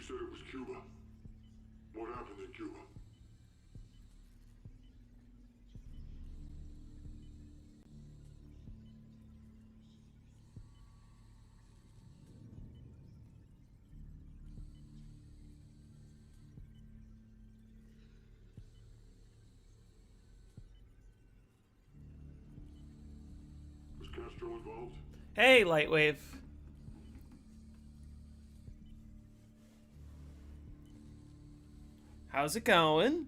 said it was Cuba. What happened in Cuba? Was Castro involved? Hey, Lightwave. How's it going?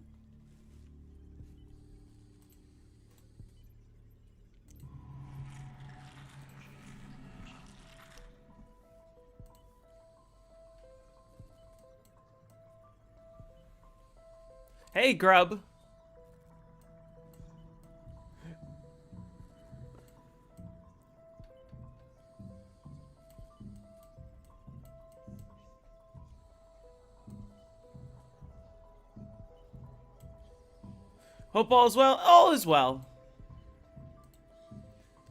Hey, Grub. Hope all is well. All is well.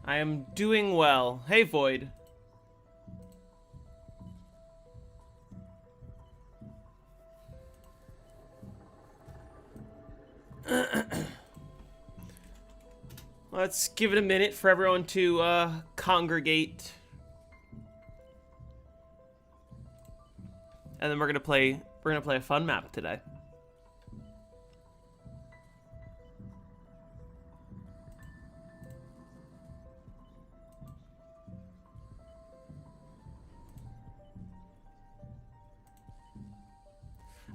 I am doing well. Hey, Void. Let's give it a minute for everyone to congregate. And then we're gonna play a fun map today.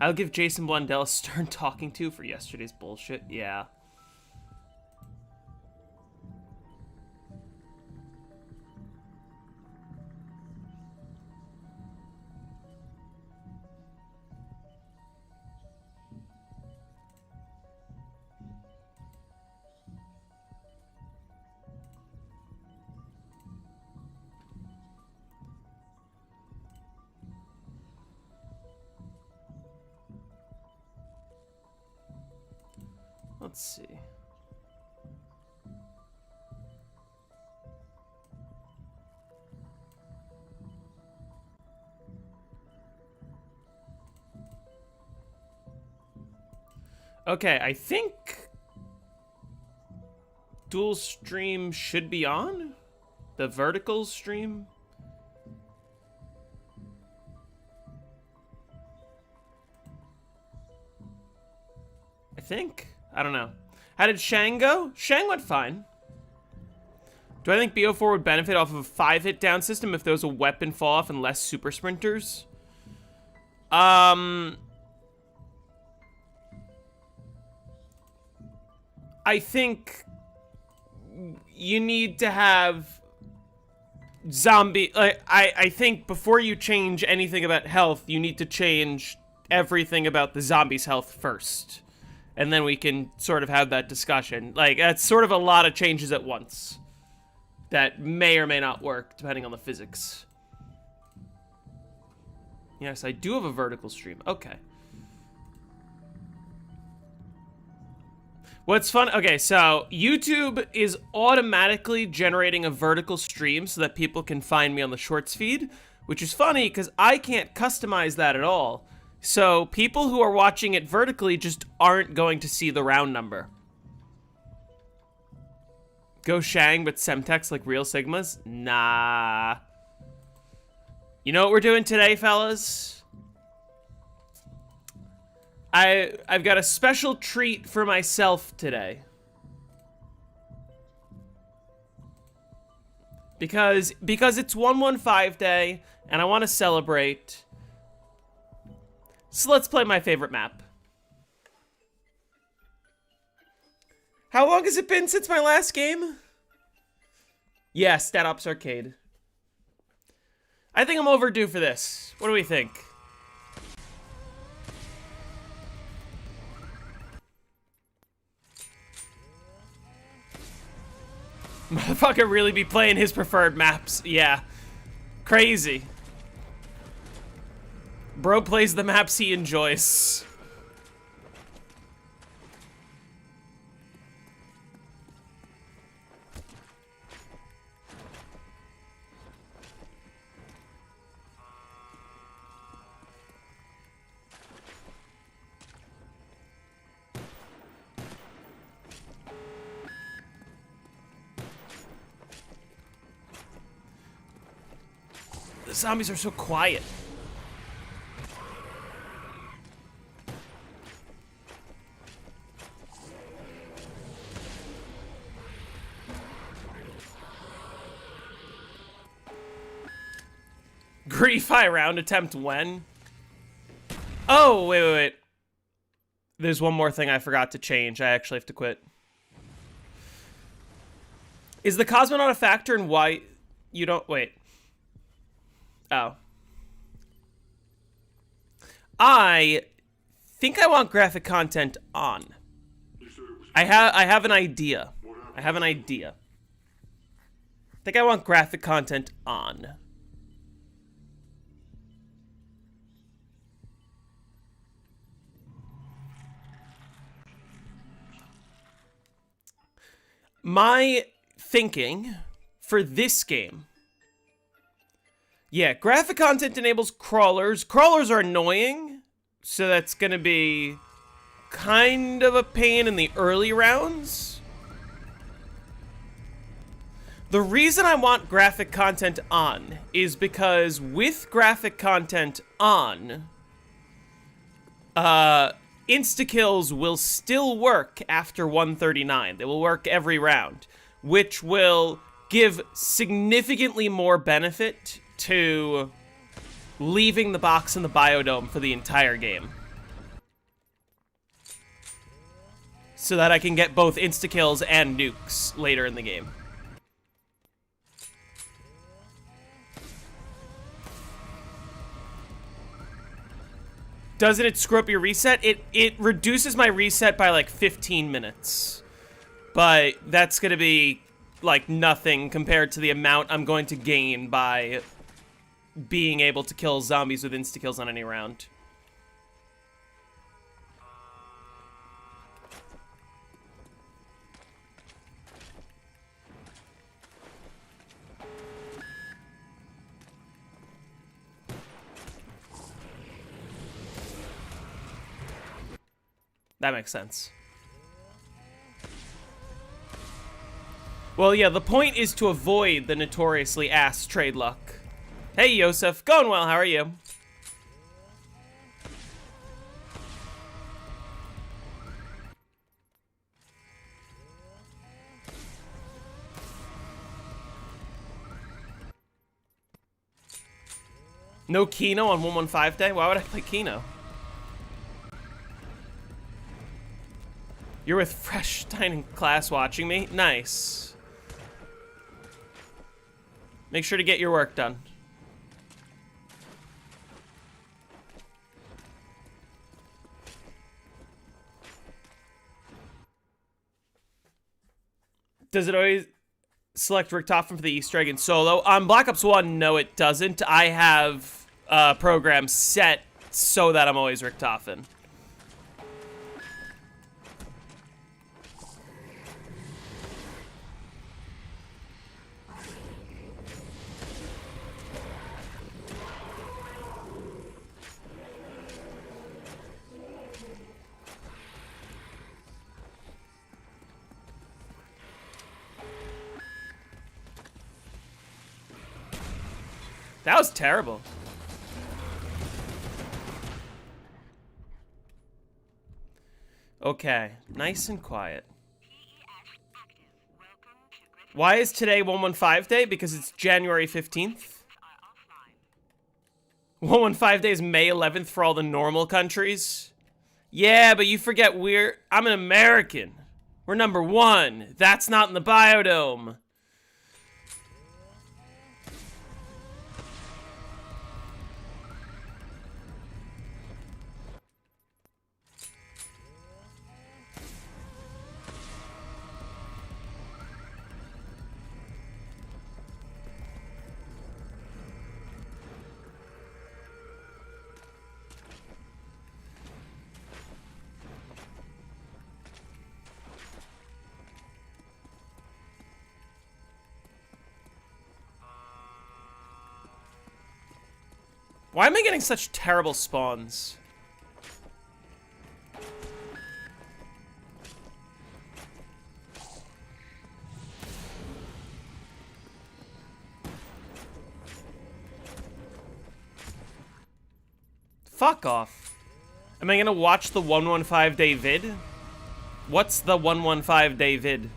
I'll give Jason Blundell a stern talking to for yesterday's bullshit. Yeah. Let's see. Okay, I think dual stream should be on. The vertical stream. I think. I don't know. How did Shang go? Shang went fine. Do I think BO4 would benefit off of a 5-hit down system if there was a weapon fall off and less super sprinters? I think you need to have zombie... I think before you change anything about health, you need to change everything about the zombies' health first. And then we can sort of have that discussion. Like, that's sort of a lot of changes at once that may or may not work, depending on the physics. Yes, I do have a vertical stream. Okay. What's fun? Okay, so YouTube is automatically generating a vertical stream so that people can find me on the shorts feed, which is funny because I can't customize that at all. So people who are watching it vertically just aren't going to see the round number. Go Shang, but Semtex like real Sigmas? Nah. You know what we're doing today, fellas? I've got a special treat for myself today. Because it's 115 day, and I want to celebrate. So let's play my favorite map. How long has it been since my last game? Yeah, Stat Ops Arcade. I think I'm overdue for this. What do we think? Motherfucker really be playing his preferred maps. Yeah. Crazy. Bro plays the maps he enjoys. The zombies are so quiet. Grief high round attempt when? Oh, wait. There's one more thing I forgot to change. I actually have to quit. Is the cosmonaut a factor in why you don't... Wait. Oh. I think I want graphic content on. I have an idea. I think I want graphic content on. My thinking for this game. Yeah, graphic content enables crawlers. Crawlers are annoying, so that's gonna be kind of a pain in the early rounds. The reason I want graphic content on is because with graphic content on, insta-kills will still work after 139. They will work every round, which will give significantly more benefit to leaving the box in the biodome for the entire game. So that I can get both insta-kills and nukes later in the game. Doesn't it screw up your reset? It reduces my reset by like 15 minutes. But that's gonna be like nothing compared to the amount I'm going to gain by being able to kill zombies with insta-kills on any round. That makes sense. Well, yeah, the point is to avoid the notoriously ass trade luck. Hey, Yosef. Going well, how are you? No Kino on 115 day? Why would I play Kino? You're with Fresh Dining class watching me? Nice. Make sure to get your work done. Does it always select Richtofen for the Easter egg in solo? On Black Ops 1, no it doesn't. I have programs set so that I'm always Richtofen. That was terrible. Okay, nice and quiet. Why is today 115 day? Because it's January 15th. 115 day is May 11th for all the normal countries. Yeah, but you forget I'm an American. We're #1. That's not in the biodome. Why am I getting such terrible spawns? Fuck off. Am I gonna watch the 115 day vid? What's the 115 day vid?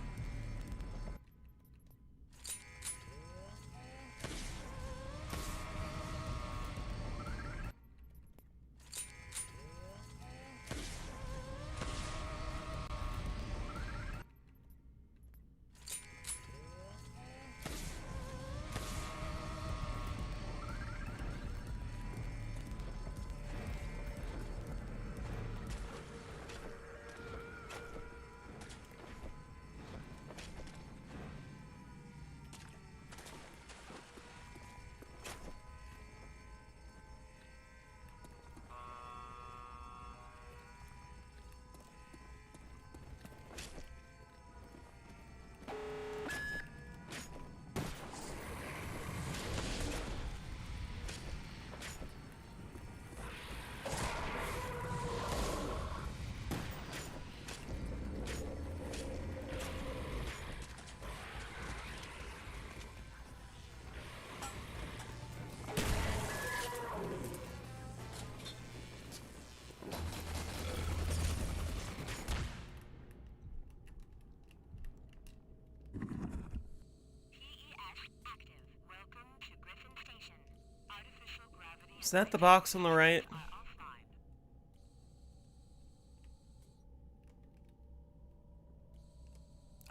Is that the box on the right?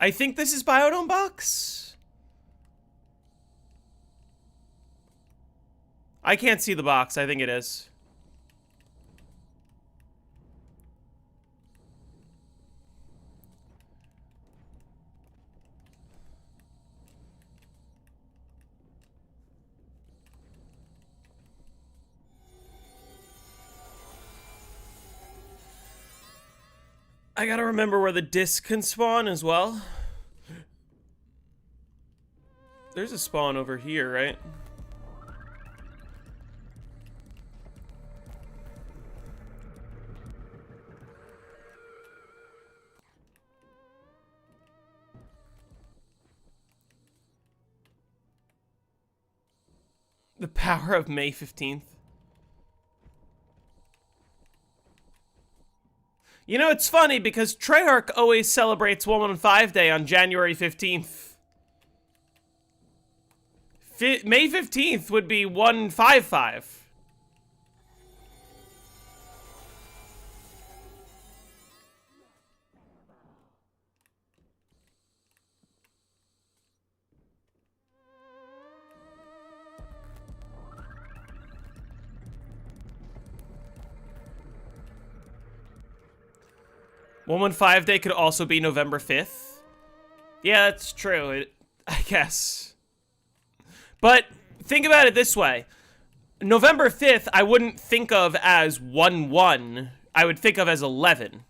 I think this is Biodome box. I can't see the box. I think it is. I gotta remember where the disc can spawn as well. There's a spawn over here, right? The power of May 15th. You know, it's funny because Treyarch always celebrates 115 Day on January 15th. May 15th would be 155. Day could also be November 5th. Yeah, that's true, I guess. But think about it this way. November 5th, I wouldn't think of as 1-1. I would think of as 11.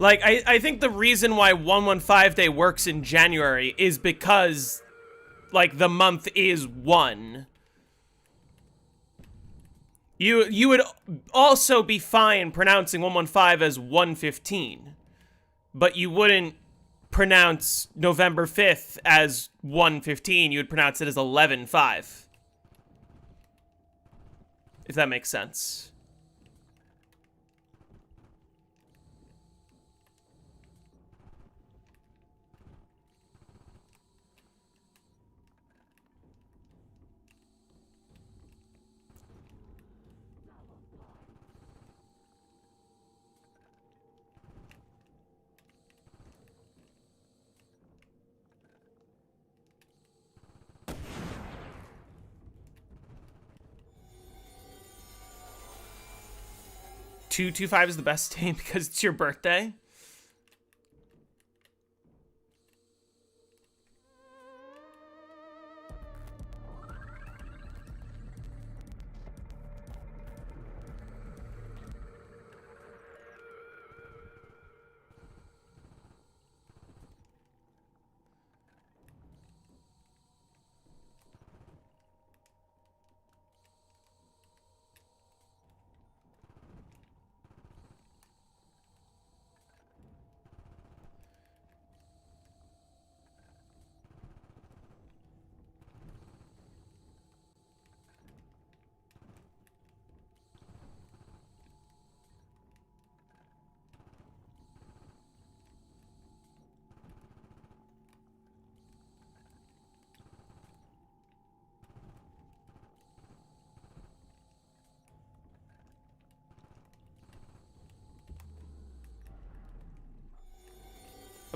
Like, I think the reason why 115 Day works in January is because, like, the month is 1. You would also be fine pronouncing 115 as 115, but you wouldn't pronounce November 5th as 115. You would pronounce it as 11-5. If that makes sense. Two 2-5 is the best day because it's your birthday.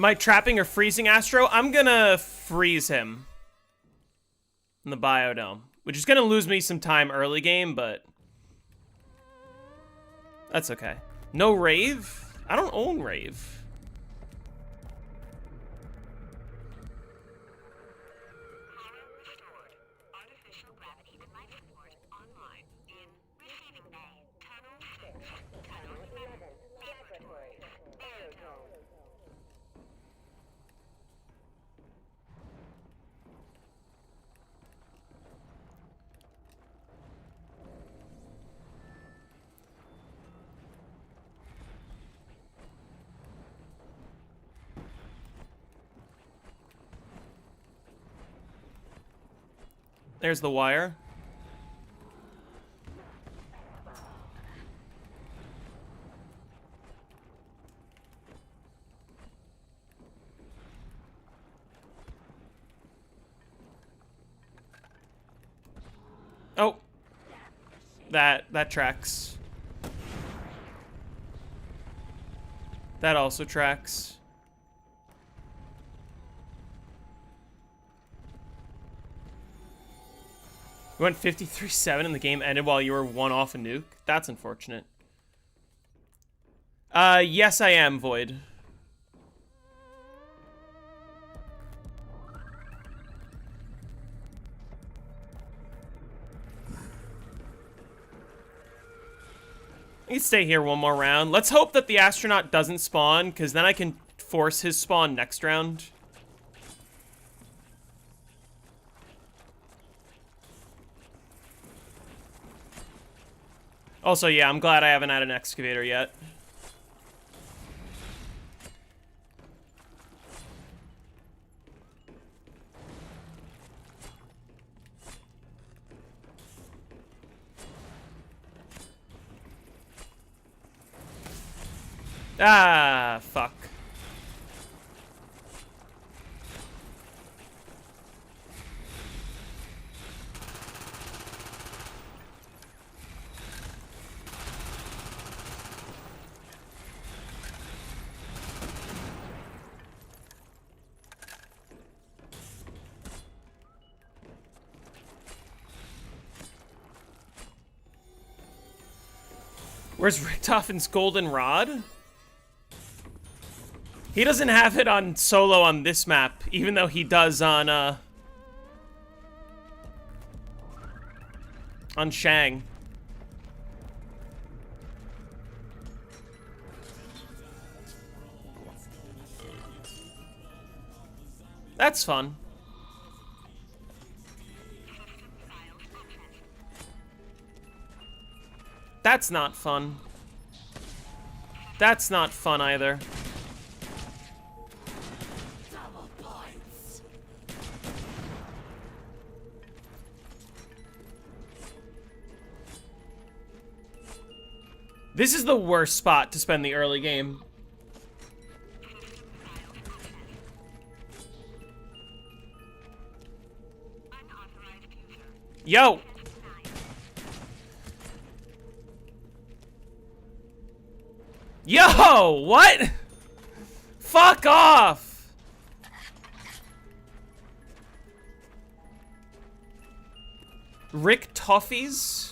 Am I trapping or freezing Astro? I'm gonna freeze him in the Biodome, which is gonna lose me some time early game, but that's okay. No Rave? I don't own Rave. There's the wire. Oh. That tracks. That also tracks. You went 53-7 and the game ended while you were one off a nuke? That's unfortunate. Yes I am, Void. I can stay here one more round. Let's hope that the astronaut doesn't spawn, because then I can force his spawn next round. Also, yeah, I'm glad I haven't had an excavator yet. Ah, fuck. Where's Richtofen's golden rod? He doesn't have it on solo on this map, even though he does on Shang. That's fun. That's not fun. That's not fun either. This is the worst spot to spend the early game. Yo! Yo! What? Fuck off! Rick Toffees?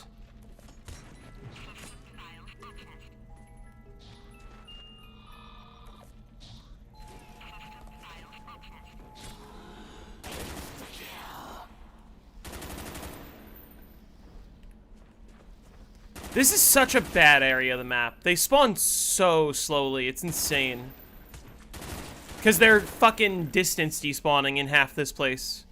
This is such a bad area of the map. They spawn so slowly, it's insane. Because they're fucking distance despawning in half this place.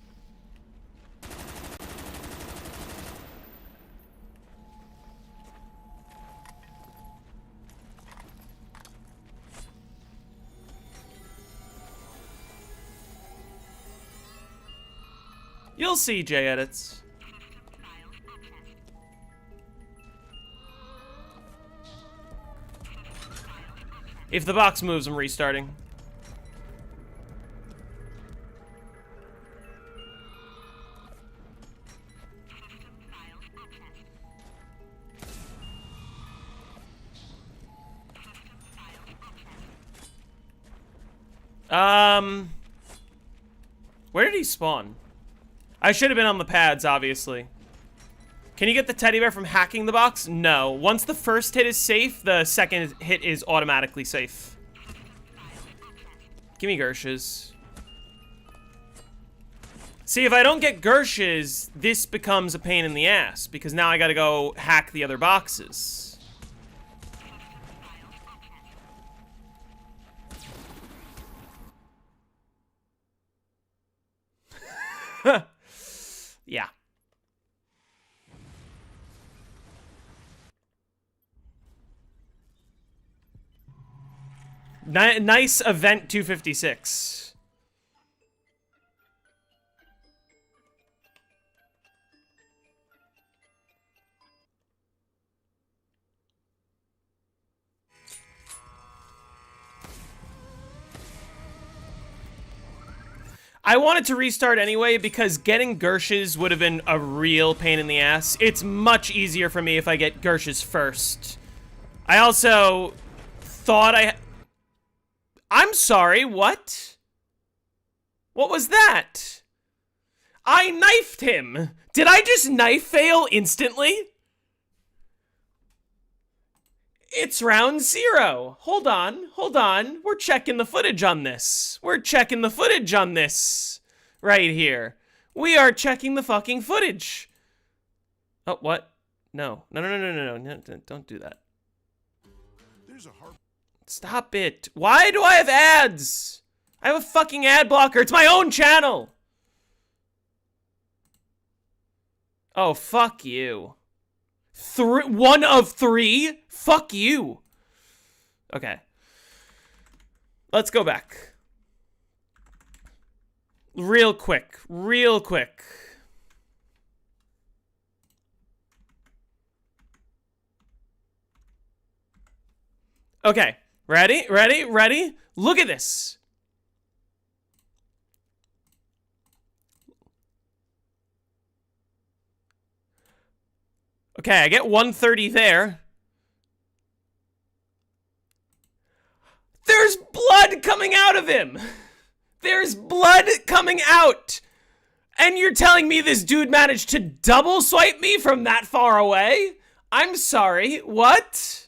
You'll see, J-Edits. If the box moves, I'm restarting. Where did he spawn? I should have been on the pads, obviously. Can you get the teddy bear from hacking the box? No. Once the first hit is safe, the second hit is automatically safe. Give me Gershes. See, if I don't get Gershes, this becomes a pain in the ass, because now I gotta go hack the other boxes. Yeah. Nice event 256. I wanted to restart anyway because getting Gershes would have been a real pain in the ass. It's much easier for me if I get Gershes first. I also thought I'm sorry, what? What was that? I knifed him. Did I just knife fail instantly? It's round 0. Hold on. We're checking the footage on this. Right here. We are checking the fucking footage. Oh, what? No. No, don't do that. Stop it. Why do I have ads? I have a fucking ad blocker. It's my own channel. Oh, fuck you. 1 of 3? Fuck you. Okay. Let's go back. Real quick. Okay. Ready? Look at this. Okay, I get 130 there. There's blood coming out of him! There's blood coming out! And you're telling me this dude managed to double swipe me from that far away? I'm sorry, what?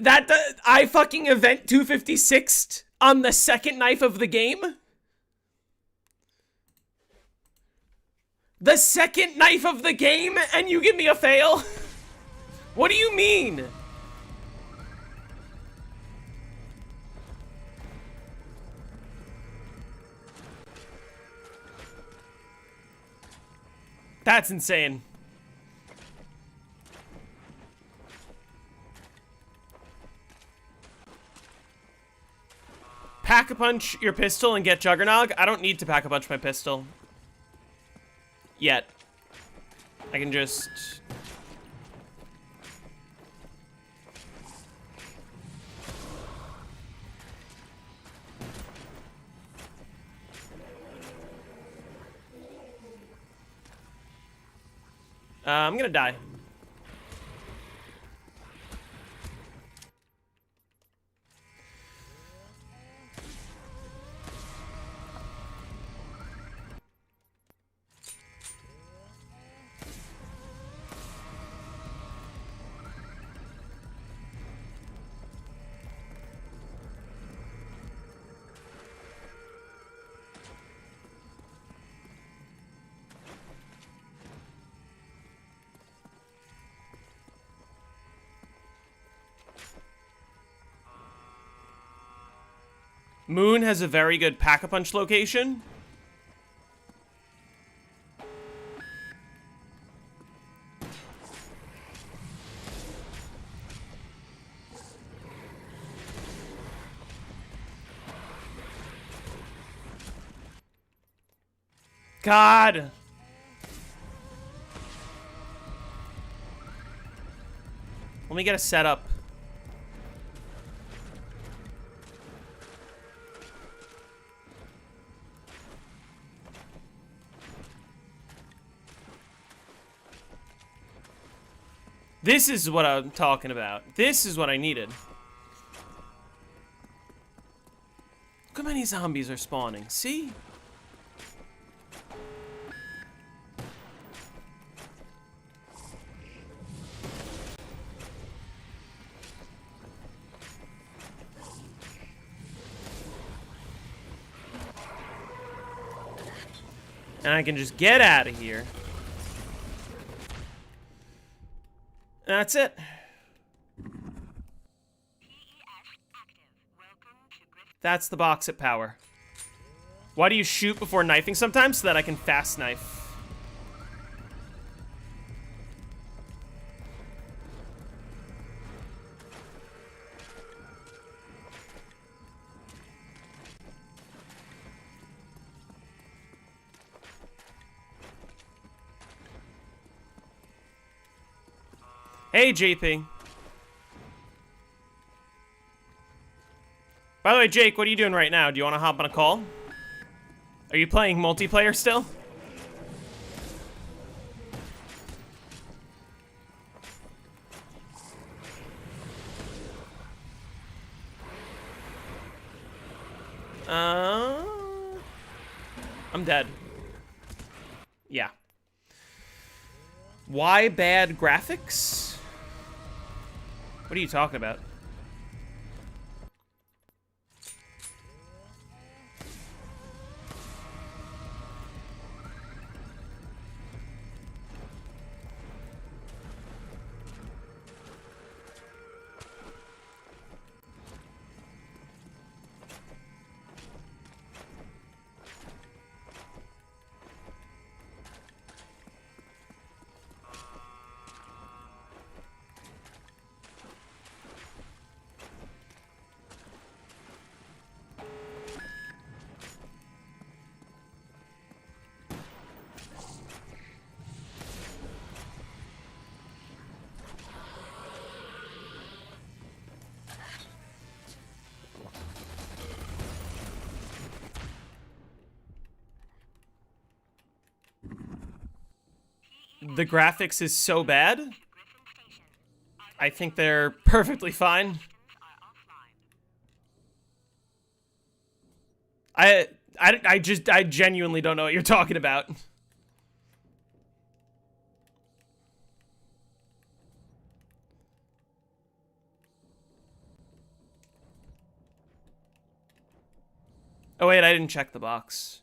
I fucking event 256'd on the second knife of the game? The second knife of the game, and you give me a fail? What do you mean? That's insane. Pack-a-punch your pistol and get Juggernog? I don't need to pack-a-punch my pistol. Yet. I can just... I'm gonna die. Moon has a very good pack-a-punch location. God. Let me get a setup. This is what I'm talking about. This is what I needed. many zombies are spawning. See? And I can just get out of here. And that's it. That's the box at power. Why do you shoot before knifing sometimes? So that I can fast knife. Hey, JP. By the way, Jake, what are you doing right now? Do you want to hop on a call? Are you playing multiplayer still? I'm dead. Yeah. Why bad graphics? What are you talking about? The graphics is so bad. I think they're perfectly fine. I genuinely don't know what you're talking about. Oh wait, I didn't check the box.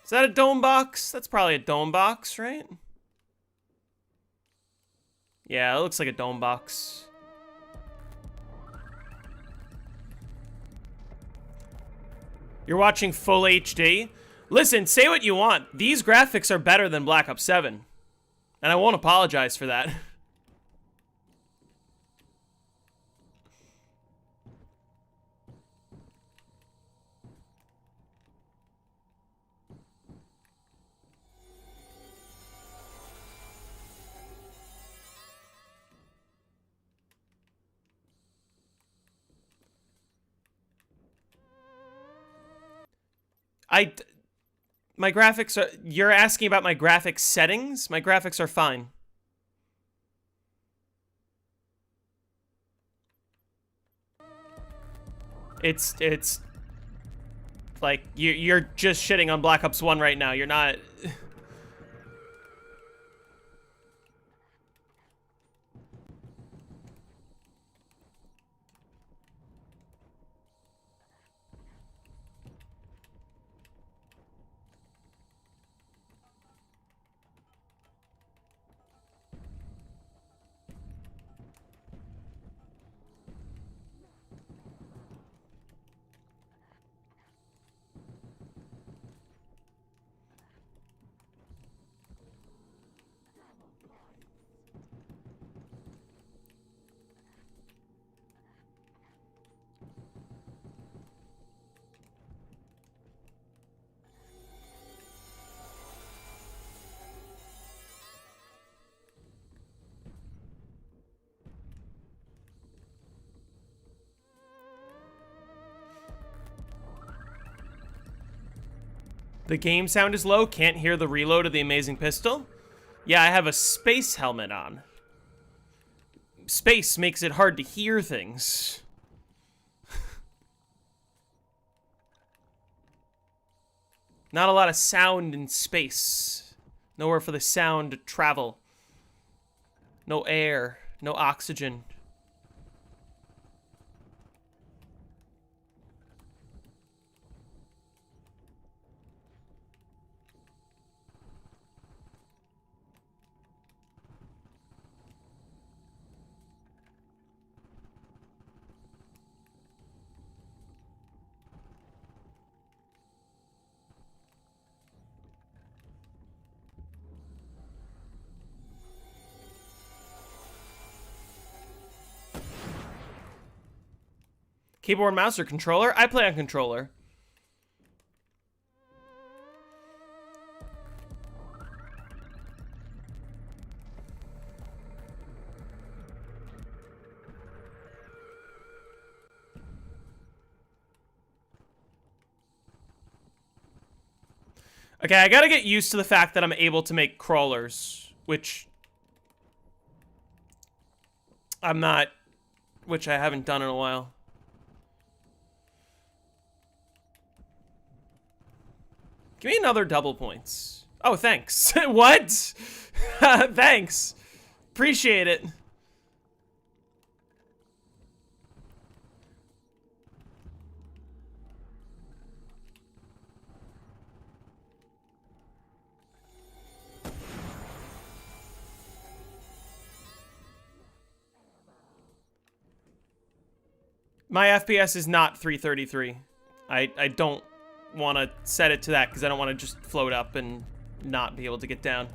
Is that a dome box? That's probably a dome box, right? Yeah, it looks like a dome box. You're watching full HD? Listen, say what you want. These graphics are better than Black Ops 7. And I won't apologize for that. My graphics are... You're asking about my graphics settings? My graphics are fine. It's like, you're just shitting on Black Ops 1 right now. You're not... The game sound is low. Can't hear the reload of the amazing pistol. Yeah, I have a space helmet on. Space makes it hard to hear things. Not a lot of sound in space. Nowhere for the sound to travel. No air. No oxygen. Keyboard, mouse, or controller? I play on controller. Okay, I gotta get used to the fact that I'm able to make crawlers, which I'm not, which I haven't done in a while. Give me another double points. Oh, thanks. What? Thanks. Appreciate it. My FPS is not 333. I don't want to set it to that because I don't want to just float up and not be able to get down.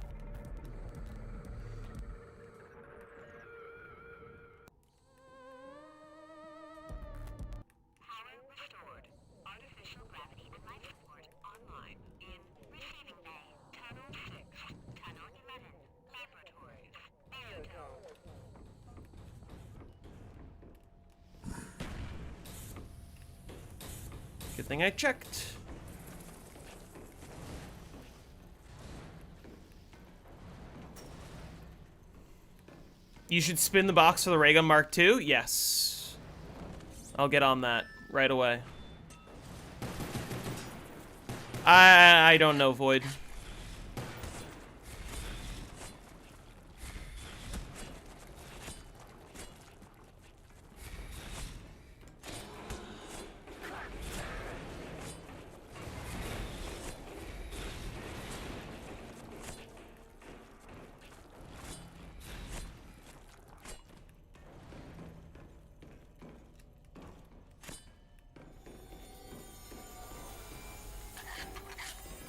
Power restored. Artificial gravity and life support online in receiving bay. Tunnel 6, Tunnel 11, Laboratories, Biodome. Good thing I checked. You should spin the box for the ray gun Mark II? Yes. I'll get on that right away. I don't know, Void.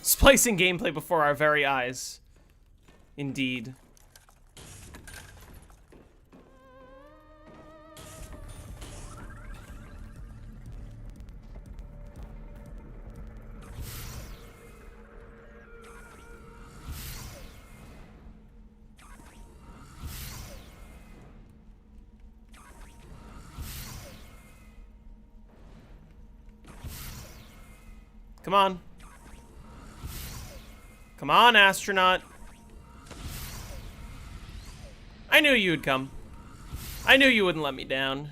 Splicing gameplay before our very eyes. Indeed. Come on. Come on, Astronaut. I knew you would come. I knew you wouldn't let me down.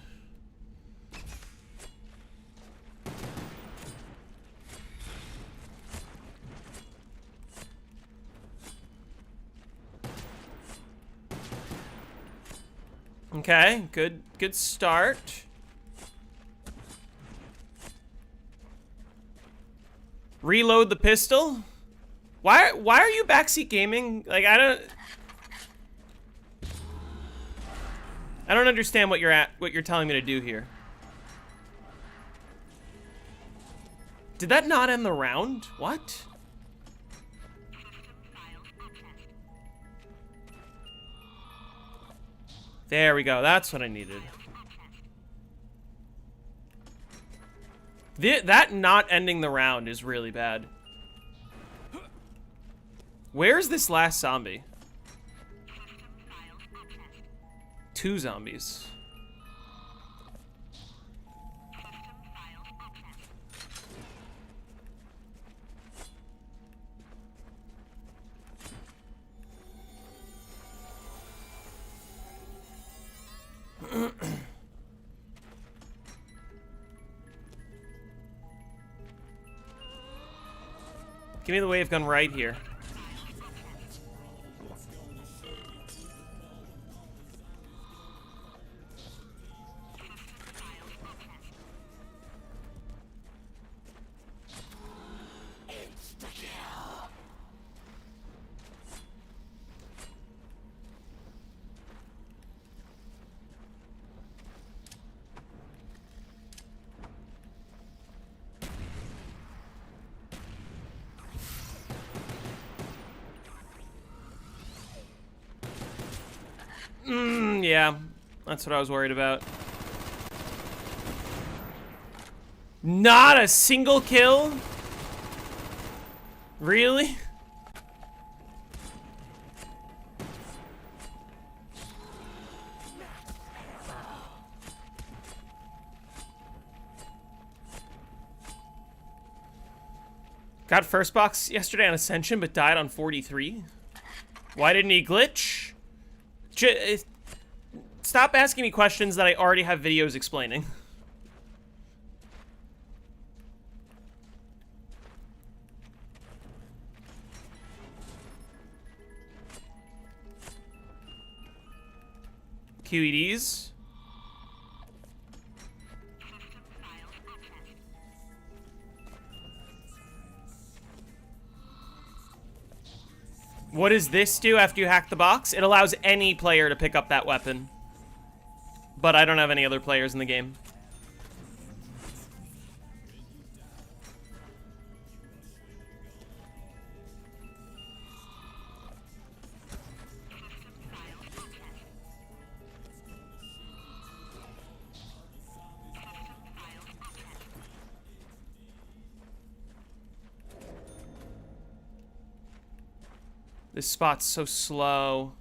Okay, good start. Reload the pistol? Why are you backseat gaming? Like, I don't understand what you're telling me to do here. Did that not end the round? What? There we go. That's what I needed. That not ending the round is really bad. Where's this last zombie? 2 zombies. Give me the wave gun right here. Yeah, that's what I was worried about. Not a single kill? Really? Got first box yesterday on Ascension, but died on 43. Why didn't he glitch? Stop asking me questions that I already have videos explaining. QEDs. What does this do after you hack the box? It allows any player to pick up that weapon. But I don't have any other players in the game. This spot's so slow.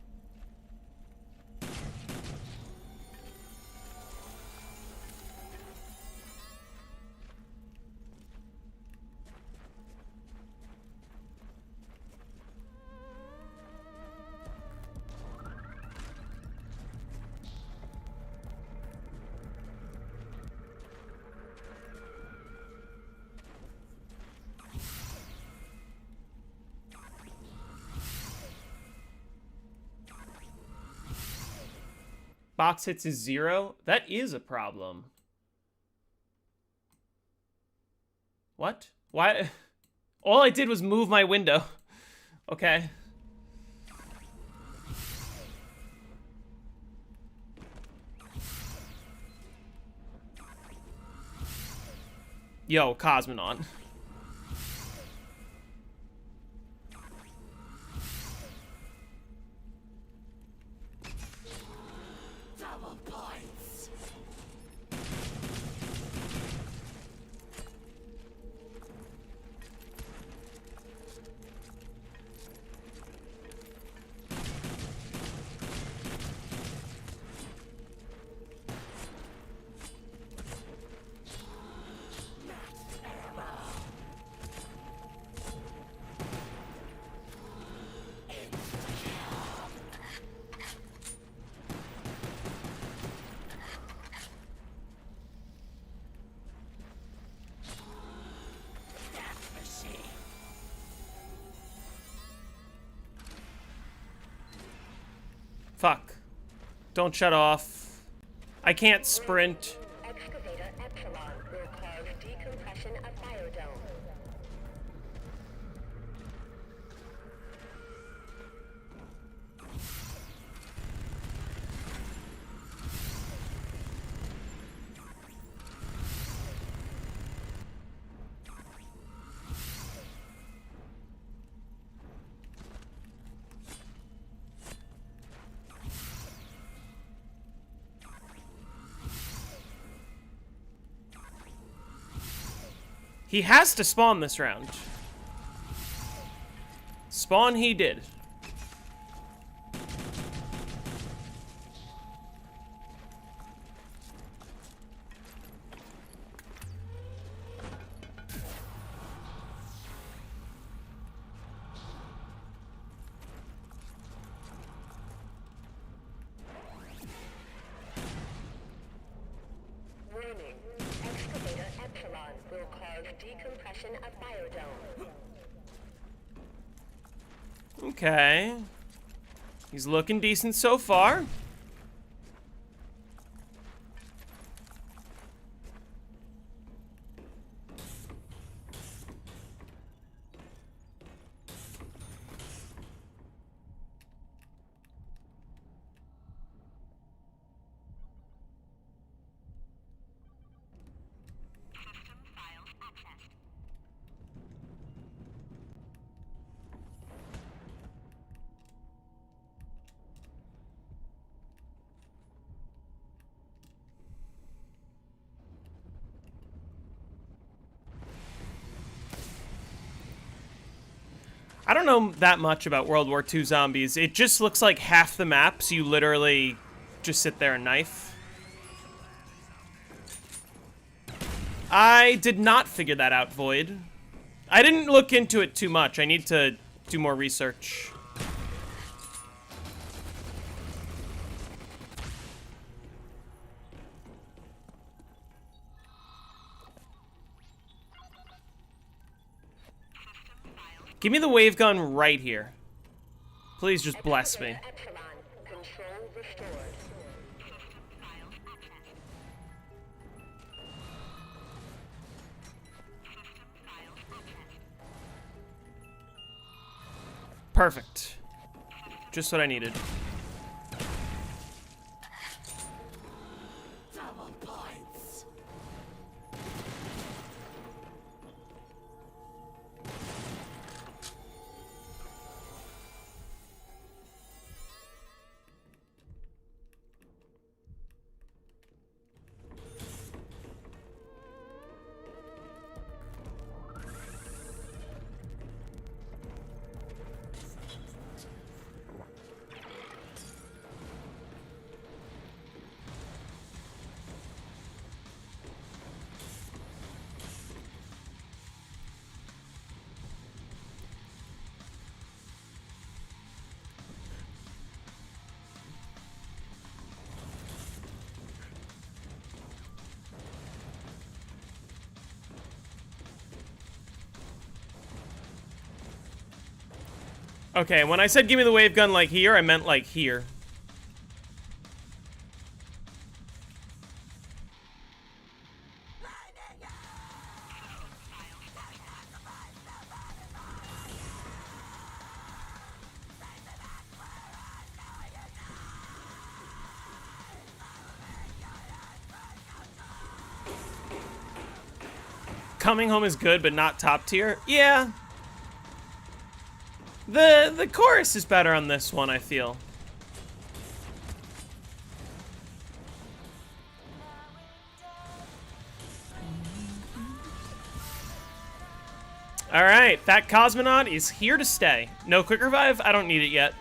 Box hits is 0? That is a problem. What? Why? All I did was move my window. Okay. Yo, Cosmonaut. Fuck. Don't shut off. I can't sprint. Excavator Epsilon will cause decompression of Biodome. He has to spawn this round. Spawn he did. Warning. Excavator Epsilon will cause decompression of Biodome. Okay. He's looking decent so far. System files accessed. I don't know that much about World War II zombies. It just looks like half the map, so you literally just sit there and knife. I did not figure that out, Void. I didn't look into it too much. I need to do more research. Give me the wave gun right here. Please just bless me. Epsilon. Control restored. System files accessed. System files accessed. Perfect. Just what I needed. Double points. Okay, when I said give me the wave gun like here, I meant like here. Coming Home is good, but not top tier? Yeah. The chorus is better on this one, I feel. Alright, that Cosmonaut is here to stay. No quick revive? I don't need it yet.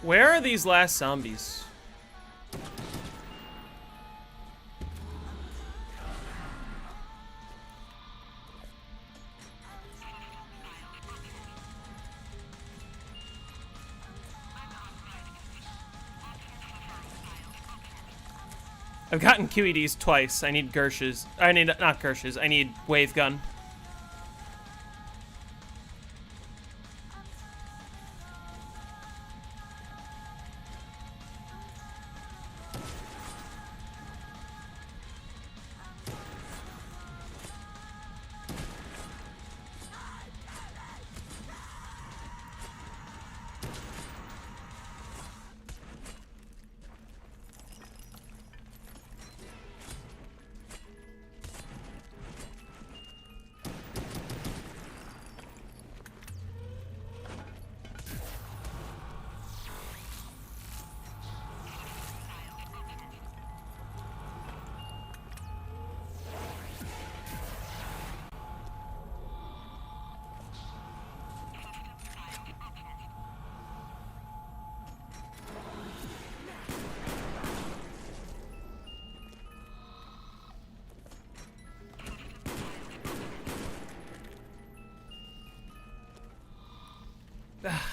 Where are these last zombies? I've gotten QEDs twice. I need Gershes. I need, not Gershes, I need wave gun.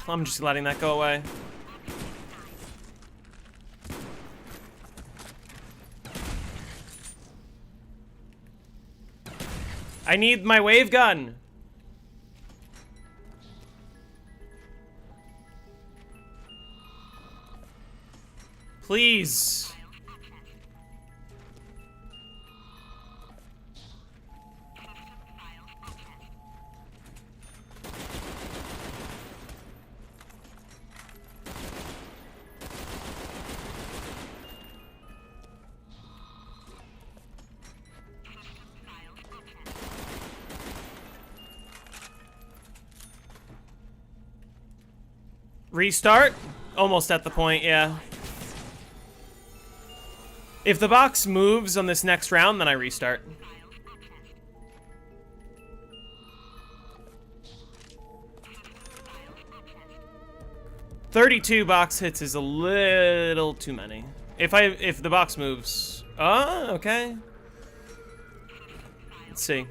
I'm just letting that go away. I need my wave gun. Please. Restart? Almost at the point, yeah. If the box moves on this next round, then I restart. 32 box hits is a little too many. If the box moves. Oh, okay. Let's see.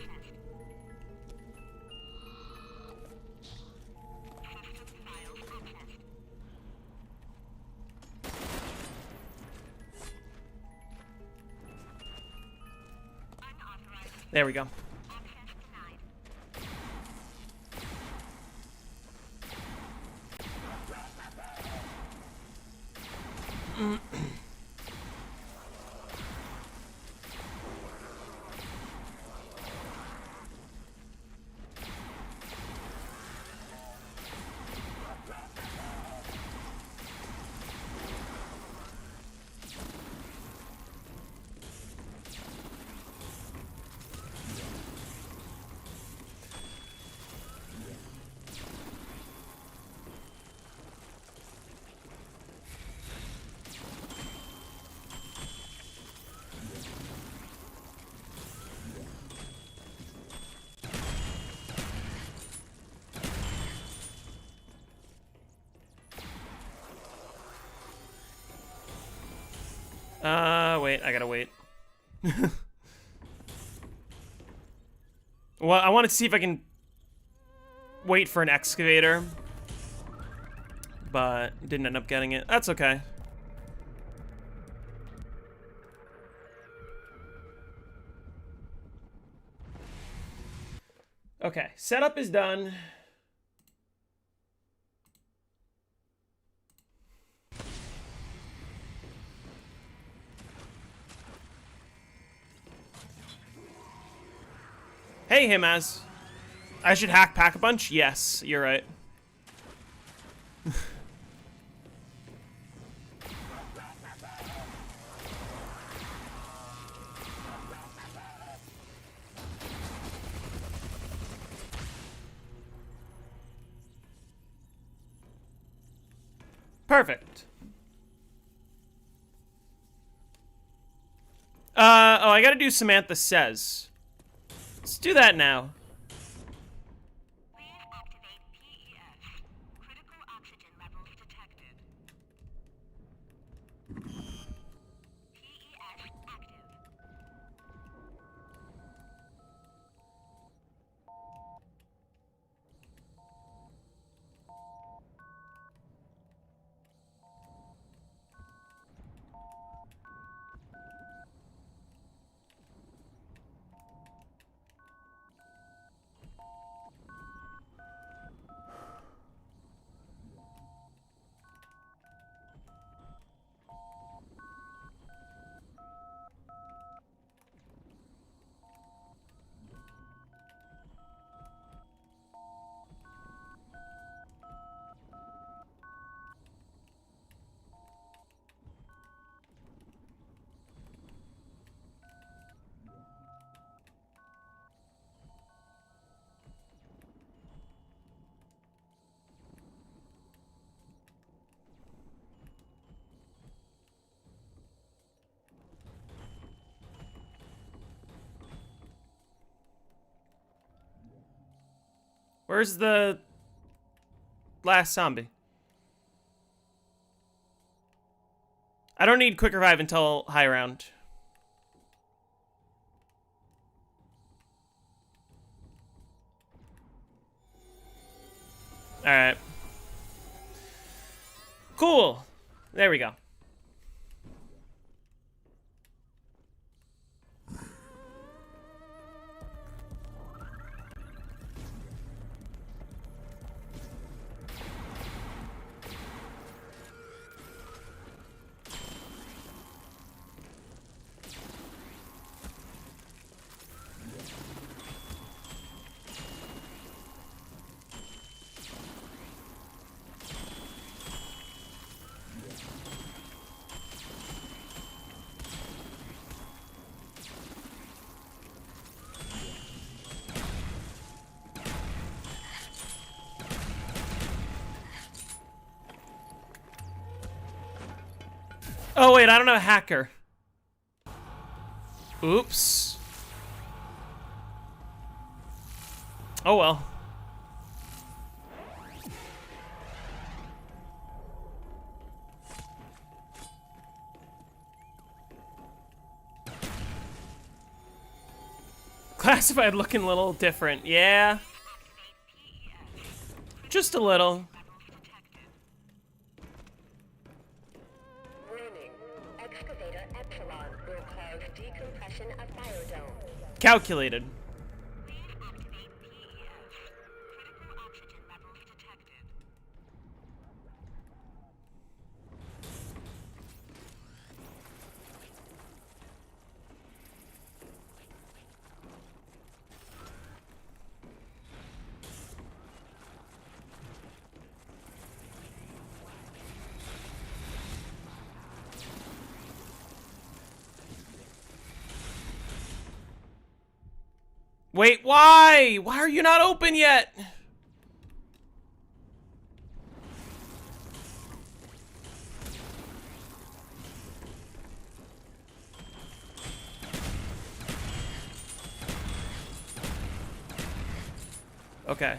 There we go. Wait, I gotta wait. Well, I wanted to see if I can wait for an excavator, but didn't end up getting it. That's okay. Okay, setup is done. Hey, Himaz. I should hack Pack-a-Punch? Yes, you're right. Perfect. Oh, I gotta do Samantha Says. Let's do that now. Please activate PES. Critical oxygen levels detected. PES active. Where's the last zombie? I don't need quick revive until high round. Alright. Cool. There we go. Oh, wait, I don't have hacker. Oops. Oh, well. Classified looking a little different. Yeah. Just a little. Warning. Excavator Epsilon will cause decompression of Biodome. Calculated. Please activate PES. Critical oxygen levels detected. Wait, why? Why are you not open yet? Okay.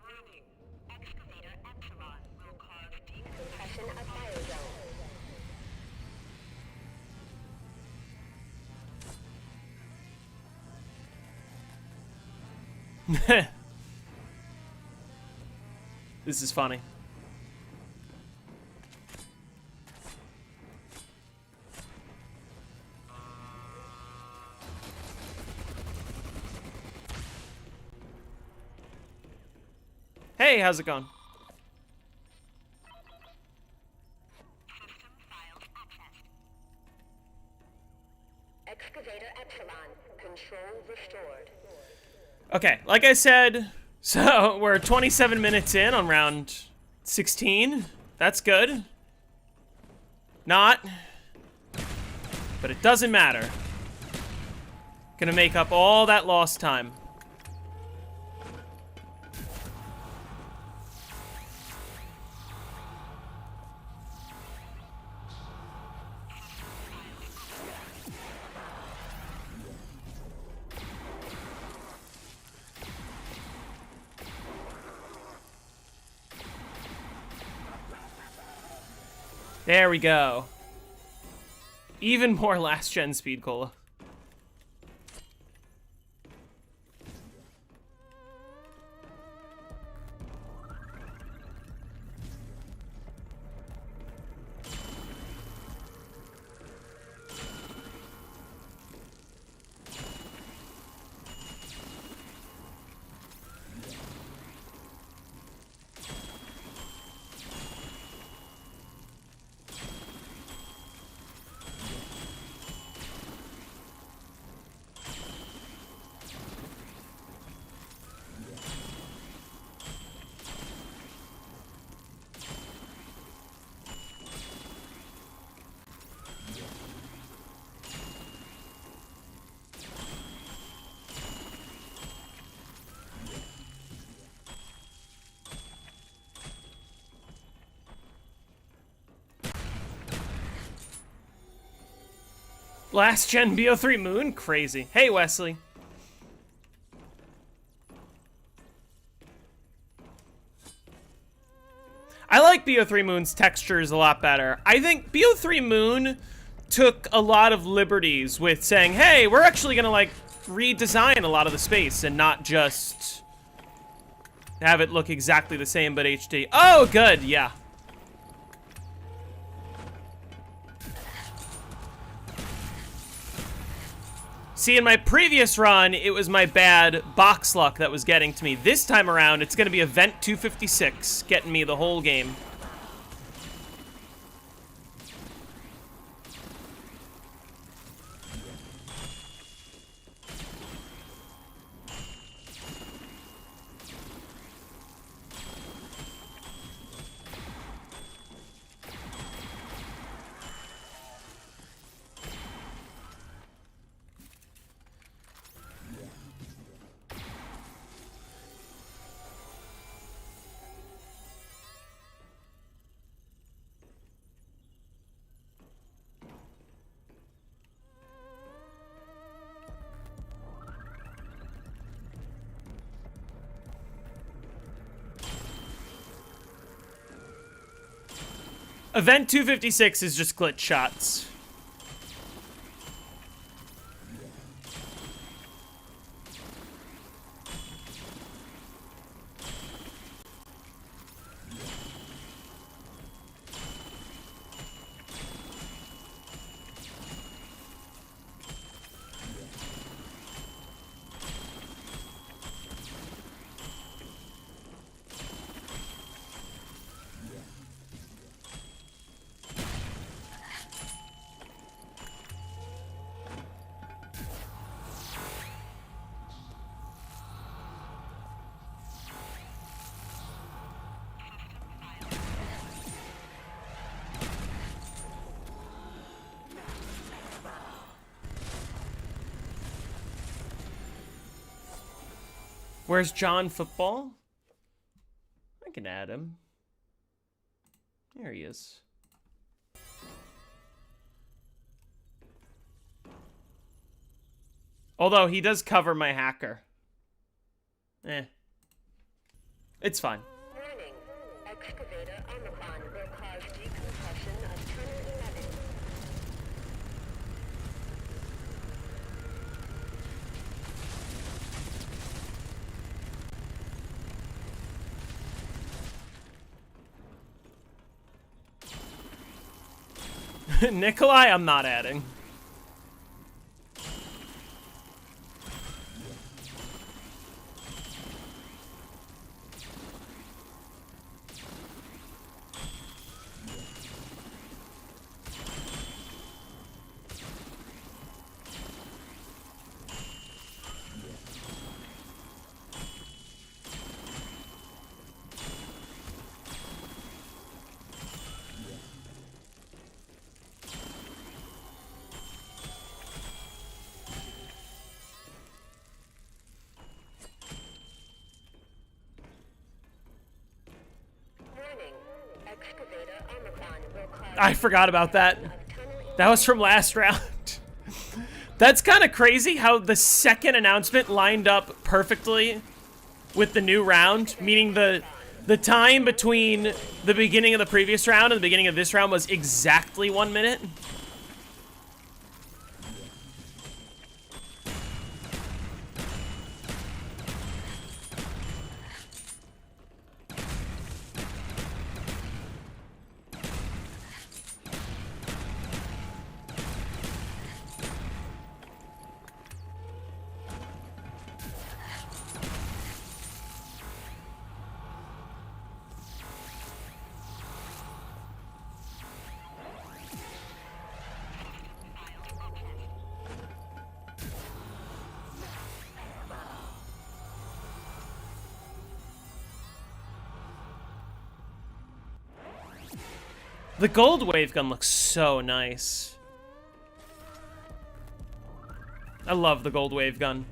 Warning. Excavator Epsilon will cause decompression of Biodome. This is funny. Hey, how's it going? System files accessed. Excavator Epsilon. Control restored. Okay, like I said, so we're 27 minutes in on round 16. That's good. Not. But it doesn't matter. Gonna make up all that lost time. There we go. Even more last gen speed cola. Last gen BO3 Moon? Crazy. Hey, Wesley. I like BO3 Moon's textures a lot better. I think BO3 Moon took a lot of liberties with saying, hey, we're actually gonna, like, redesign a lot of the space and not just have it look exactly the same but HD. Oh, good, yeah. See, in my previous run, it was my bad box luck that was getting to me. This time around, it's going to be Event 256 getting me the whole game. Event 256 is just glitch shots. Where's John Football? I can add him. There he is. Although he does cover my hacker. It's fine. Warning. Excavator Omicron will cause decompression of Tunnel 11. Nikolai, I'm not adding. I forgot about that. That was from last round. That's kind of crazy how the second announcement lined up perfectly with the new round, meaning the time between the beginning of the previous round and the beginning of this round was exactly 1 minute. The gold wave gun looks so nice. I love the gold wave gun.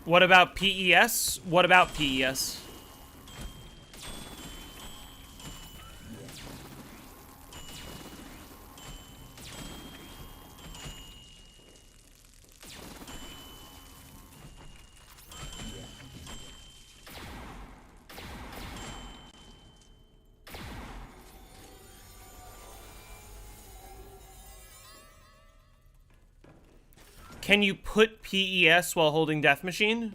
What about PES? What about PES? Can you put PES while holding Death Machine?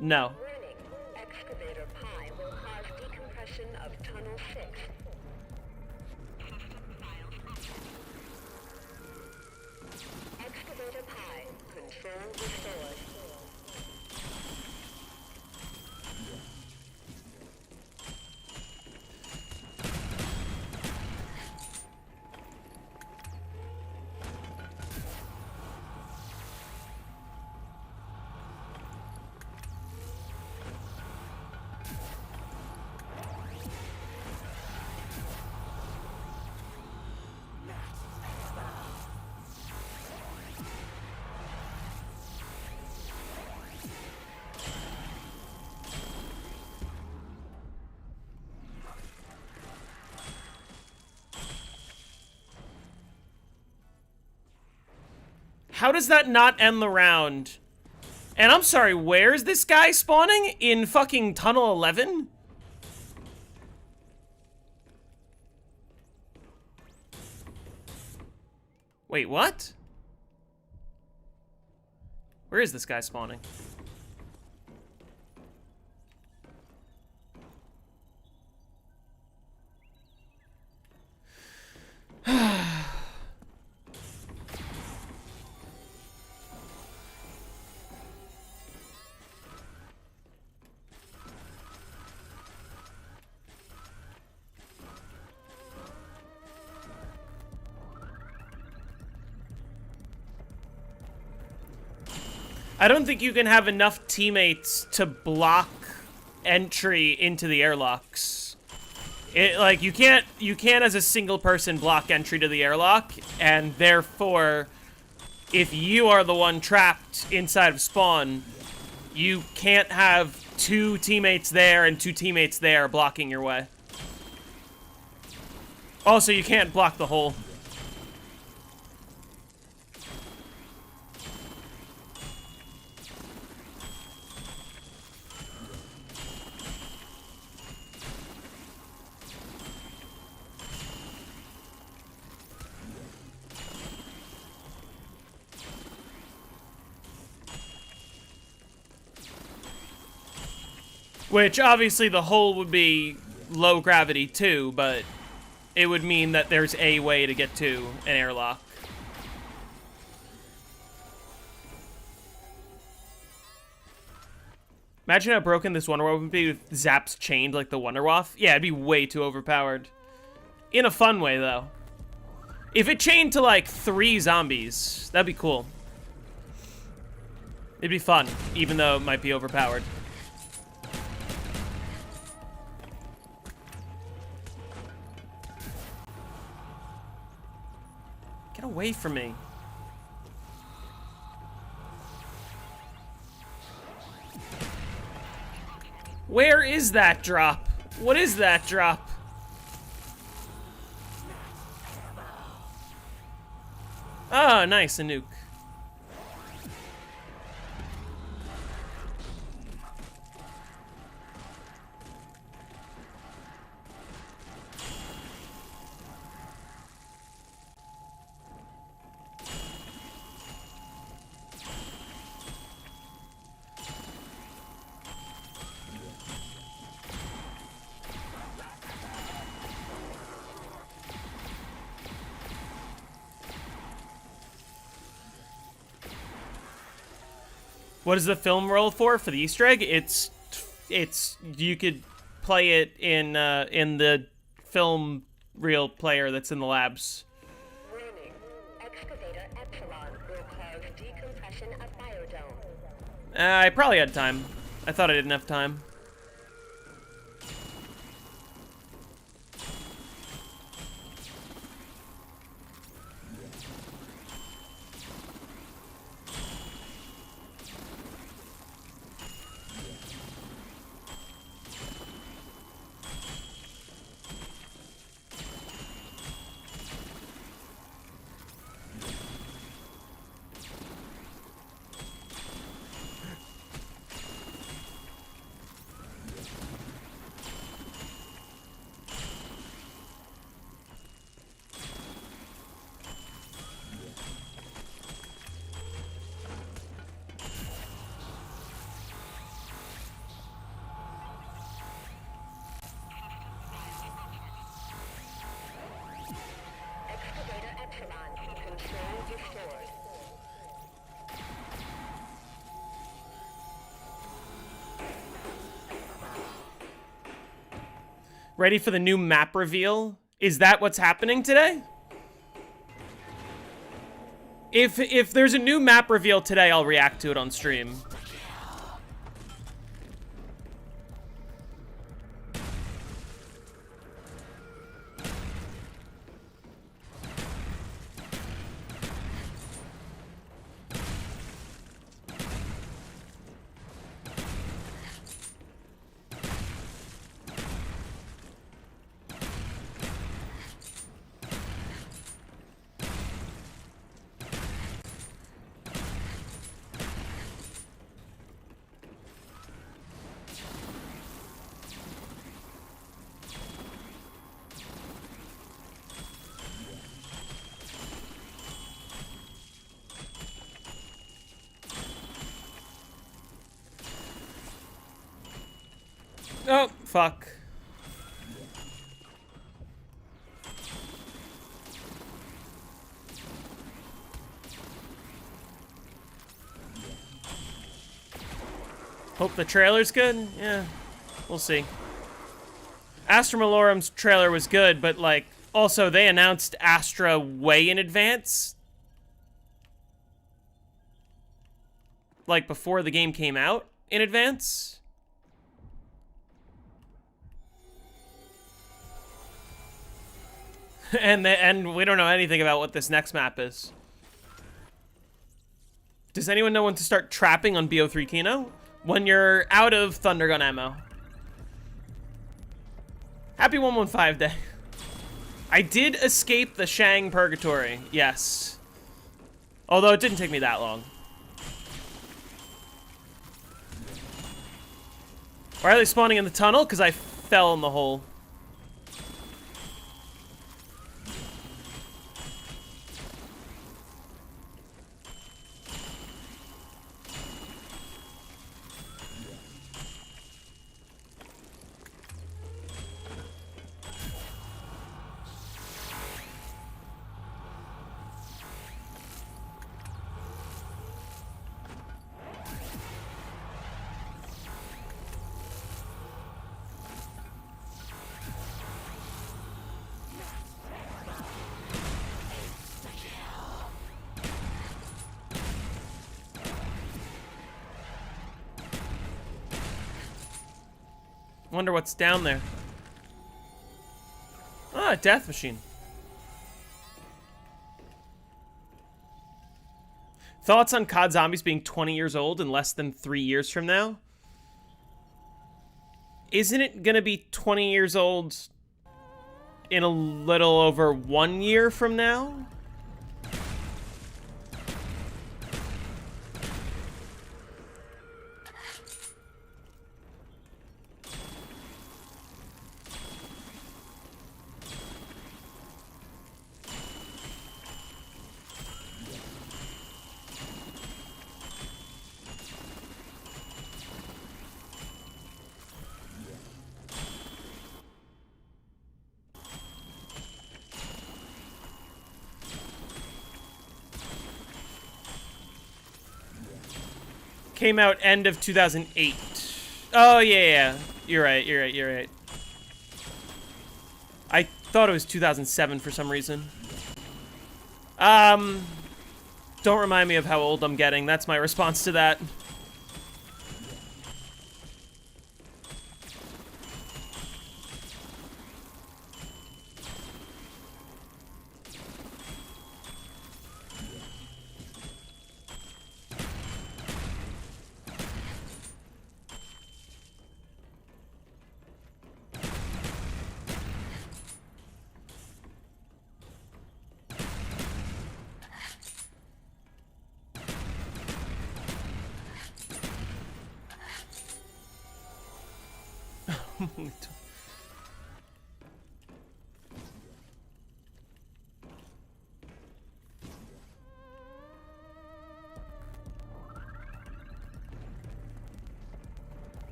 No. Warning. Excavator pi will cause decompression of Tunnel 6. System files active. Excavator pi. Control restored. How does that not end the round? And I'm sorry, where's this guy spawning? In fucking Tunnel 11? Wait, what? Where is this guy spawning? I don't think you can have enough teammates to block entry into the airlocks. Like you can't as a single person block entry to the airlock, and therefore if you are the one trapped inside of spawn, you can't have two teammates there and two teammates there blocking your way. Also, you can't block the hole. Which, obviously, the hole would be low gravity, too, but it would mean that there's a way to get to an airlock. Imagine how broken this Wonder Wolf would be with Zaps chained like the Wonder Wolf. Yeah, it'd be way too overpowered. In a fun way, though. If it chained to, like, 3 zombies, that'd be cool. It'd be fun, even though it might be overpowered. Get away from me. Where is that drop? What is that drop? Oh, nice, a nuke. What is the film roll for the Easter egg? It's you could play it in the film reel player that's in the labs. Warning. Excavator Epsilon will cause decompression of Biodome. I probably had time. I thought I didn't have time. Ready for the new map reveal? Is that what's happening today? If there's a new map reveal today, I'll react to it on stream. Oh, fuck. Hope the trailer's good? Yeah, we'll see. Astra Malorum's trailer was good, but, like, also they announced Astra way in advance. Like, before the game came out in advance. And we don't know anything about what this next map is. Does anyone know when to start trapping on BO3 Kino? When you're out of Thundergun ammo. Happy 115 day. I did escape the Shang Purgatory, yes. Although it didn't take me that long. Why are they spawning in the tunnel? Because I fell in the hole. Wonder what's down there. Ah, a death machine. Thoughts on COD Zombies being 20 years old in less than 3 years from now? Isn't it gonna be 20 years old in a little over 1 year from now? Came out end of 2008. Oh, yeah. You're right. I thought it was 2007 for some reason. Don't remind me of how old I'm getting. That's my response to that.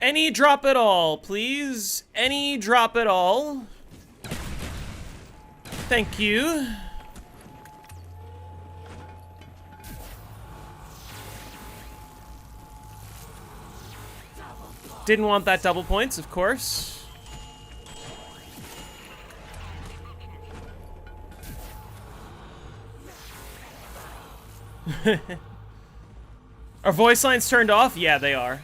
Any drop at all, please. Any drop at all. Thank you. Didn't want that double points, of course. Are voice lines turned off? Yeah, they are.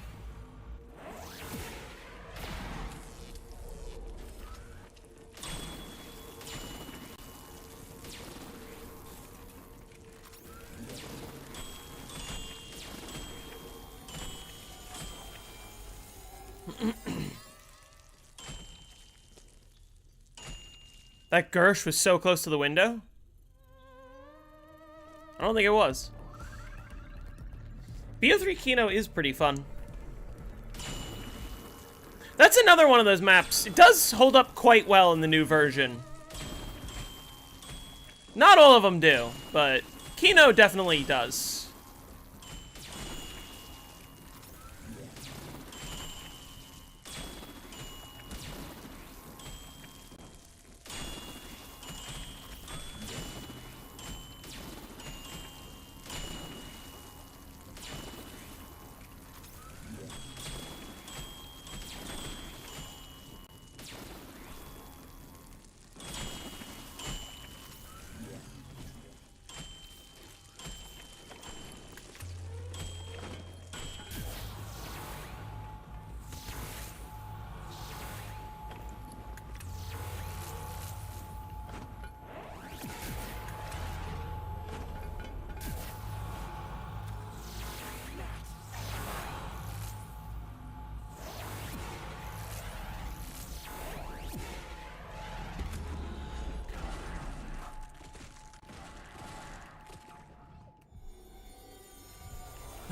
That Gersh was so close to the window? I don't think it was. BO3 Kino is pretty fun. That's another one of those maps. It does hold up quite well in the new version. Not all of them do, but Kino definitely does.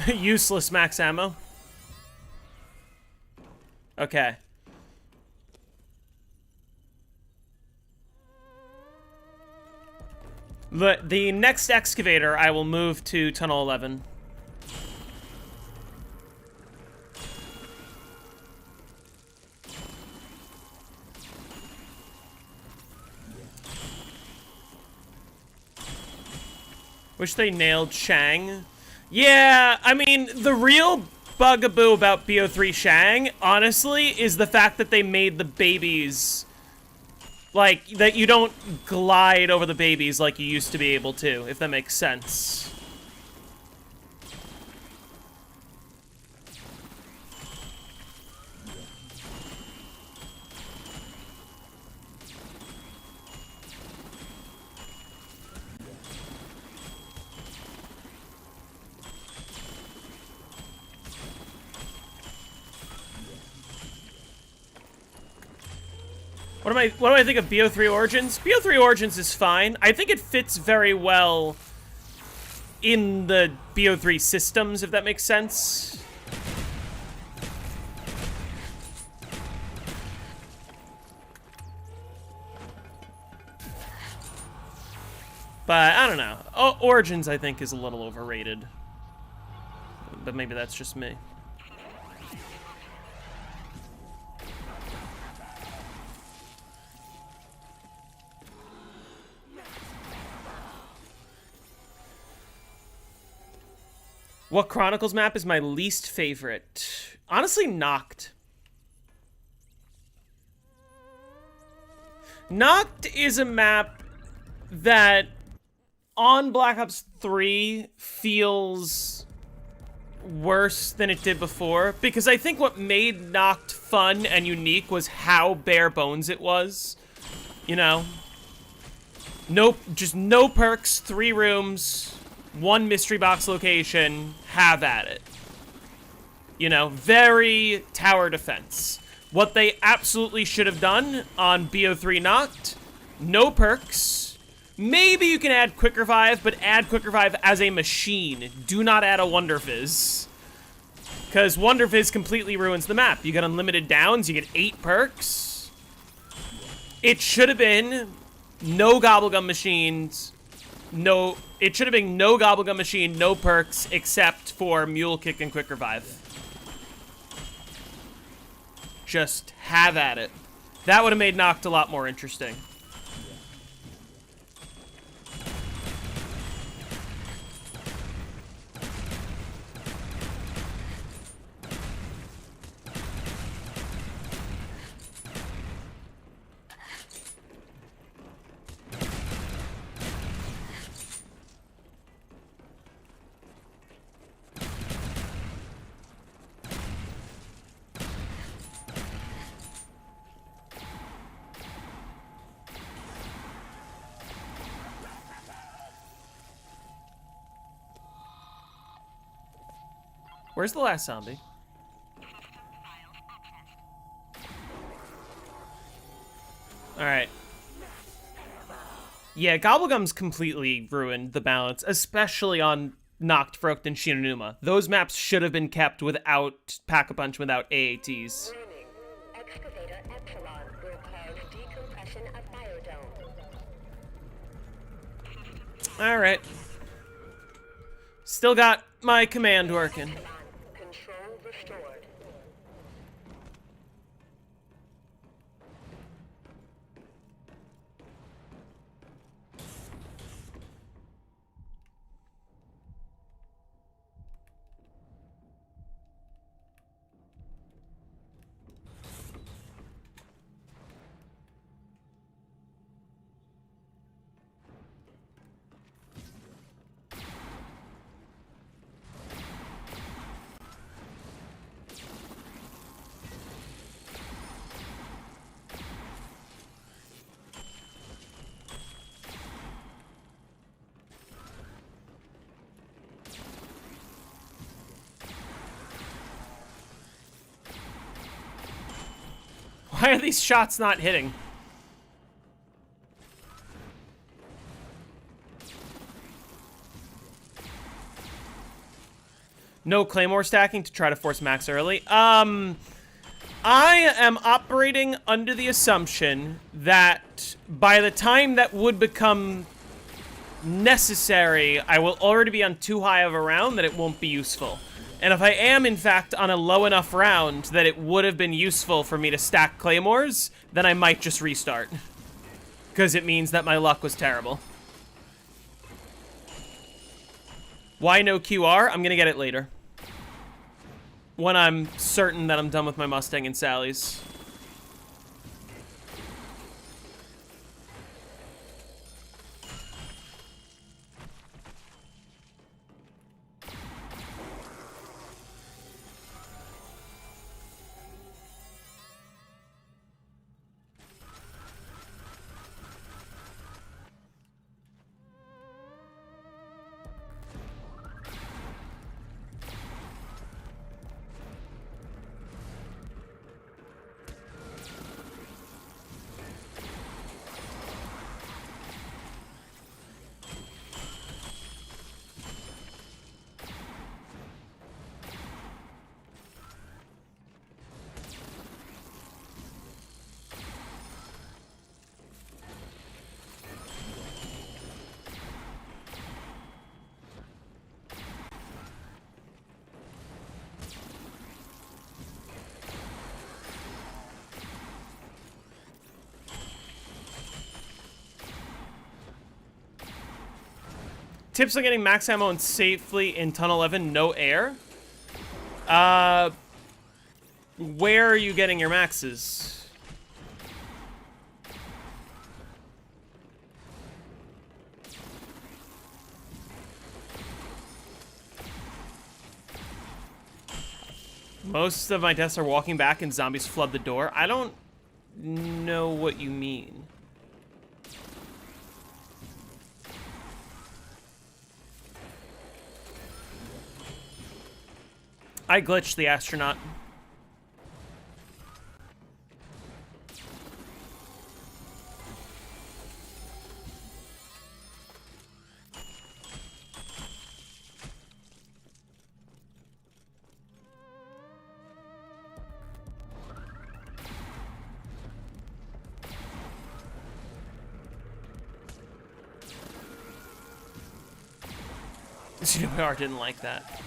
Useless max ammo. Okay. The next excavator, I will move to Tunnel 11. Wish they nailed Shang. Yeah, I mean, the real bugaboo about BO3 Shang, honestly, is the fact that they made the babies, like, that you don't glide over the babies like you used to be able to, if that makes sense. What do I think of BO3 Origins? BO3 Origins is fine. I think it fits very well in the BO3 systems, if that makes sense. But I don't know. Origins, I think, is a little overrated. But maybe that's just me. What Chronicles map is my least favorite? Honestly, Noct. Noct is a map that on Black Ops 3 feels worse than it did before, because I think what made Noct fun and unique was how bare bones it was. You know? Just no perks, 3 rooms, 1 mystery box location, have at it. You know, very tower defense. What they absolutely should have done on BO3 Noct, no perks. Maybe you can add Quick Revive, but add Quick Revive as a machine. Do not add a Wonder Fizz. Because Wonder Fizz completely ruins the map. You get unlimited downs, you get 8 perks. It should have been no Gobblegum machines, it should have been no Gobblegum machine, no perks, except for Mule Kick and Quick Revive. just have at it. That would have made Noct a lot more interesting. Where's the last zombie? Alright. Yeah, Gobblegum's completely ruined the balance, especially on Noct, Vrocht, and Shinonuma. Those maps should have been kept without Pack-a-Punch, without AATs. Warning. Excavator Epsilon will cause decompression of Biodome. Alright. Still got my command working. Epsilon. Control restored. Why are these shots not hitting? No Claymore stacking to try to force max early. I am operating under the assumption that by the time that would become necessary, I will already be on too high of a round that it won't be useful. And if I am, in fact, on a low enough round that it would have been useful for me to stack Claymores, then I might just restart. Because it means that my luck was terrible. Why no QR? I'm gonna get it later. When I'm certain that I'm done with my Mustang and Sally's. Tips on getting max ammo and safely in Tunnel 11, no air? Where are you getting your maxes? Most of my deaths are walking back and zombies flood the door. I don't know what you mean. I glitched the Astronaut. CWR didn't like that.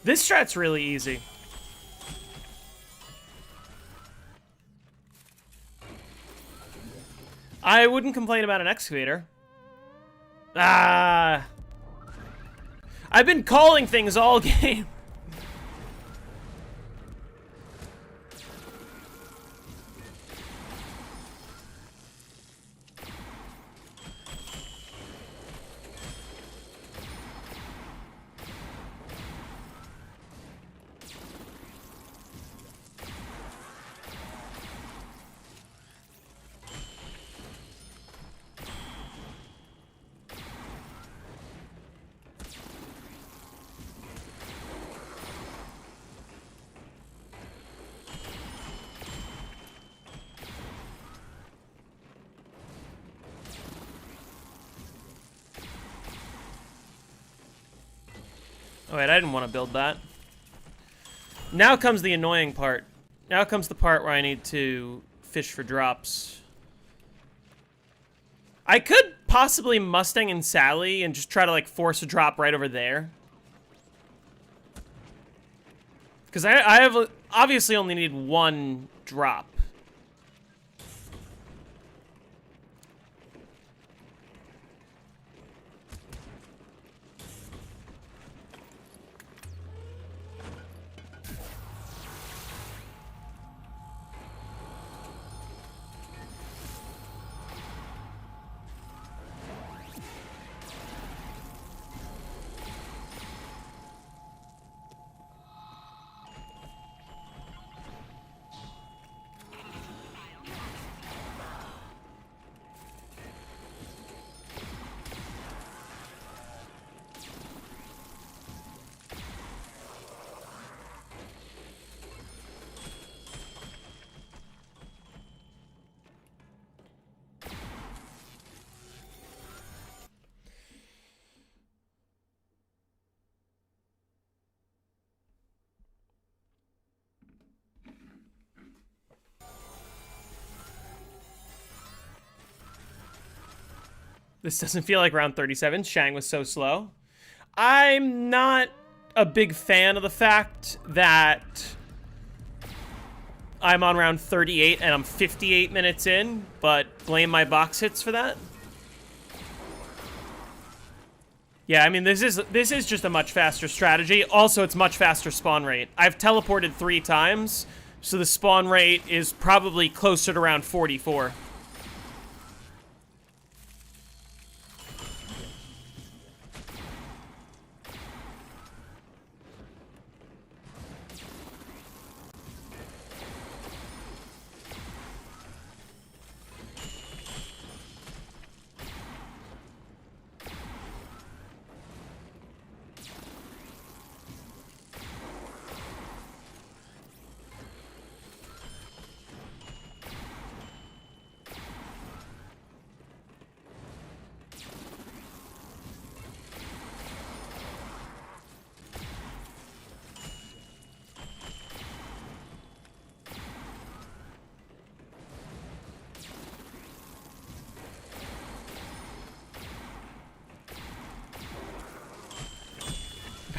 This strat's really easy. I wouldn't complain about an excavator. Ah. I've been calling things all game. Oh wait, I didn't want to build that. Now comes the annoying part. Now comes the part where I need to fish for drops. I could possibly Mustang and Sally and just try to like force a drop right over there. Because I have obviously only need one drop. This doesn't feel like round 37. Shang was so slow. I'm not a big fan of the fact that I'm on round 38 and I'm 58 minutes in, but blame my box hits for that. Yeah, I mean, this is just a much faster strategy. Also, it's much faster spawn rate. I've teleported 3 times, so the spawn rate is probably closer to around 44.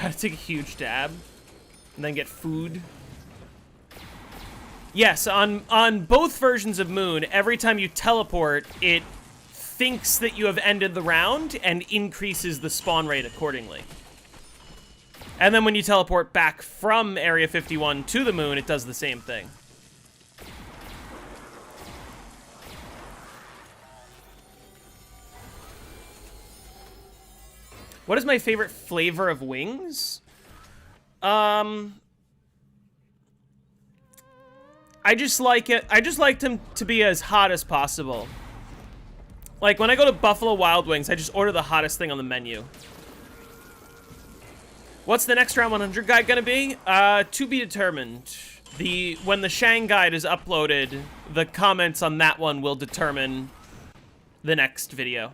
Gotta take a huge dab and then get food. Yes, on both versions of Moon, every time you teleport, it thinks that you have ended the round and increases the spawn rate accordingly. And then when you teleport back from Area 51 to the Moon, it does the same thing. What is my favorite flavor of wings? I just like it. I just like them to be as hot as possible. Like when I go to Buffalo Wild Wings, I just order the hottest thing on the menu. What's the next round 100 guide gonna be? To be determined. When the Shang guide is uploaded, the comments on that one will determine the next video.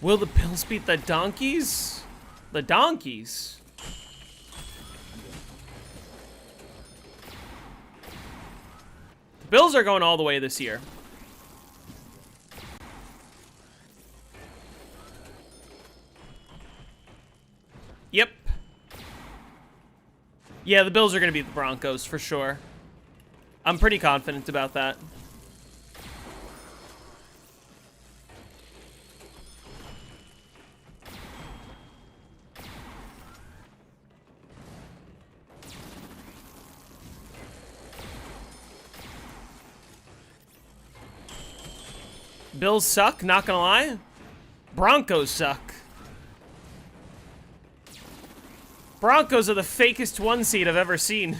Will the Bills beat the Donkeys? The Donkeys? Bills are going all the way this year. Yep. Yeah, the Bills are going to beat the Broncos for sure. I'm pretty confident about that. Bills suck, not gonna lie. Broncos suck. Broncos are the fakest 1 seed I've ever seen.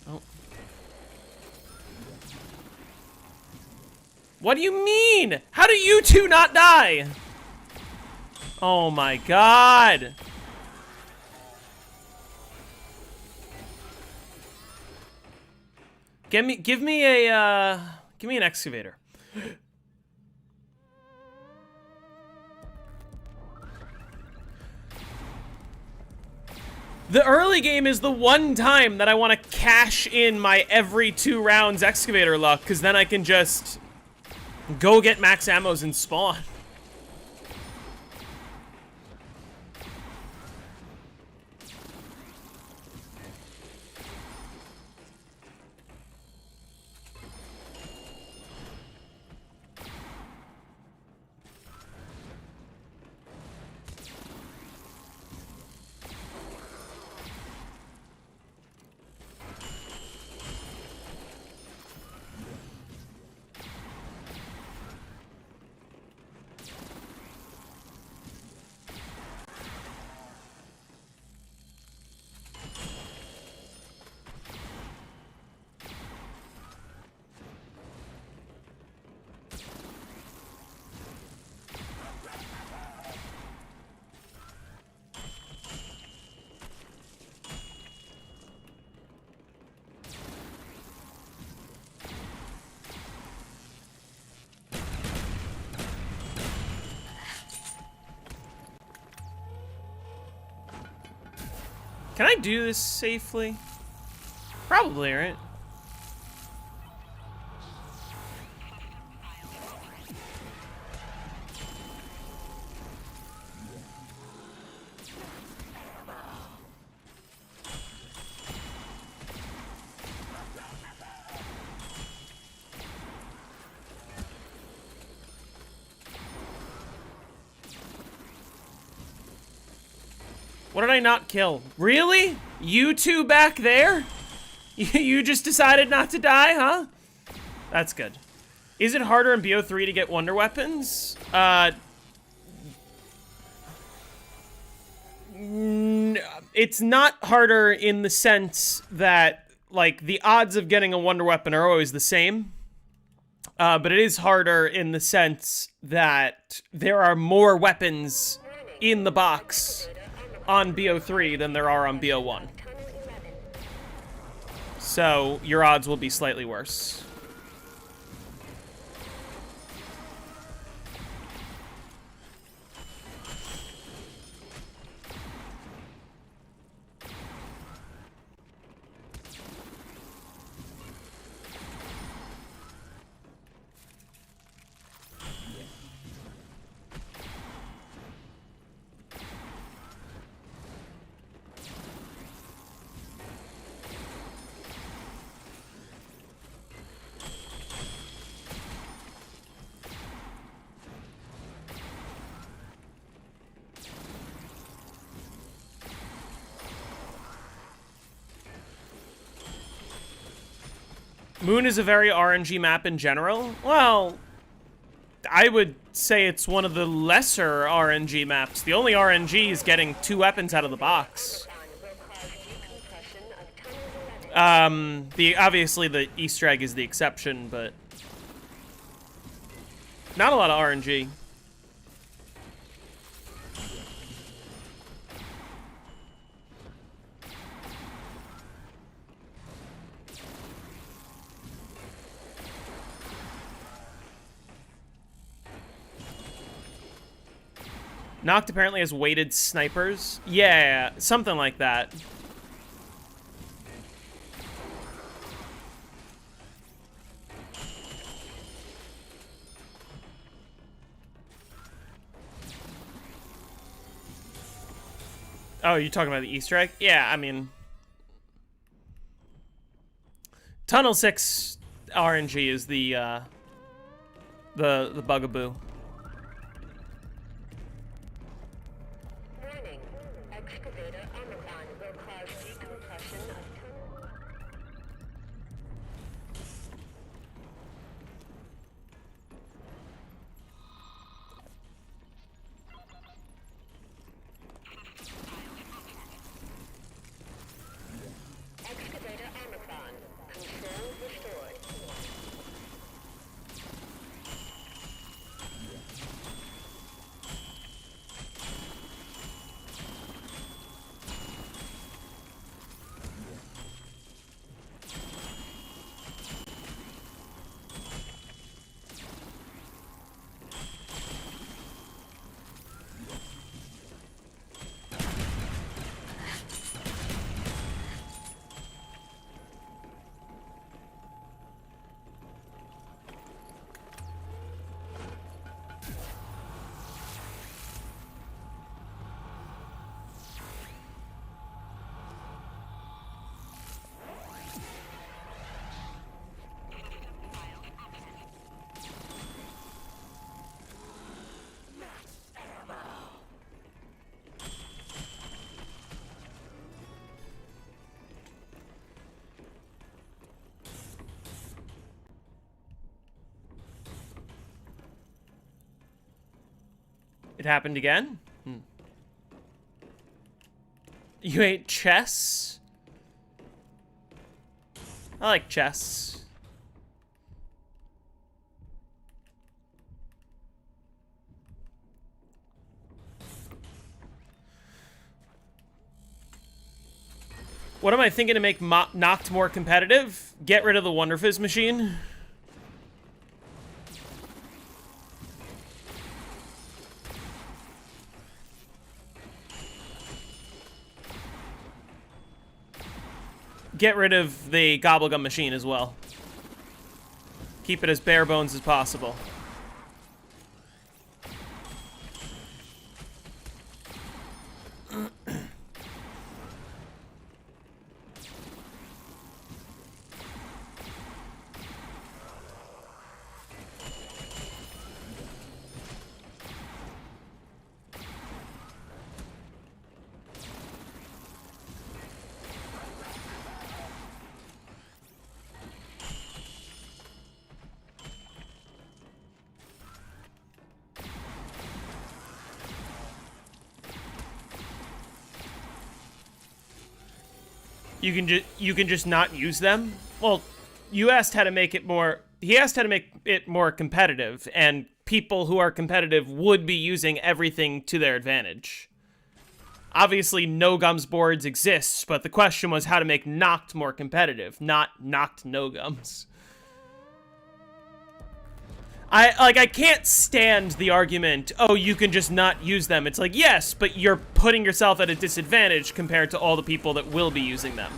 Oh. What do you mean? How do you two not die? Oh my god. Give me an excavator. The early game is the one time that I want to cash in my every 2 rounds excavator luck, because then I can just go get max ammos and spawn. Can I do this safely? Probably, right? What did I not kill? Really? You two back there? You just decided not to die, huh? That's good. Is it harder in BO3 to get wonder weapons? It's not harder in the sense that, like, the odds of getting a wonder weapon are always the same. But it is harder in the sense that there are more weapons in the box on BO3 than there are on BO1. So your odds will be slightly worse. Moon is a very RNG map in general. Well, I would say it's one of the lesser RNG maps. The only RNG is getting 2 weapons out of the box. Obviously the Easter egg is the exception, but not a lot of RNG. Noct apparently has weighted snipers. Yeah, something like that. Oh, you're talking about the Easter egg? Yeah, I mean... Tunnel 6 RNG is the bugaboo. Warning. Excavator Omicron will cause decompression of Excavator Omicron. Control restored. It happened again? You ate chess? I like chess. What am I thinking to make Noct more competitive? Get rid of the Wonder Fizz machine. Get rid of the Gobblegum machine as well. Keep it as bare bones as possible. You can just not use them? Well, you asked how to make it more... He asked how to make it more competitive, and people who are competitive would be using everything to their advantage. Obviously, no gums boards exists, but the question was how to make Noct more competitive, not Noct no gums. I can't stand the argument, oh, you can just not use them. It's like, yes, but you're putting yourself at a disadvantage compared to all the people that will be using them.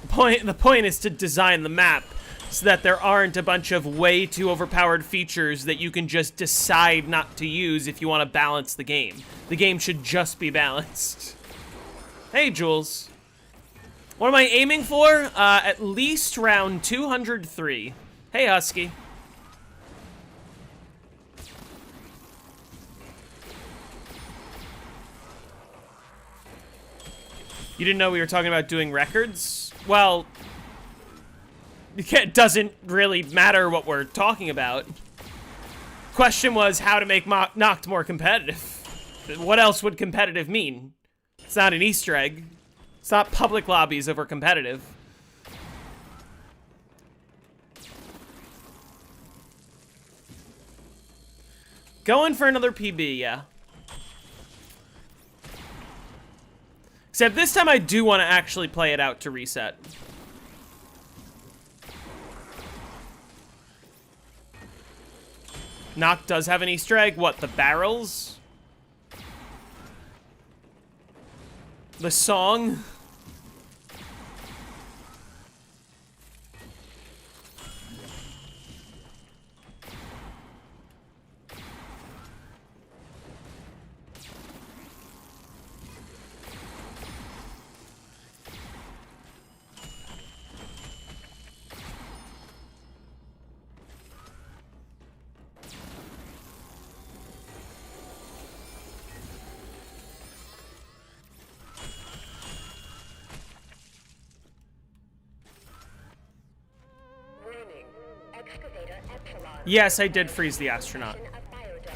The point is to design the map so that there aren't a bunch of way too overpowered features that you can just decide not to use if you want to balance the game. The game should just be balanced. Hey, Jules. What am I aiming for? At least round 203. Hey, Husky. You didn't know we were talking about doing records? Well, it doesn't really matter what we're talking about. Question was how to make Noct more competitive. What else would competitive mean? It's not an Easter egg. It's not public lobbies over competitive. Going for another PB, yeah. Except this time I do want to actually play it out to reset. Noct does have an Easter egg. What, the barrels? The song? Warning. Excavator Epsilon. Yes, I did freeze the astronaut. Of Biodome.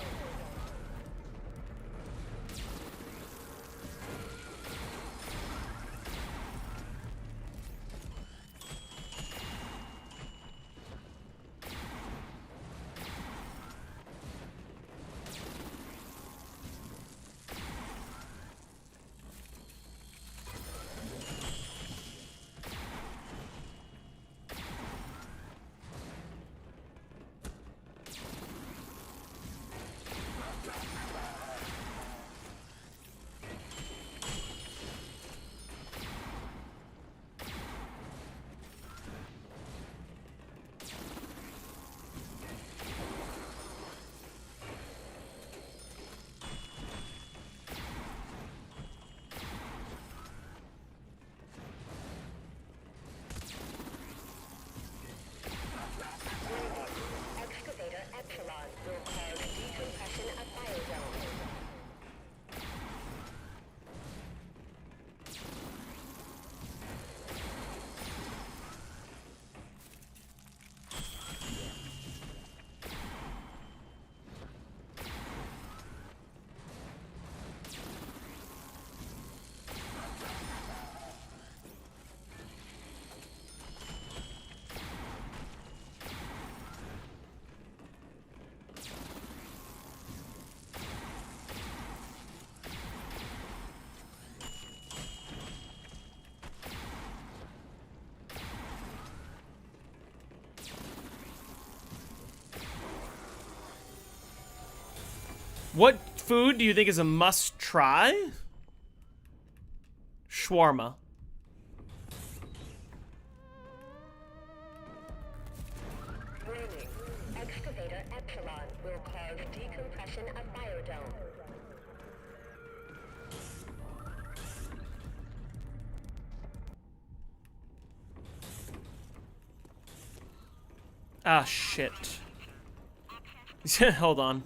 Excavator Epsilon will cause decompression of Biodome. What food do you think is a must-try? Shawarma. Warning. Excavator Epsilon will cause decompression of Biodome. Ah, shit. Hold on.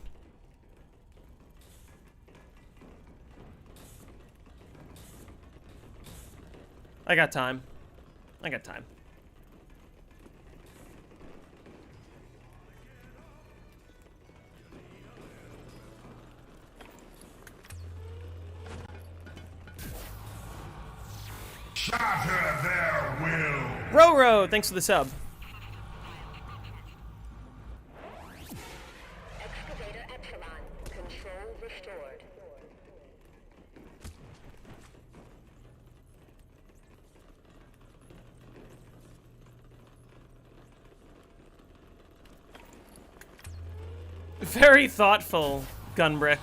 I got time. I got time. Shatter their will! Roro, thanks for the sub. Excavator Epsilon. Control restored. Very thoughtful, Gunbrick.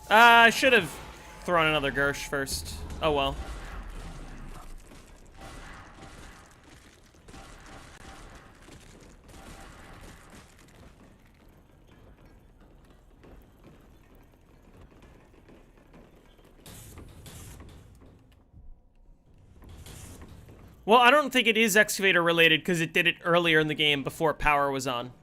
I should have thrown another Gersh first. Oh well. Well, I don't think it is Excavator related because it did it earlier in the game before power was on.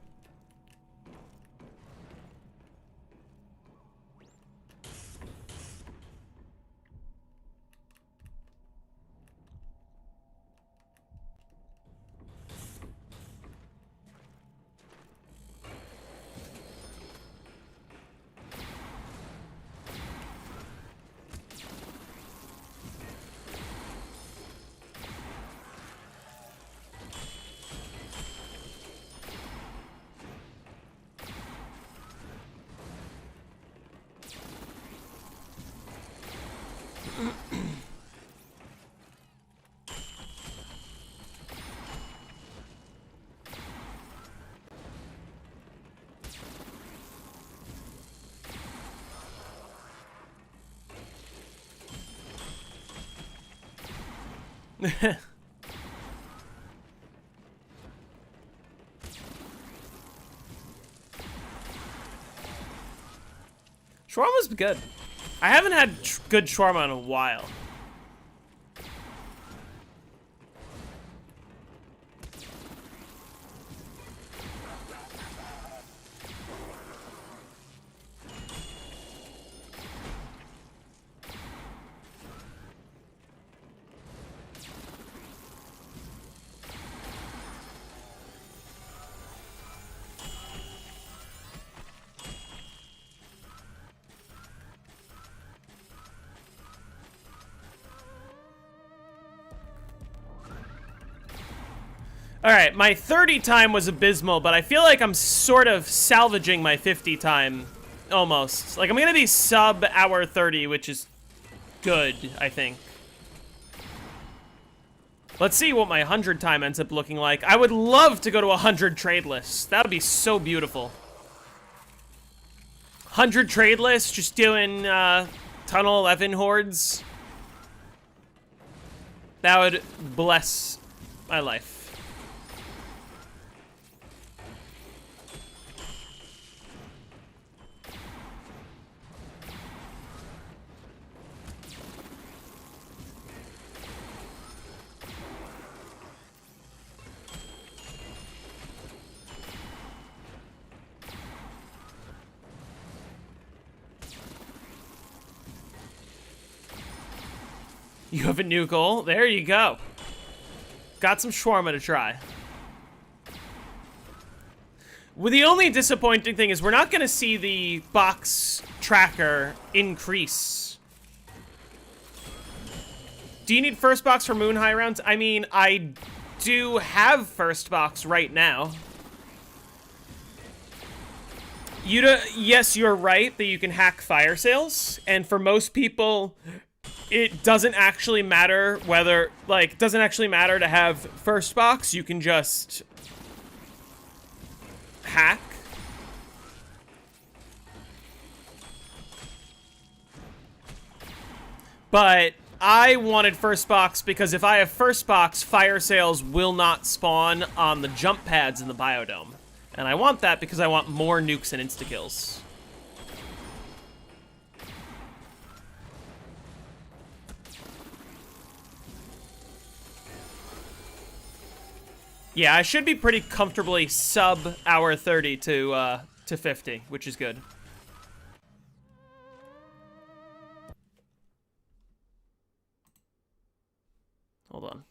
Shawarma's good. I haven't had good shawarma in a while. Alright, my 30 time was abysmal, but I feel like I'm sort of salvaging my 50 time, almost. Like, I'm gonna be sub hour 30, which is good, I think. Let's see what my 100 time ends up looking like. I would love to go to 100 trade lists. That would be so beautiful. 100 trade lists, just doing Tunnel 11 hordes. That would bless my life. You have a new goal? There you go. Got some shawarma to try. Well, the only disappointing thing is we're not going to see the box tracker increase. Do you need first box for moon high rounds? I mean, I do have first box right now. Yes, you're right that you can hack fire sales, and for most people, it doesn't actually matter whether, like, it doesn't actually matter to have first box. You can just hack. But I wanted first box because if I have first box, fire sales will not spawn on the jump pads in the biodome. And I want that because I want more nukes and insta-kills. Yeah, I should be pretty comfortably sub hour 30 to 50, which is good. Hold on.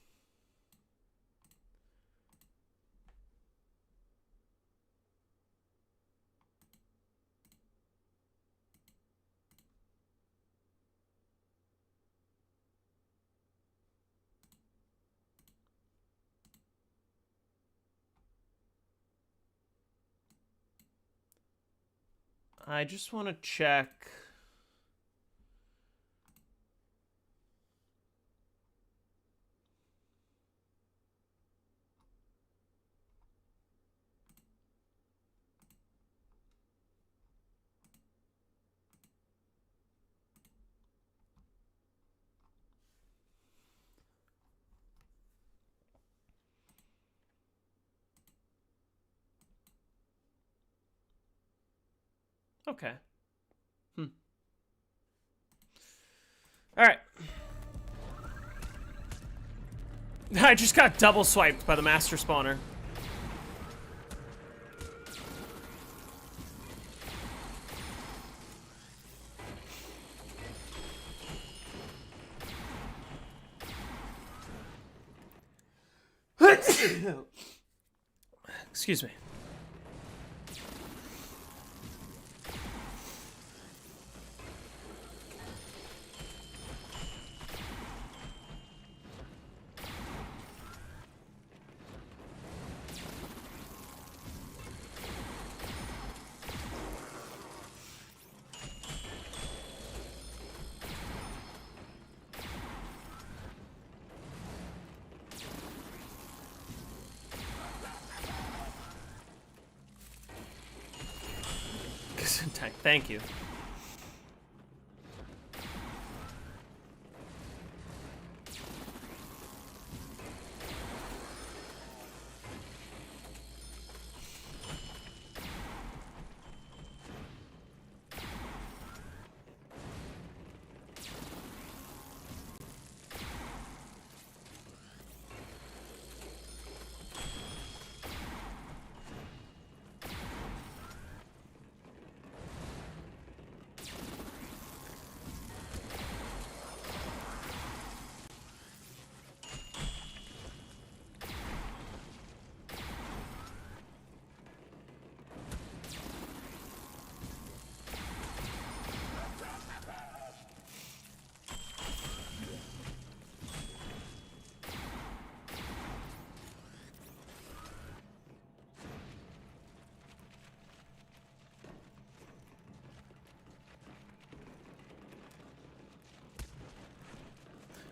I just want to check. Okay. All right. I just got double swiped by the master spawner. Excuse me. Thank you.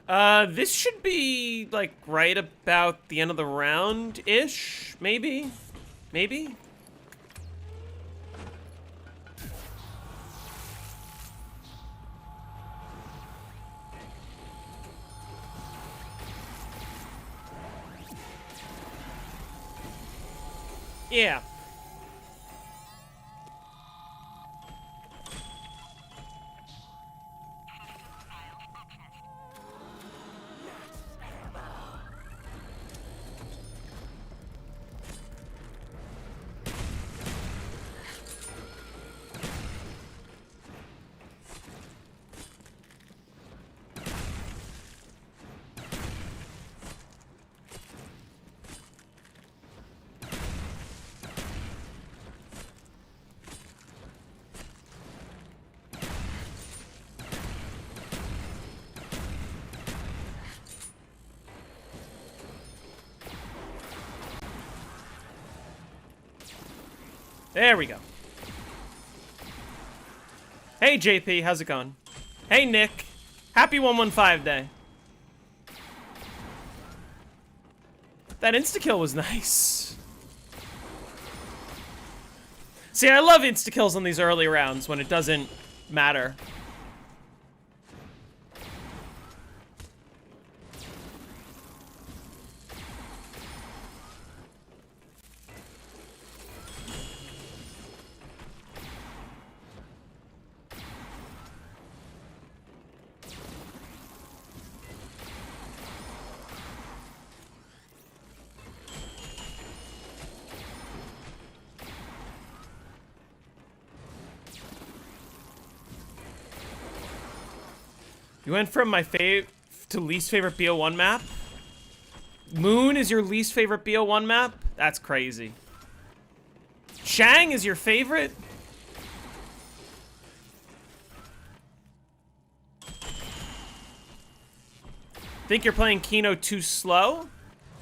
This should be, like, right about the end of the round-ish, maybe? Maybe? Yeah. There we go. Hey, JP, how's it going? Hey, Nick. Happy 115 day. That insta-kill was nice. See, I love insta-kills on these early rounds when it doesn't matter. You went from my to least favorite BO1 map? Moon is your least favorite BO1 map? That's crazy. Shang is your favorite? Think you're playing Kino too slow?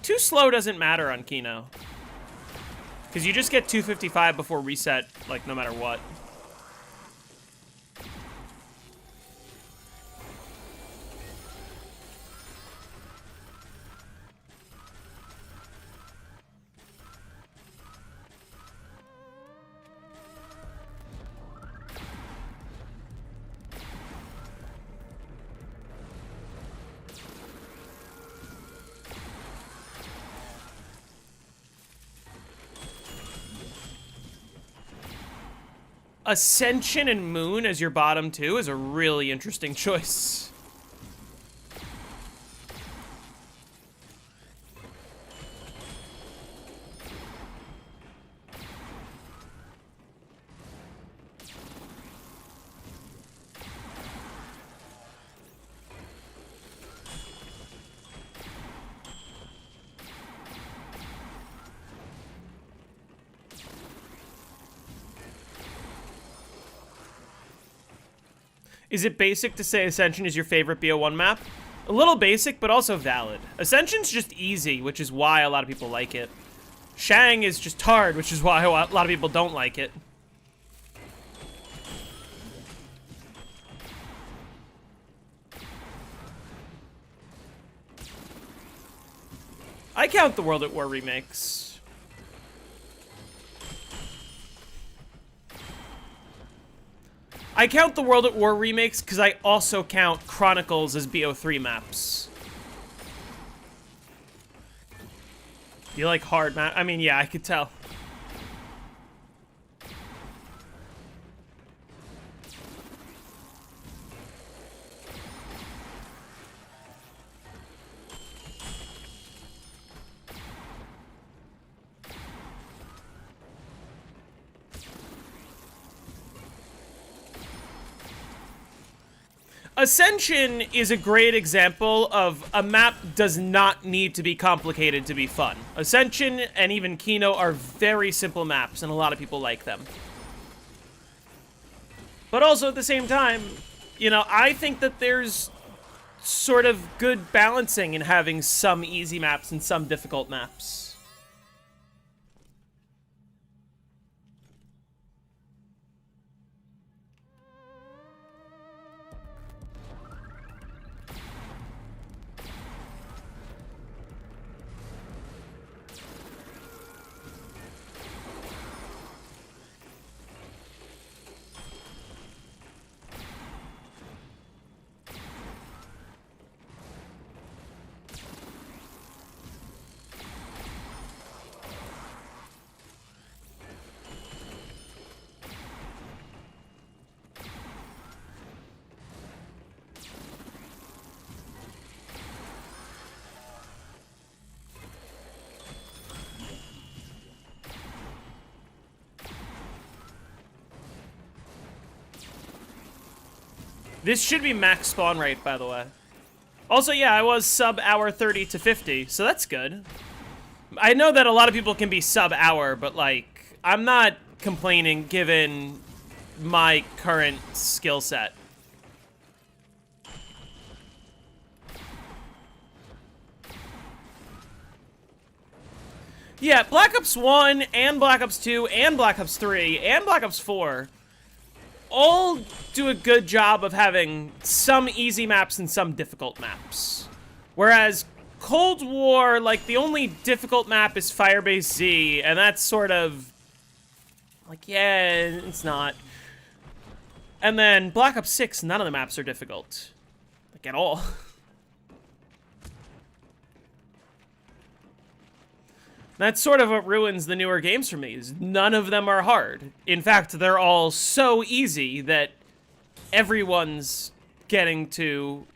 Too slow doesn't matter on Kino. Because you just get 255 before reset, like, no matter what. Ascension and Moon as your bottom two is a really interesting choice. Is it basic to say Ascension is your favorite BO1 map? A little basic, but also valid. Ascension's just easy, which is why a lot of people like it. Shang is just hard, which is why a lot of people don't like it. I count the World at War remakes. I count the World at War remakes because I also count Chronicles as BO3 maps. You like hard map? I mean, yeah, I could tell. Ascension is a great example of a map does not need to be complicated to be fun. Ascension and even Kino are very simple maps, and a lot of people like them. But also at the same time, you know, I think that there's sort of good balancing in having some easy maps and some difficult maps. This should be max spawn rate, by the way. Also, yeah, I was sub hour 30 to 50, so that's good. I know that a lot of people can be sub hour, but like, I'm not complaining given my current skill set. Yeah, Black Ops 1 and Black Ops 2 and Black Ops 3 and Black Ops 4 all do a good job of having some easy maps and some difficult maps. Whereas Cold War, like, the only difficult map is Firebase Z, and that's sort of like, yeah, it's not. And then Black Ops 6, none of the maps are difficult. Like, at all. That's sort of what ruins the newer games for me, is none of them are hard. In fact, they're all so easy that everyone's getting to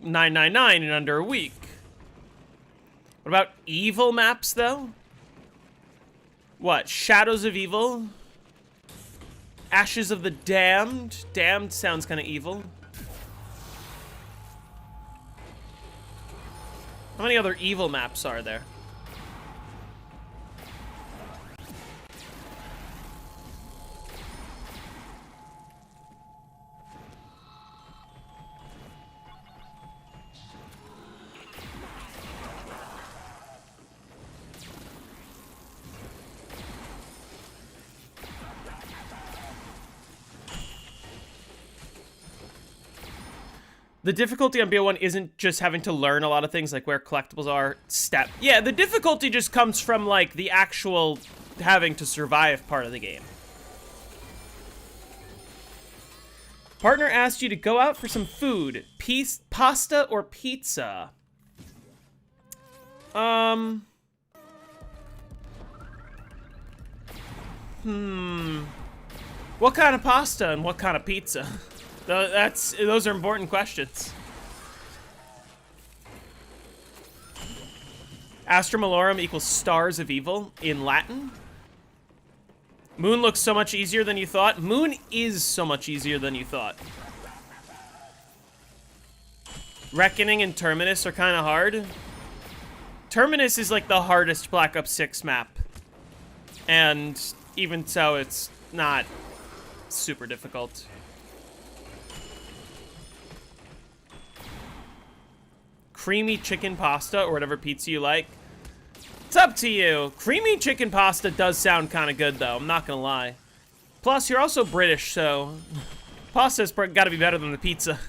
999 in under a week. What about evil maps, though? What, Shadows of Evil? Ashes of the Damned? Damned sounds kind of evil. How many other evil maps are there? The difficulty on BO1 isn't just having to learn a lot of things, like where collectibles are, step. Yeah, the difficulty just comes from, like, the actual having to survive part of the game. Partner asked you to go out for some food. Pasta or pizza? What kind of pasta and what kind of pizza? Those are important questions. Astra Malorum equals Stars of Evil in Latin. Moon looks so much easier than you thought. Moon is so much easier than you thought. Reckoning and Terminus are kind of hard. Terminus is like the hardest Black Ops 6 map. And even so, it's not super difficult. Creamy chicken pasta or whatever pizza you like. It's up to you. Creamy chicken pasta does sound kind of good, though. I'm not gonna lie. Plus, you're also British, so pasta's got to be better than the pizza.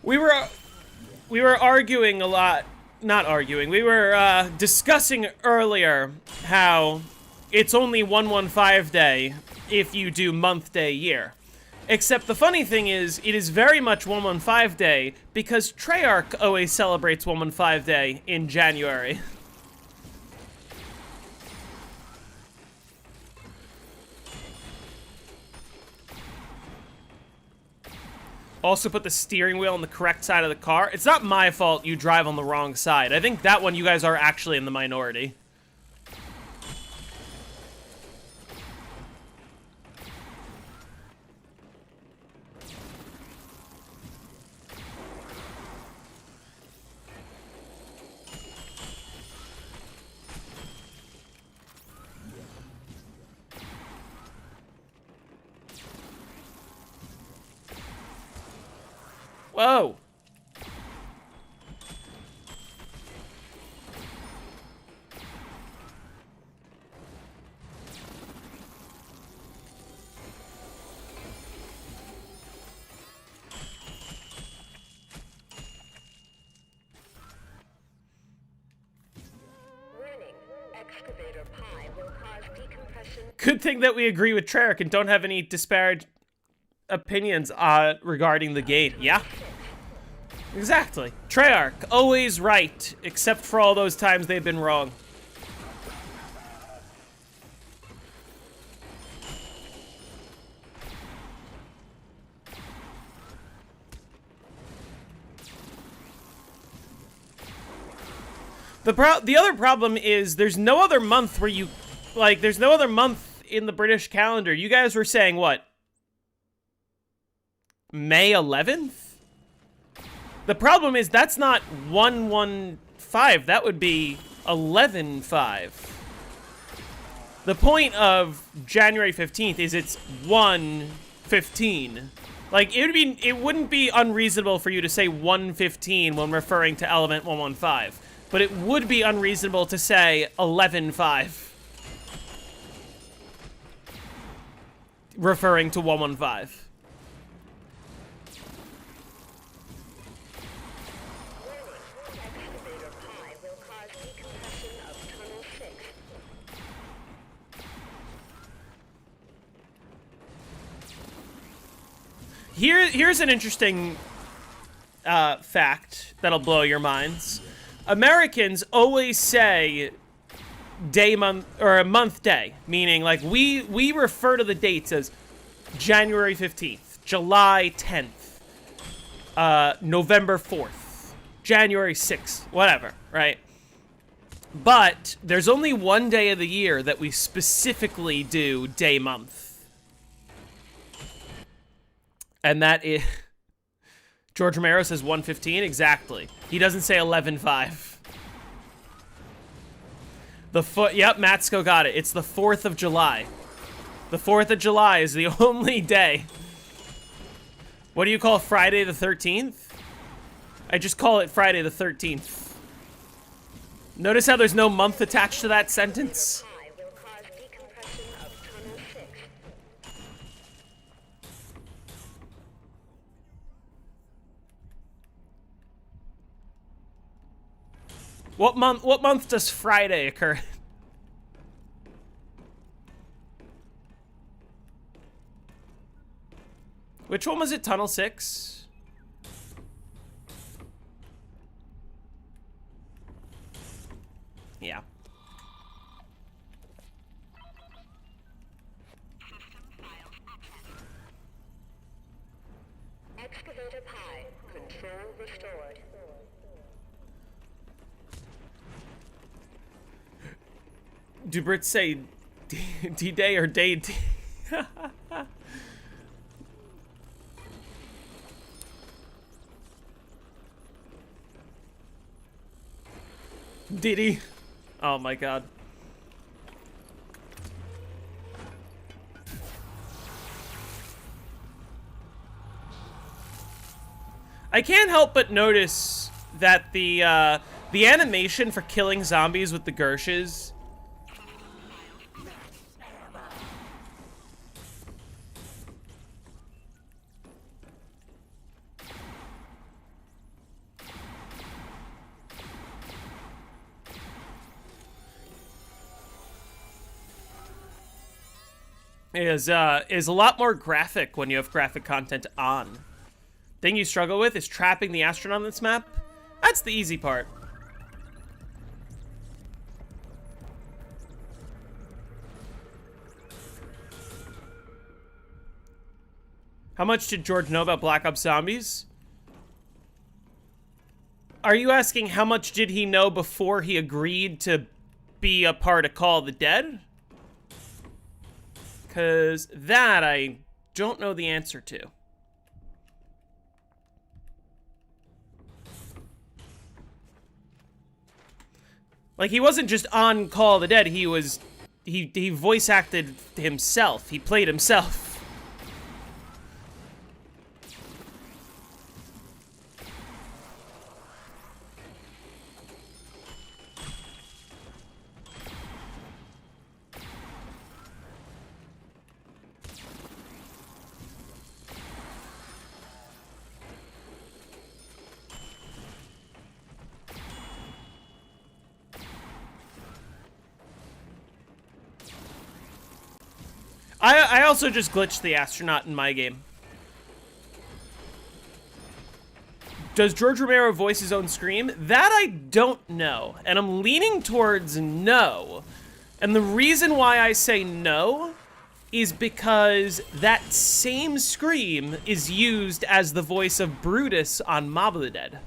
We were arguing a lot. Not arguing. We were discussing earlier how it's only 115 day if you do month, day, year. Except the funny thing is, it is very much 115 day because Treyarch always celebrates 115 day in January. Also put the steering wheel on the correct side of the car. It's not my fault you drive on the wrong side. I think that one you guys are actually in the minority. Whoa. Warning. Excavator pi will cause decompression. Good thing that we agree with Treyarch and don't have any disparate opinions regarding the game. Yeah. Exactly. Treyarch, always right, except for all those times they've been wrong. The other problem is there's no other month where you, like, there's no other month in the British calendar. You guys were saying what? May 11th? The problem is that's not 115. That would be 11/5. The point of January 15th is it's 1/15. Like, it wouldn't be unreasonable for you to say 1/15 when referring to element 115, but it would be unreasonable to say 11/5 referring to 115. Excavator pi will cause decompression of tunnel 6. Here's an interesting fact that'll blow your minds. Americans always say day, month, or a month, day, meaning like we refer to the dates as January 15th, July 10th, November 4th, January 6th, whatever, right? But there's only one day of the year that we specifically do day, month. And that is... George Romero says 115, exactly. He doesn't say 11/5. Yep, Matsko got it. It's the 4th of July. The 4th of July is the only day. What do you call Friday the 13th? I just call it Friday the 13th. Notice how there's no month attached to that sentence? Pi will cause decompression of tunnel 6. What month does Friday occur? Which one was it? Tunnel 6? Yeah. System files accessed. Excavator pi. Control restored. Do Brits say D-Day or Day D? Diddy. Oh my god. I can't help but notice that the animation for killing zombies with the Gershes is a lot more graphic when you have graphic content on. Thing you struggle with is trapping the astronaut on this map. That's the easy part. How much did George know about Black Ops Zombies? Are you asking how much did he know before he agreed to be a part of Call of the Dead? Because that I don't know the answer to. Like, he wasn't just on Call of the Dead, he voice acted himself. He played himself. I also just glitched the astronaut in my game. Does George Romero voice his own scream? That I don't know, and I'm leaning towards no. And the reason why I say no is because that same scream is used as the voice of Brutus on Mob of the Dead.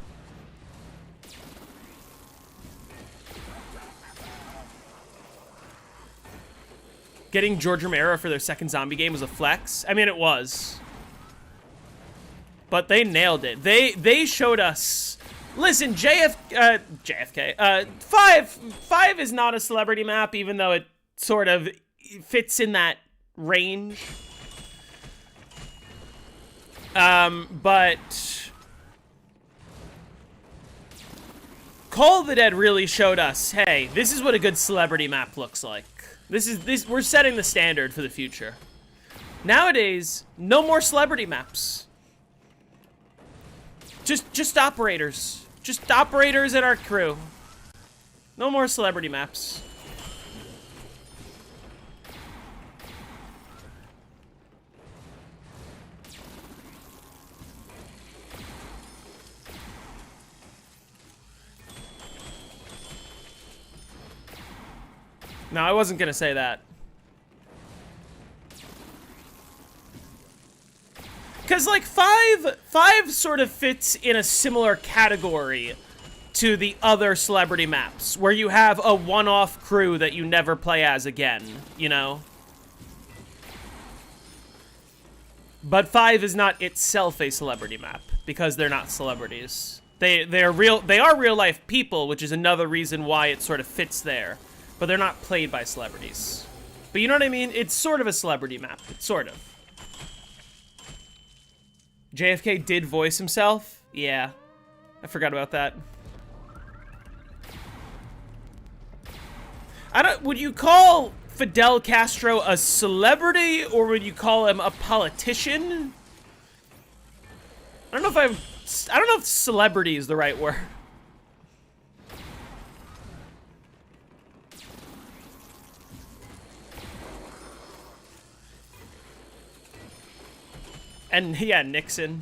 getting George Romero for their second zombie game was a flex. I mean, it was. But they nailed it. They showed us... Listen, JFK. 5 is not a celebrity map, even though it sort of fits in that range. But Call of the Dead really showed us, hey, this is what a good celebrity map looks like. We're setting the standard for the future. Nowadays, no more celebrity maps. Just operators. Just operators and our crew. No more celebrity maps. No, I wasn't gonna say that. Because, like, 5 sort of fits in a similar category to the other celebrity maps, where you have a one-off crew that you never play as again, you know? But 5 is not itself a celebrity map, because they're not celebrities. They are real-life people, which is another reason why it sort of fits there. But they're not played by celebrities. But you know what I mean? It's sort of a celebrity map. Sort of. JFK did voice himself? Yeah. I forgot about that. Would you call Fidel Castro a celebrity, or would you call him a politician? I don't know if celebrity is the right word. And yeah, Nixon.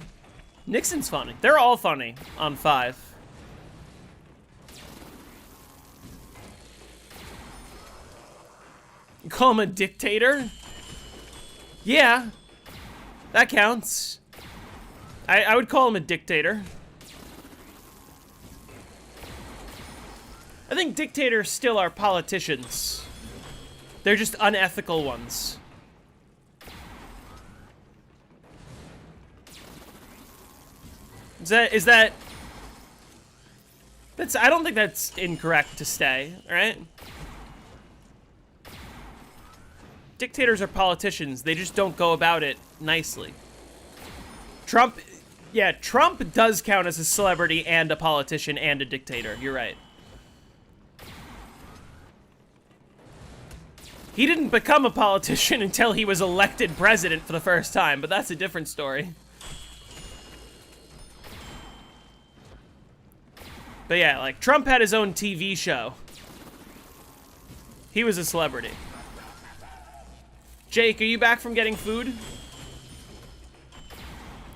Nixon's funny. They're all funny on 5. You call him a dictator? Yeah. That counts. I would call him a dictator. I think dictators still are politicians. They're just unethical ones. I don't think that's incorrect to say, right? Dictators are politicians. They just don't go about it nicely. Trump does count as a celebrity and a politician and a dictator. You're right. He didn't become a politician until he was elected president for the first time, but that's a different story. But yeah, like, Trump had his own TV show. He was a celebrity. Jake, are you back from getting food?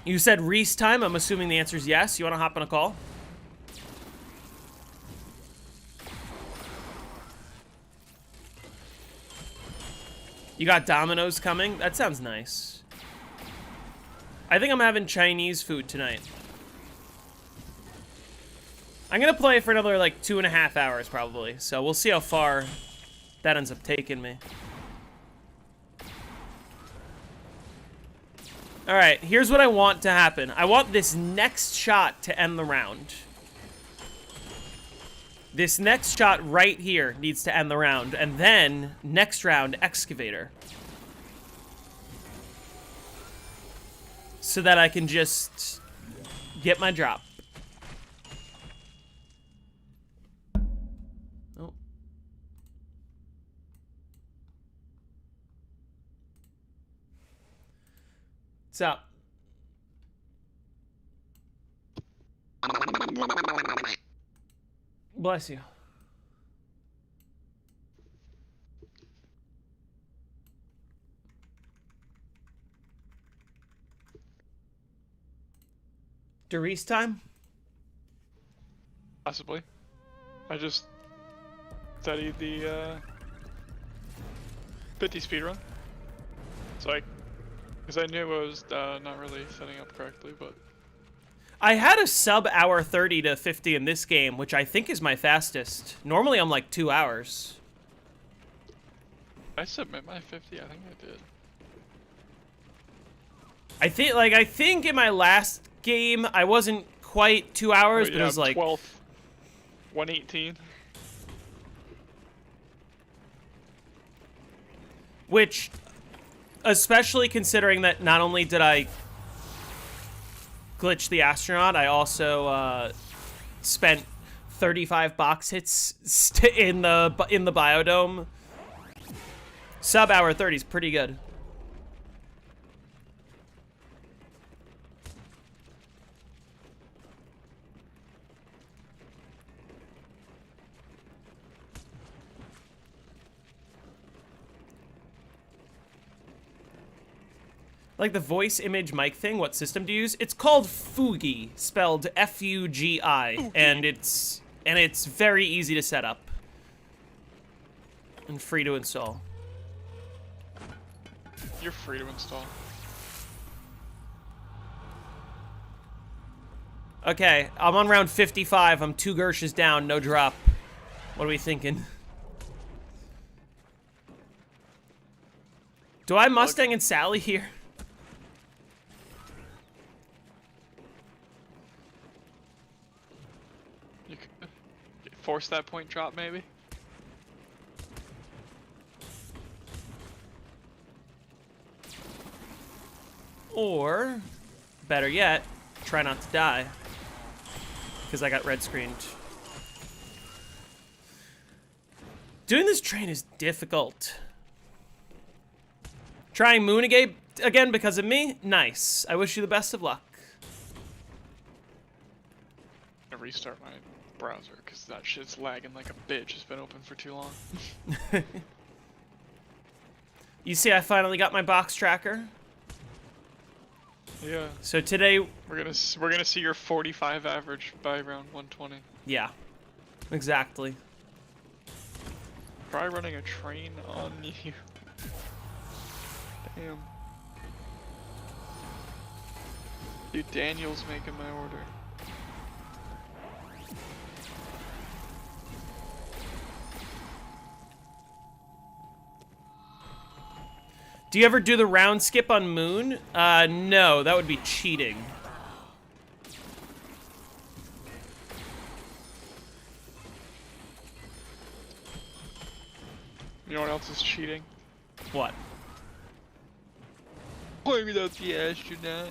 You said Reese time. I'm assuming the answer is yes. You want to hop on a call? You got Domino's coming? That sounds nice. I think I'm having Chinese food tonight. I'm gonna play for another, like, 2.5 hours, probably. So we'll see how far that ends up taking me. Alright, here's what I want to happen. I want this next shot to end the round. This next shot right here needs to end the round. And then, next round, Excavator. So that I can just get my drop. What's up? Bless you. Doris time? Possibly. I just studied the 50 speedrun. So because I knew I was not really setting up correctly, but... I had a sub hour 30 to 50 in this game, which I think is my fastest. Normally I'm like 2 hours. I submit my 50? I think I did. I think in my last game I wasn't quite 2 hours, Oh, but yeah, it was like 12th. 118. which, especially considering that not only did I glitch the Astronaut, I also spent 35 box hits in the Biodome. Sub hour 30 is pretty good. Like the voice image mic thing, what system do you use? It's called Fugi, spelled F-U-G-I, and it's very easy to set up and free to install. You're free to install. Okay, I'm on round 55. I'm 2 Gershes down, no drop. What are we thinking? Do I Mustang and Sally here? You could force that point drop, maybe? Or, better yet, try not to die. Because I got red screened. Doing this train is difficult. Trying Moonagate again because of me? Nice. I wish you the best of luck. I'm gonna restart my browser because that shit's lagging like a bitch. It's been open for too long. You see, I finally got my box tracker. Yeah. So today, We're gonna see your 45 average by round 120. yeah, exactly. Try running a train on you. Damn. Dude, Daniel's making my order. Do you ever do the round skip on Moon? No, that would be cheating. You know what else is cheating? What? Playing without the astronaut.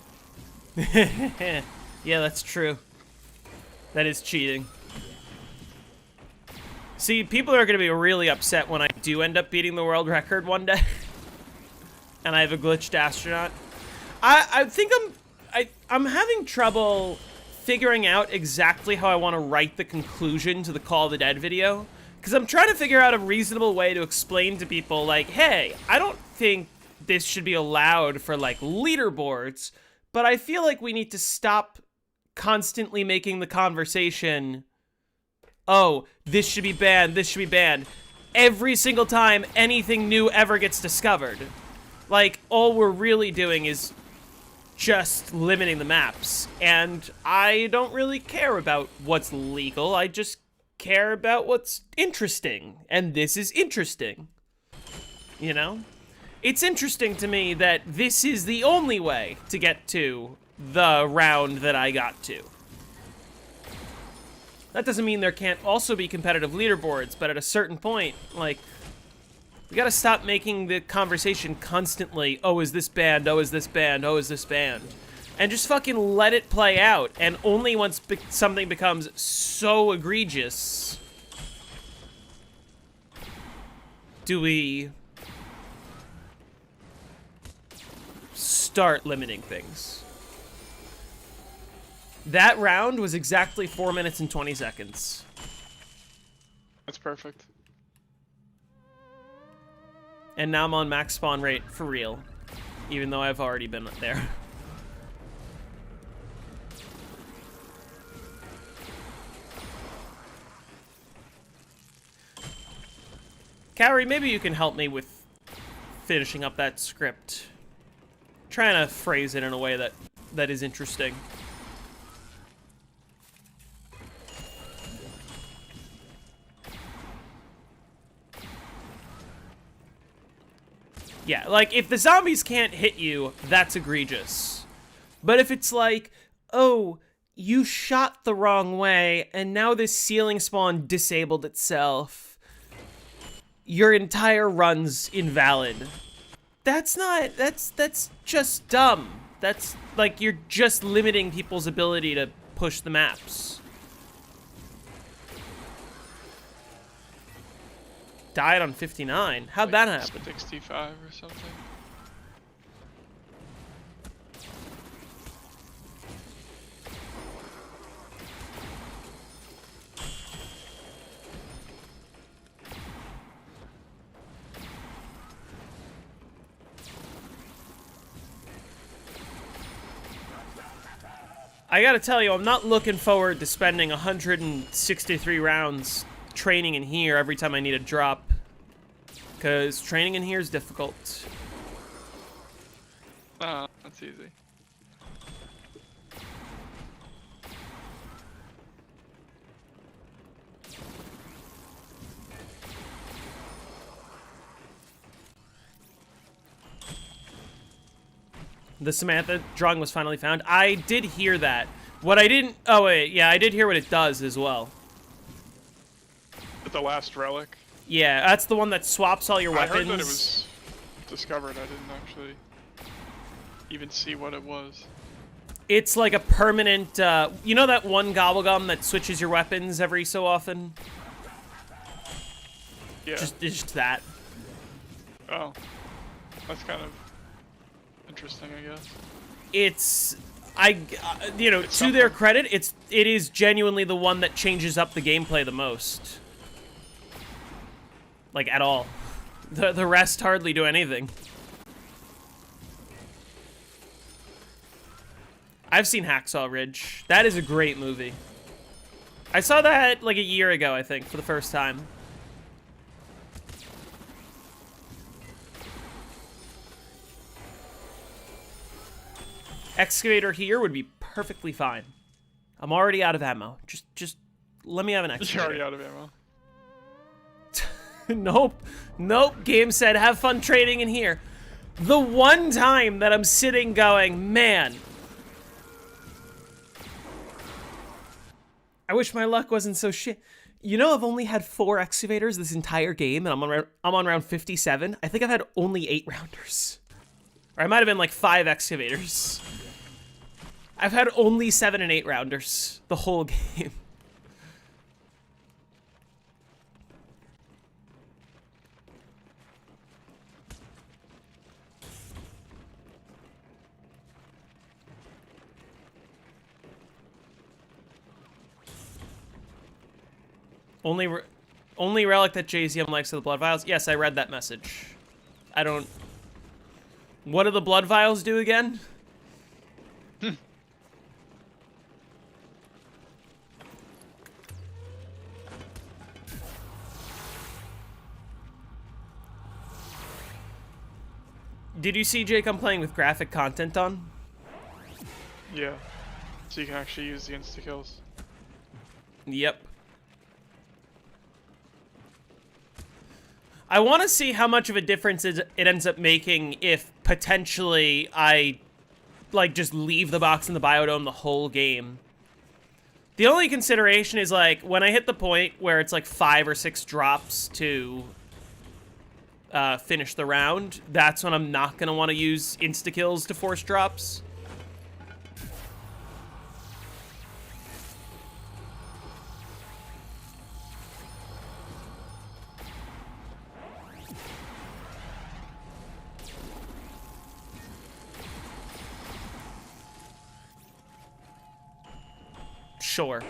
Yeah, that's true. That is cheating. See, people are gonna be really upset when I do end up beating the world record one day. And I have a glitched astronaut. I think I'm having trouble figuring out exactly how I want to write the conclusion to the Call of the Dead video. Because I'm trying to figure out a reasonable way to explain to people, like, hey, I don't think this should be allowed for, like, leaderboards, but I feel like we need to stop constantly making the conversation, oh, this should be banned, this should be banned, every single time anything new ever gets discovered. Like, all we're really doing is just limiting the maps, and I don't really care about what's legal, I just care about what's interesting, and this is interesting. You know? It's interesting to me that this is the only way to get to the round that I got to. That doesn't mean there can't also be competitive leaderboards, but at a certain point, like, we gotta stop making the conversation constantly, oh, is this banned, oh, is this banned, oh, is this banned? And just fucking let it play out, and only once something becomes so egregious do we start limiting things. That round was exactly 4 minutes and 20 seconds. That's perfect. And now I'm on max spawn rate for real, even though I've already been there. Cowrie, maybe you can help me with finishing up that script. Trying to phrase it in a way that is interesting. Yeah, like, if the zombies can't hit you, that's egregious. But if it's like, oh, you shot the wrong way, and now this ceiling spawn disabled itself, your entire run's invalid. That's just dumb. That's, like, you're just limiting people's ability to push the maps. Died on 59. How'd that happen? 65 or something. I gotta tell you, I'm not looking forward to spending 163 rounds training in here every time I need a drop. Because training in here is difficult. That's easy. The Samantha drawing was finally found. I did hear that. What I didn't... Oh, wait. Yeah, I did hear what it does as well. The last relic. Yeah, that's the one that swaps all your weapons. I heard that it was discovered. I didn't actually even see what it was. It's like a permanent... you know that one Gobblegum that switches your weapons every so often? Yeah. Just that. Oh. That's kind of interesting, I guess. It's... you know, It's to their credit, it is genuinely the one that changes up the gameplay the most. Like, at all. The rest hardly do anything. I've seen Hacksaw Ridge. That is a great movie. I saw that like a year ago, I think, for the first time. Excavator here would be perfectly fine. I'm already out of ammo. Just let me have an excavator. You're already out of ammo. Nope. Game said have fun trading in here. The one time that I'm sitting going, man, I wish my luck wasn't so shit. You know, I've only had 4 excavators this entire game, and I'm on round 57. I think I've had only 8 rounders. Or I might have been like 5 excavators. I've had only 7 and 8 rounders the whole game. Only relic that JZM likes are the blood vials. Yes, I read that message. I don't... What do the blood vials do again? Did you see, Jake, I'm playing with graphic content on? Yeah. So you can actually use the insta-kills. Yep. I want to see how much of a difference it ends up making if potentially I, like, just leave the box in the biodome the whole game. The only consideration is, like, when I hit the point where it's, like, 5 or 6 drops to finish the round, that's when I'm not going to want to use insta-kills to force drops. Sure.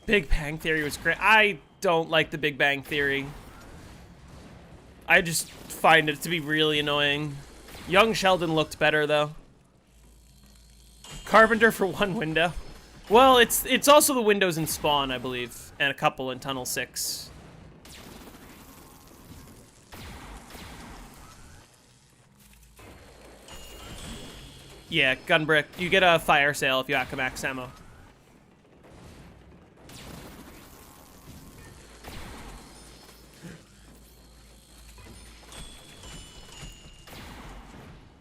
Big Bang Theory was great. I don't like the Big Bang Theory. I just find it to be really annoying. Young Sheldon looked better, though. Carpenter for 1 window. Well, it's also the windows in Spawn, I believe, and a couple in Tunnel 6. Yeah, gun brick. You get a fire sale if you hack a max ammo.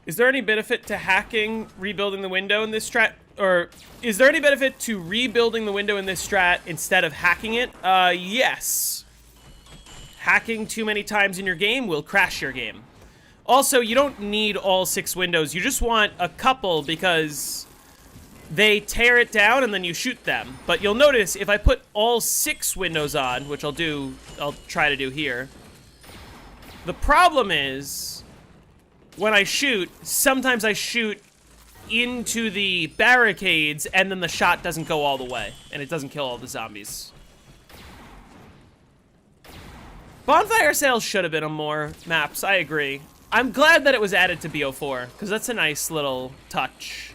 Is there any benefit to hacking, rebuilding the window in this strat? Or is there any benefit to rebuilding the window in this strat instead of hacking it? Yes. Hacking too many times in your game will crash your game. Also, you don't need all 6 windows. You just want a couple because they tear it down and then you shoot them. But you'll notice if I put all 6 windows on, which I'll try to do here. The problem is when I shoot, sometimes I shoot into the barricades and then the shot doesn't go all the way and it doesn't kill all the zombies. Bonfire sales should have been on more maps, I agree. I'm glad that it was added to BO4, because that's a nice little touch.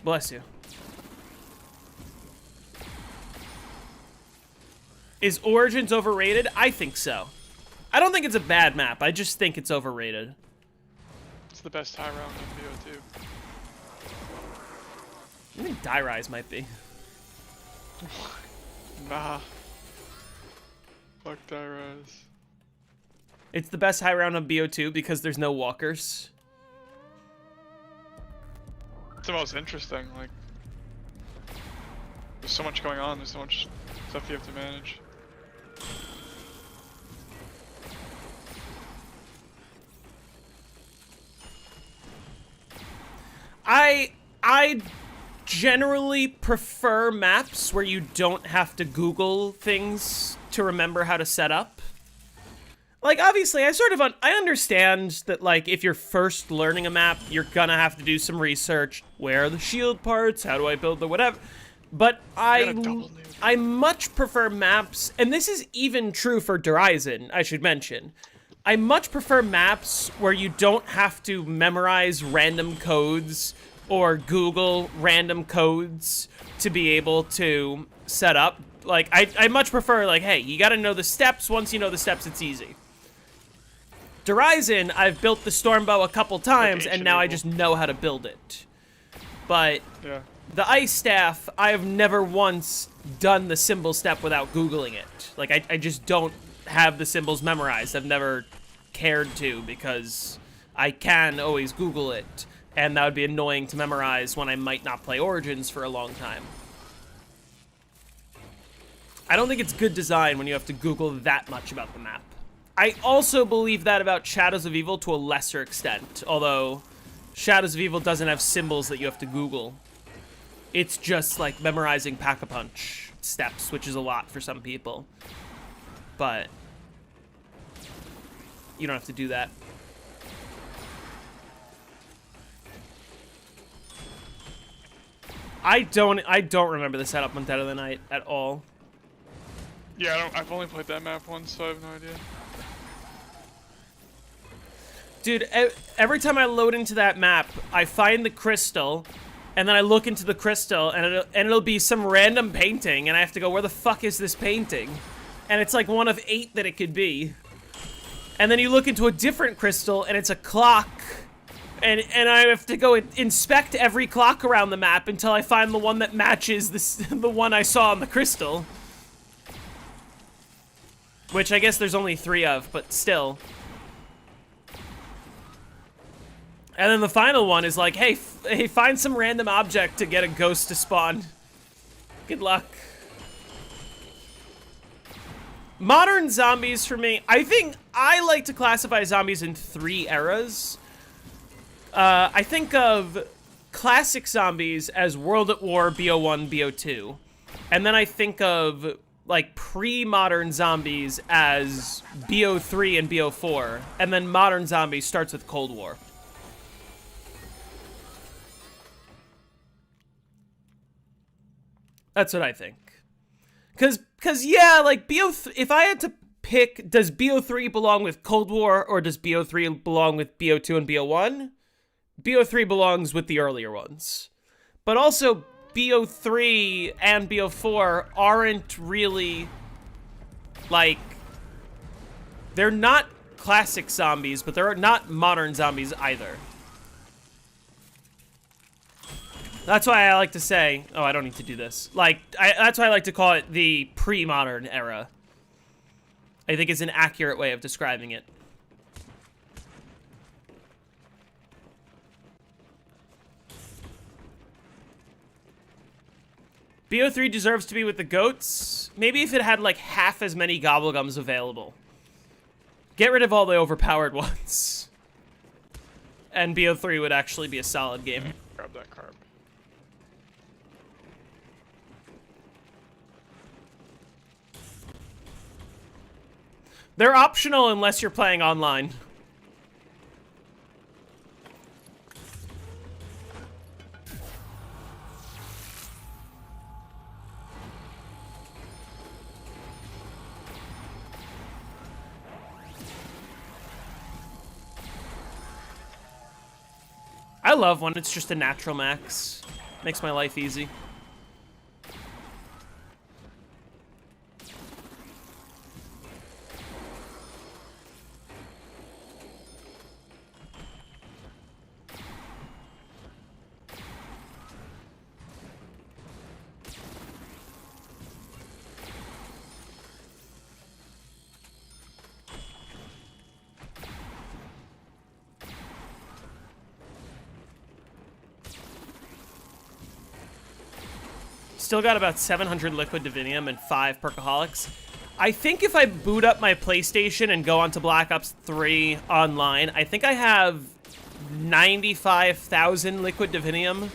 Bless you. Is Origins overrated? I think so. I don't think it's a bad map, I just think it's overrated. It's the best high round in BO2. I think Die Rise might be. Nah. Fuck Die Rise. It's the best high round on BO2 because there's no walkers. It's the most interesting, like... There's so much going on, there's so much stuff you have to manage. I generally prefer maps where you don't have to Google things to remember how to set up. Like, obviously, I understand that, like, if you're first learning a map, you're gonna have to do some research. Where are the shield parts? How do I build the whatever? But I much prefer maps, and this is even true for Horizon, I should mention. I much prefer maps where you don't have to memorize random codes or Google random codes to be able to set up. Like, I much prefer, like, hey, you gotta know the steps. Once you know the steps, it's easy. Horizon, I've built the Stormbow a couple times, and now I just know how to build it. But Yeah. the Ice Staff, I have never once done the symbol step without Googling it. Like, I just don't have the symbols memorized. I've never cared to because I can always Google it. And that would be annoying to memorize when I might not play Origins for a long time. I don't think it's good design when you have to Google that much about the map. I also believe that about Shadows of Evil to a lesser extent, although Shadows of Evil doesn't have symbols that you have to Google. It's just like memorizing Pack-a-Punch steps, which is a lot for some people. But you don't have to do that. I don't remember the setup on Dead of the Night at all. Yeah, I've only played that map once, so I have no idea. Dude, every time I load into that map, I find the crystal, and then I look into the crystal, and it'll be some random painting, and I have to go, where the fuck is this painting? And it's like one of 8 that it could be. And then you look into a different crystal, and it's a clock. And I have to go inspect every clock around the map until I find the one that matches the one I saw on the crystal. Which I guess there's only 3 of, but still. And then the final one is like, hey, find some random object to get a ghost to spawn. Good luck. Modern zombies for me, I think I like to classify zombies in 3 eras. I think of classic zombies as World at War, BO1, BO2. And then I think of, like, pre-modern zombies as BO3 and BO4. And then modern zombies starts with Cold War. That's what I think. Cause yeah, like, if I had to pick, does BO3 belong with Cold War, or does BO3 belong with BO2 and BO1? BO3 belongs with the earlier ones. But also, BO3 and BO4 aren't really, like, They're not classic zombies, but they're not modern zombies either. That's why I like to say, oh, I don't need to do this. Like, that's why I like to call it the pre-modern era. I think it's an accurate way of describing it. BO3 deserves to be with the goats. Maybe if it had like half as many Gobblegums available. Get rid of all the overpowered ones. And BO3 would actually be a solid game. Grab that carb. They're optional unless you're playing online. I love when it's just a natural max. Makes my life easy. Still got about 700 liquid divinium and 5 perkaholics. I think if I boot up my PlayStation and go onto Black Ops 3 online, I think I have 95,000 liquid divinium.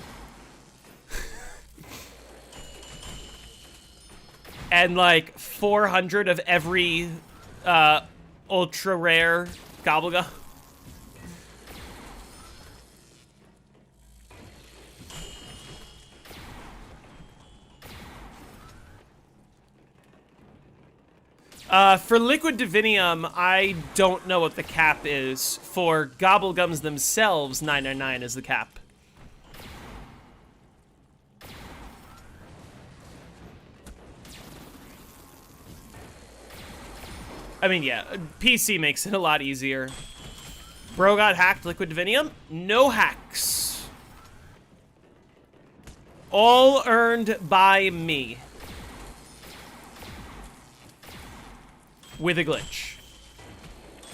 And like 400 of every ultra rare Gobblegum. For liquid divinium, I don't know what the cap is. For Gobblegums themselves, 999 is the cap. I mean, yeah, PC makes it a lot easier. Bro got hacked liquid divinium? No hacks. All earned by me. With a glitch.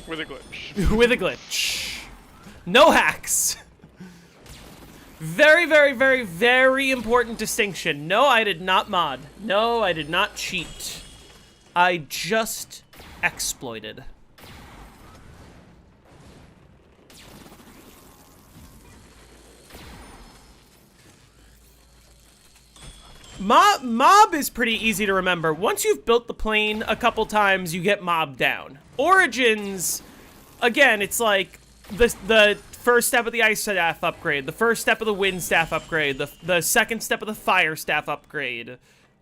With a glitch. With a glitch. No hacks. Very, very, very, very important distinction. No, I did not mod. No, I did not cheat. I just exploited. Mob is pretty easy to remember. Once you've built the plane a couple times, you get mobbed down. Origins, again, it's like the first step of the ice staff upgrade, the first step of the wind staff upgrade, the second step of the fire staff upgrade.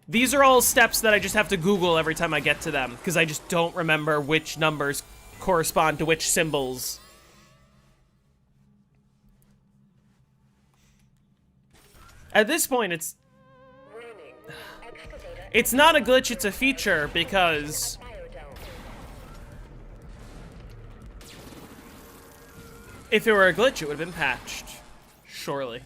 These are all steps that I just have to Google every time I get to them, because I just don't remember which numbers correspond to which symbols. At this point, it's not a glitch, it's a feature, because if it were a glitch, it would have been patched. Surely.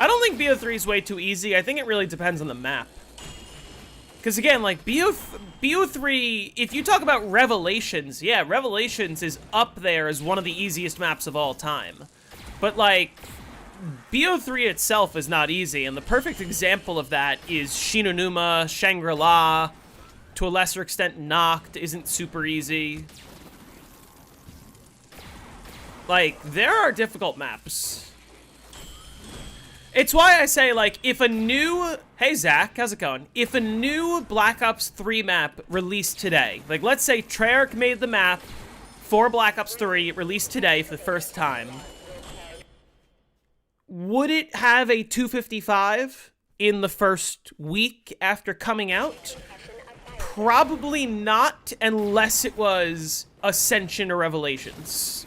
I don't think BO3 is way too easy. I think it really depends on the map. Because again, like, BO3, if you talk about Revelations, yeah, Revelations is up there as one of the easiest maps of all time. But, like, BO3 itself is not easy, and the perfect example of that is Shinonuma, Shangri-La, to a lesser extent Noct isn't super easy. Like, there are difficult maps. It's why I say, like, if a new... Hey, Zach, how's it going? If a new Black Ops 3 map released today, like, let's say Treyarch made the map for Black Ops 3, released today for the first time, would it have a 255 in the first week after coming out? Probably not, unless it was Ascension or Revelations.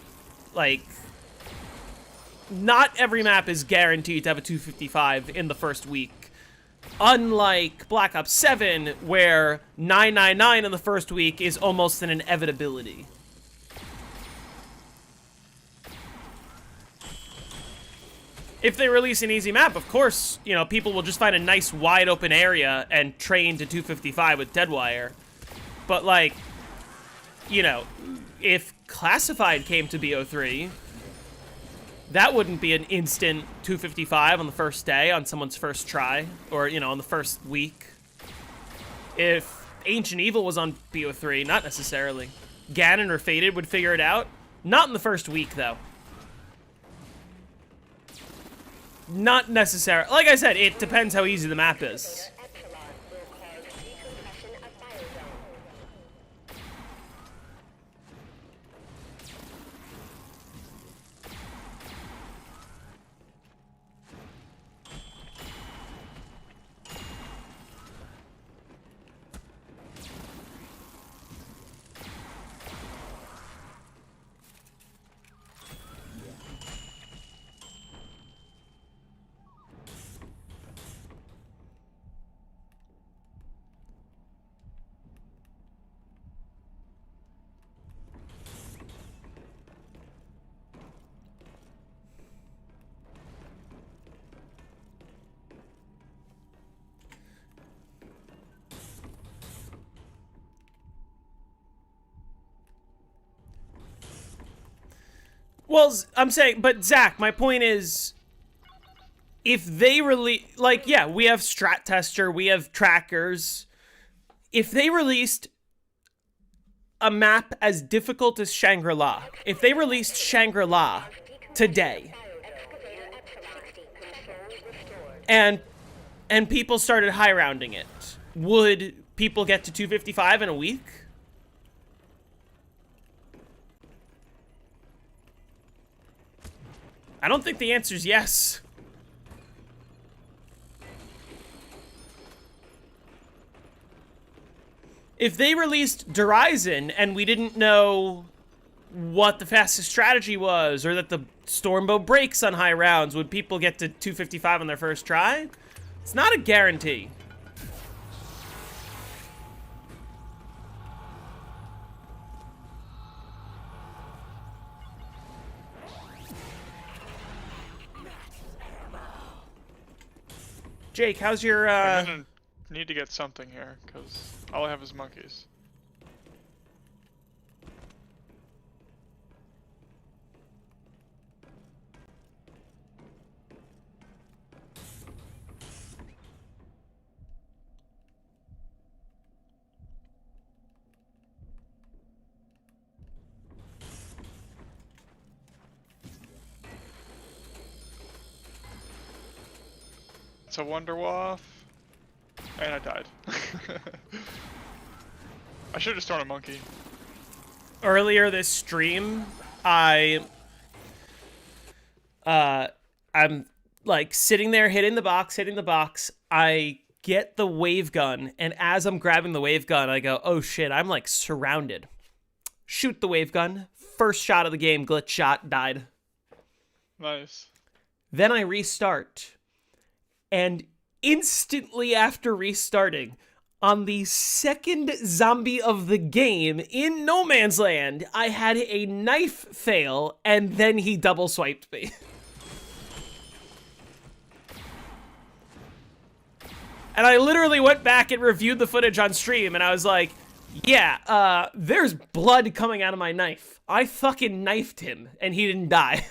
Like, not every map is guaranteed to have a 255 in the first week. Unlike Black Ops 7, where 999 in the first week is almost an inevitability. If they release an easy map, of course, you know, people will just find a nice wide open area and train to 255 with Deadwire. But, like, you know, if Classified came to BO3, that wouldn't be an instant 255 on the first day, on someone's first try, or, you know, on the first week. If Ancient Evil was on BO3, not necessarily. Ganon or Fated would figure it out. Not in the first week, though. Not necessarily. Like I said, it depends how easy the map is. Epsilon will cause decompression of Biodome. Well, I'm saying, but Zach, my point is, if they release, like, yeah, we have Strat Tester, we have trackers. If they released a map as difficult as Shangri-La, if they released Shangri-La today, and people started high rounding it, would people get to 255 in a week? I don't think the answer is yes. If they released Derizen and we didn't know what the fastest strategy was, or that the Stormbow breaks on high rounds, would people get to 255 on their first try? It's not a guarantee. Jake, how's your, I'm gonna need to get something here, because all I have is monkeys. It's a Wonderwaff, and I died. I should have just thrown a monkey. Earlier this stream, I'm like sitting there hitting the box. I get the wave gun, and as I'm grabbing the wave gun, I go, oh shit, I'm like surrounded. Shoot the wave gun. First shot of the game, glitch shot, died. Nice. Then I restart. And instantly after restarting, on the second zombie of the game in No Man's Land, I had a knife fail, and then he double swiped me. And I literally went back and reviewed the footage on stream, and I was like, yeah, there's blood coming out of my knife. I fucking knifed him, and he didn't die.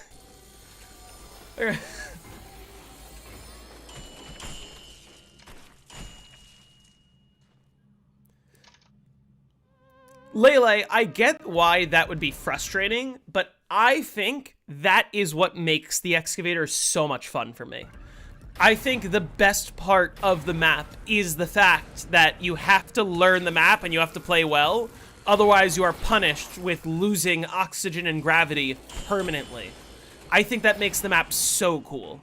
Lele, I get why that would be frustrating, but I think that is what makes the Excavator so much fun for me. I think the best part of the map is the fact that you have to learn the map and you have to play well, otherwise you are punished with losing oxygen and gravity permanently. I think that makes the map so cool.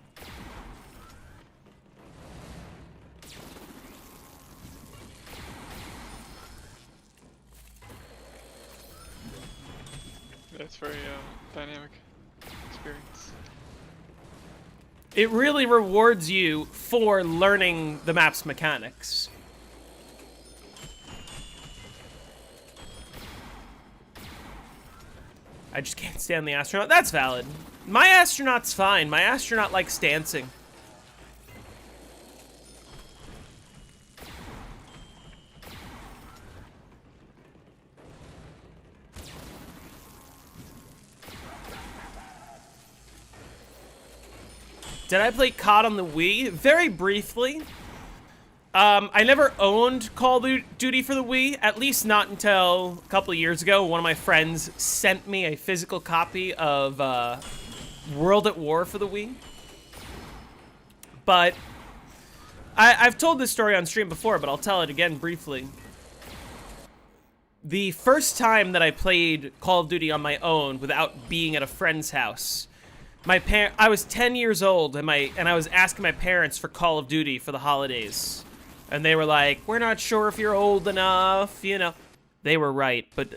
It's very dynamic experience. It really rewards you for learning the map's mechanics. I just can't stand the astronaut. That's valid. My astronaut's fine. My astronaut likes dancing. Did I play COD on the Wii? Very briefly. I never owned Call of Duty for the Wii, at least not until a couple of years ago. One of my friends sent me a physical copy of World at War for the Wii. But I've told this story on stream before, but I'll tell it again briefly. The first time that I played Call of Duty on my own without being at a friend's house, I was 10 years old, and I was asking my parents for Call of Duty for the holidays. And they were like, we're not sure if you're old enough, you know. They were right, but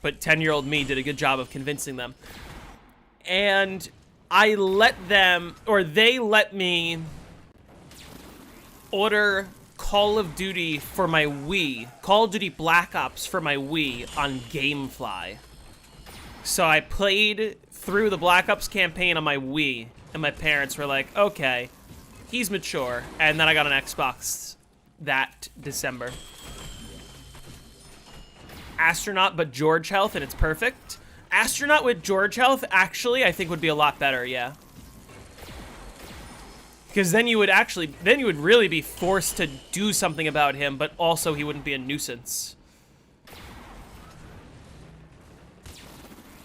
10-year-old me did a good job of convincing them. And I let them, or they let me order Call of Duty for my Wii, Call of Duty Black Ops for my Wii on GameFly. So I played through the Black Ops campaign on my Wii, and my parents were like, okay, he's mature. And then I got an Xbox that December. Astronaut, but George health, and it's perfect. Astronaut with George health, actually, I think would be a lot better, yeah. Because then you would really be forced to do something about him, but also he wouldn't be a nuisance.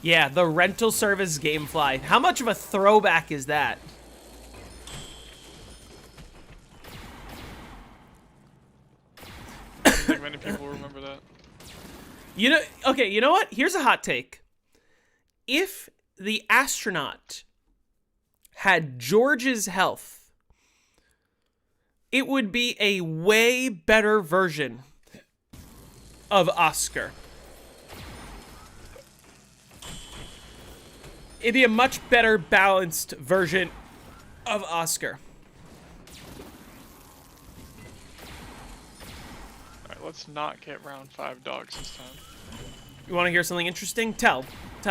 Yeah, the rental service GameFly. How much of a throwback is that? I think many people remember that. You know, okay, you know what? Here's a hot take. If the astronaut had George's health, it would be a way better version of Oscar. It'd be a much better balanced version of Oscar. Alright, let's not get round 5 dogs this time. You want to hear something interesting? Tell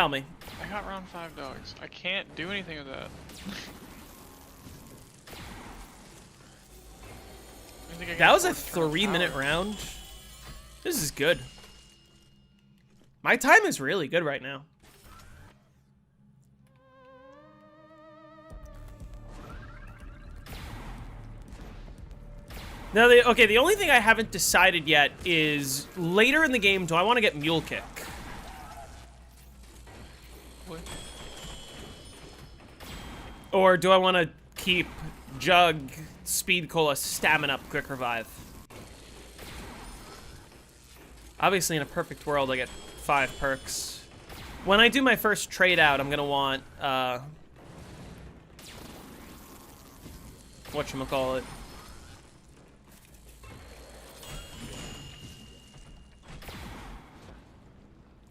me. I got round 5 dogs. I can't do anything with that. That was a 3-minute round. This is good. My time is really good right now. Now, the only thing I haven't decided yet is later in the game, do I want to get Mule Kick? What? Or do I want to keep Jug, Speed Cola, Stamina Up, Quick Revive? Obviously, in a perfect world, I get 5 perks. When I do my first trade out, I'm going to want, whatchamacallit?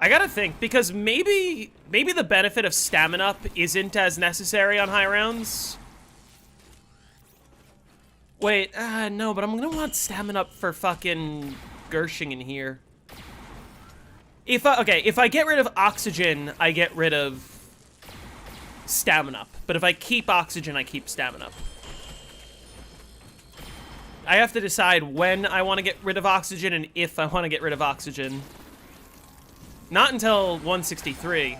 I gotta think, because maybe the benefit of Stamina Up isn't as necessary on high rounds. Wait, no, but I'm gonna want Stamina Up for fucking Gershing in here. If I get rid of Oxygen, I get rid of Stamina Up. But if I keep Oxygen, I keep Stamina Up. I have to decide when I want to get rid of Oxygen and if I want to get rid of Oxygen. Not until 163.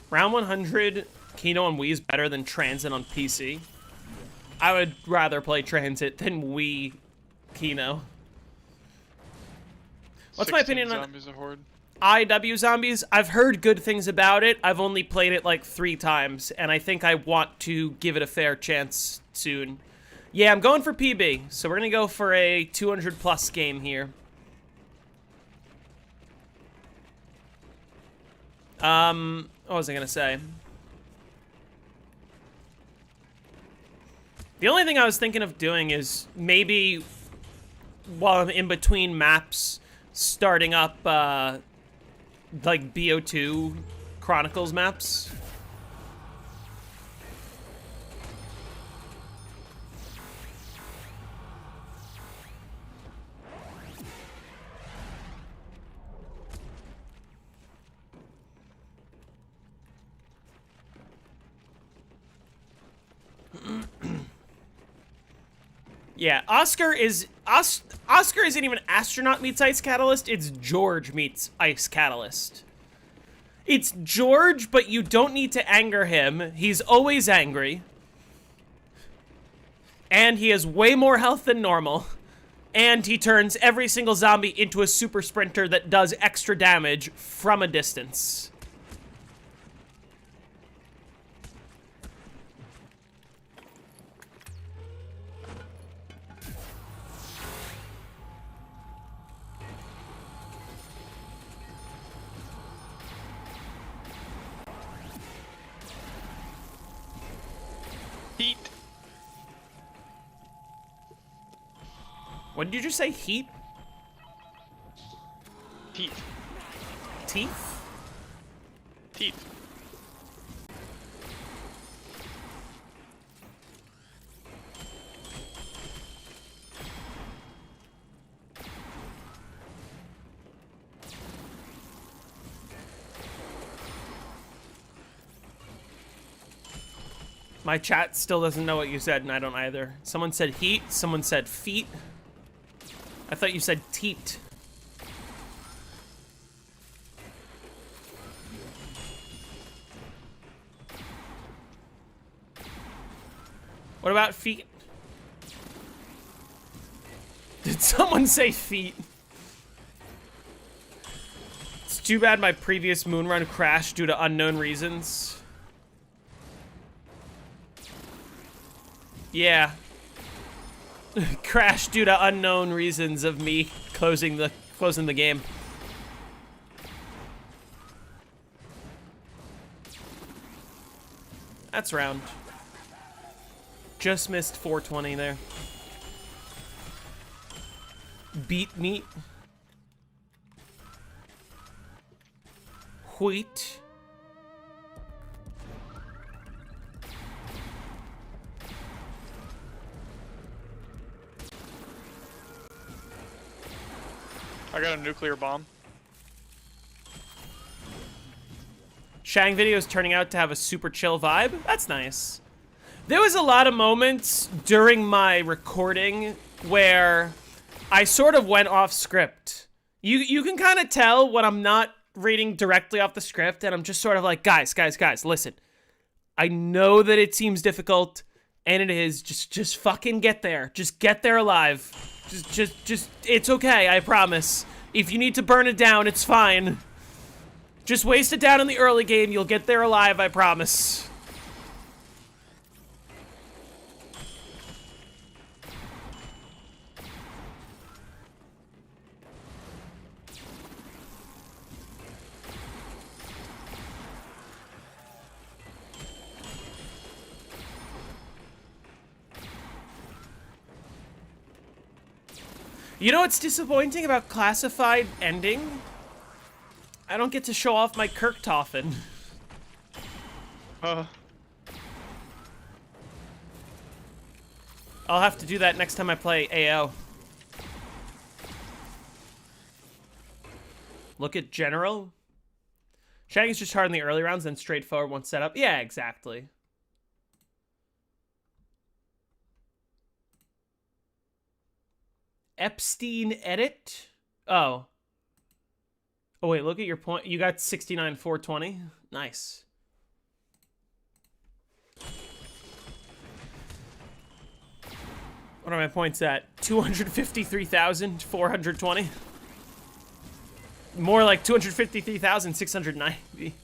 Round 100, Kino on Wii is better than Transit on PC. I would rather play Transit than Wii Kino. What's my opinion on Zombies a Horde? IW Zombies? I've heard good things about it. I've only played it like 3 times, and I think I want to give it a fair chance soon. Yeah, I'm going for PB, so we're gonna go for a 200+ game here. What was I gonna say? The only thing I was thinking of doing is maybe while I'm in between maps, starting up, like, BO2 Chronicles maps. Yeah, Oscar isn't even Astronaut meets Ice Catalyst, it's George meets Ice Catalyst. It's George, but you don't need to anger him. He's always angry. And he has way more health than normal. And he turns every single zombie into a super sprinter that does extra damage from a distance. Heat. What did you just say? Heat? Heat. Teeth? Teeth. My chat still doesn't know what you said, and I don't either. Someone said heat, someone said feet. I thought you said teat. What about feet? Did someone say feet? It's too bad my previous moon run crashed due to unknown reasons. Yeah. Crashed due to unknown reasons of me closing the game. That's round. Just missed 420 there. Beat meat. Wheat. I got a nuclear bomb. Shang video is turning out to have a super chill vibe. That's nice. There was a lot of moments during my recording where I sort of went off script. You can kind of tell when I'm not reading directly off the script and I'm just sort of like, guys, listen. I know that it seems difficult, and it is. Just fucking get there. Just get there alive. Just, it's okay, I promise. If you need to burn it down, it's fine. Just waste it down in the early game, you'll get there alive, I promise. You know what's disappointing about classified ending? I don't get to show off my Kirktoffen. I'll have to do that next time I play AO. Look at General. Shaggy's just hard in the early rounds, then straightforward once set up. Yeah, exactly. Epstein edit? Oh. Oh, wait, look at your point. You got 69, 420. Nice. What are my points at? 253,420. More like 253,690.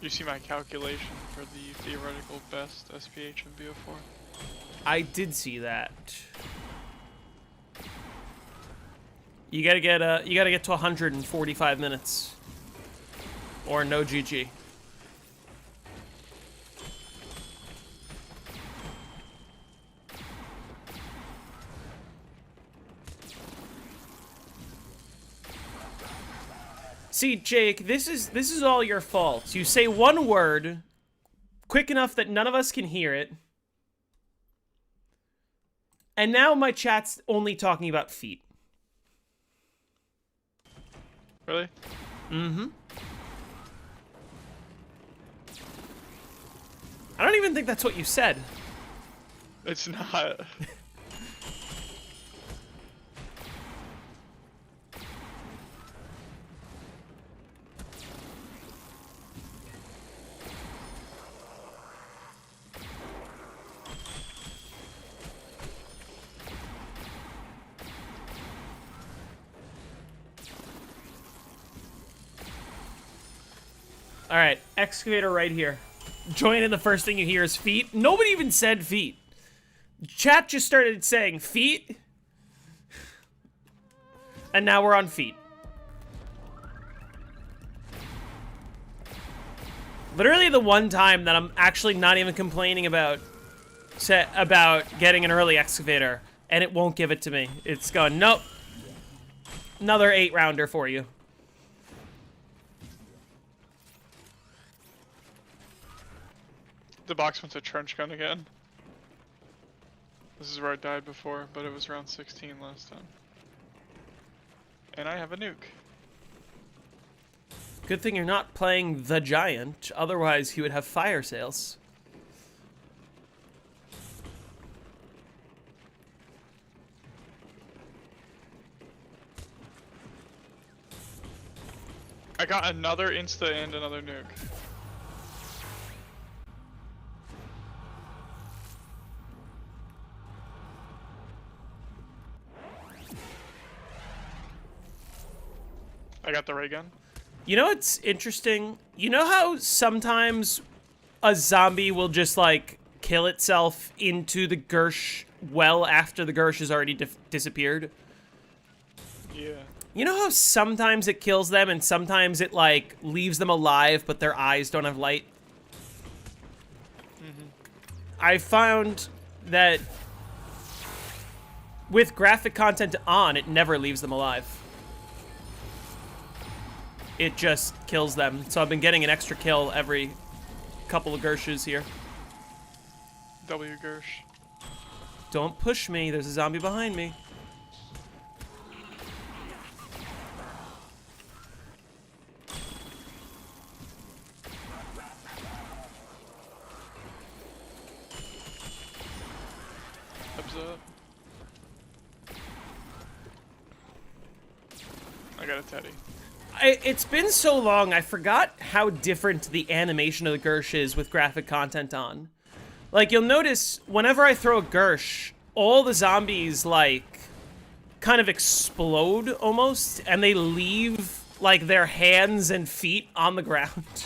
You see my calculation for the theoretical best SPH in BO4? I did see that. You gotta get to 145 minutes. Or no GG. See, Jake, this is all your fault. You say one word quick enough that none of us can hear it. And now my chat's only talking about feet. Really? Mm-hmm. I don't even think that's what you said. It's not. All right, excavator right here. Join in, the first thing you hear is feet. Nobody even said feet. Chat just started saying feet. And now we're on feet. Literally the one time that I'm actually not even complaining about getting an early excavator, and it won't give it to me. It's going, nope. Another 8-rounder for you. The box wants a trench gun again. This is where I died before, but it was round 16 last time. And I have a nuke. Good thing you're not playing the Giant, otherwise he would have fire sales. I got another insta and another nuke. I got the ray gun. You know what's interesting? You know how sometimes a zombie will just, like, kill itself into the Gersh well after the Gersh has already disappeared? Yeah. You know how sometimes it kills them and sometimes it, like, leaves them alive but their eyes don't have light? Mm-hmm. I found that with graphic content on, it never leaves them alive. It just kills them. So I've been getting an extra kill every couple of Gershes here. W Gersh. Don't push me. There's a zombie behind me. Heads up. I got a teddy. It's been so long, I forgot how different the animation of the Gersh is with graphic content on. Like, you'll notice, whenever I throw a Gersh, all the zombies, like, kind of explode, almost, and they leave, like, their hands and feet on the ground.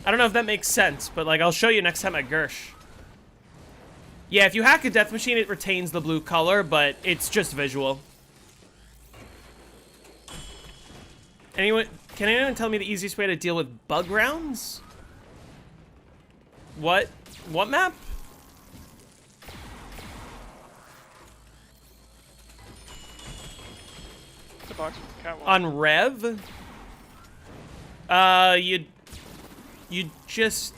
I don't know if that makes sense, but, like, I'll show you next time at Gersh. Yeah, if you hack a death machine, it retains the blue color, but it's just visual. Anyone, can anyone tell me the easiest way to deal with bug rounds? What map? The box with the catwalk. On Rev? You just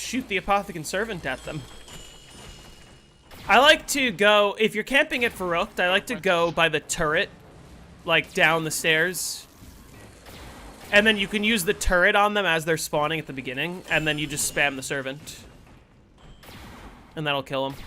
shoot the Apothecant Servant at them. I like to go, if you're camping at Faroukht, I like to go by the turret, like down the stairs. And then you can use the turret on them as they're spawning at the beginning, and then you just spam the servant. And that'll kill them.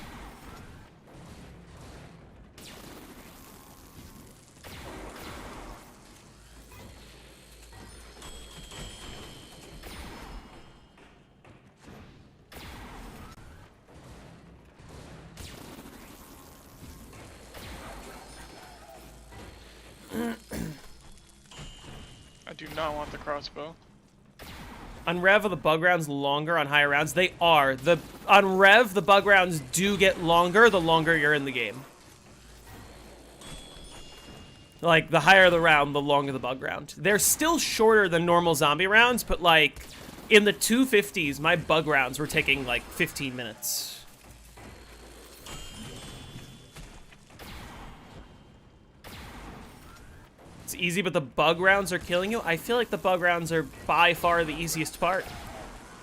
do not want the crossbow. On Rev, are the bug rounds longer on higher rounds? They are. On Rev, the bug rounds do get longer the longer you're in the game. Like, the higher the round, the longer the bug round. They're still shorter than normal zombie rounds, but, like, in the 250s, my bug rounds were taking, like, 15 minutes. It's easy, but the bug rounds are killing you. I feel like the bug rounds are by far the easiest part.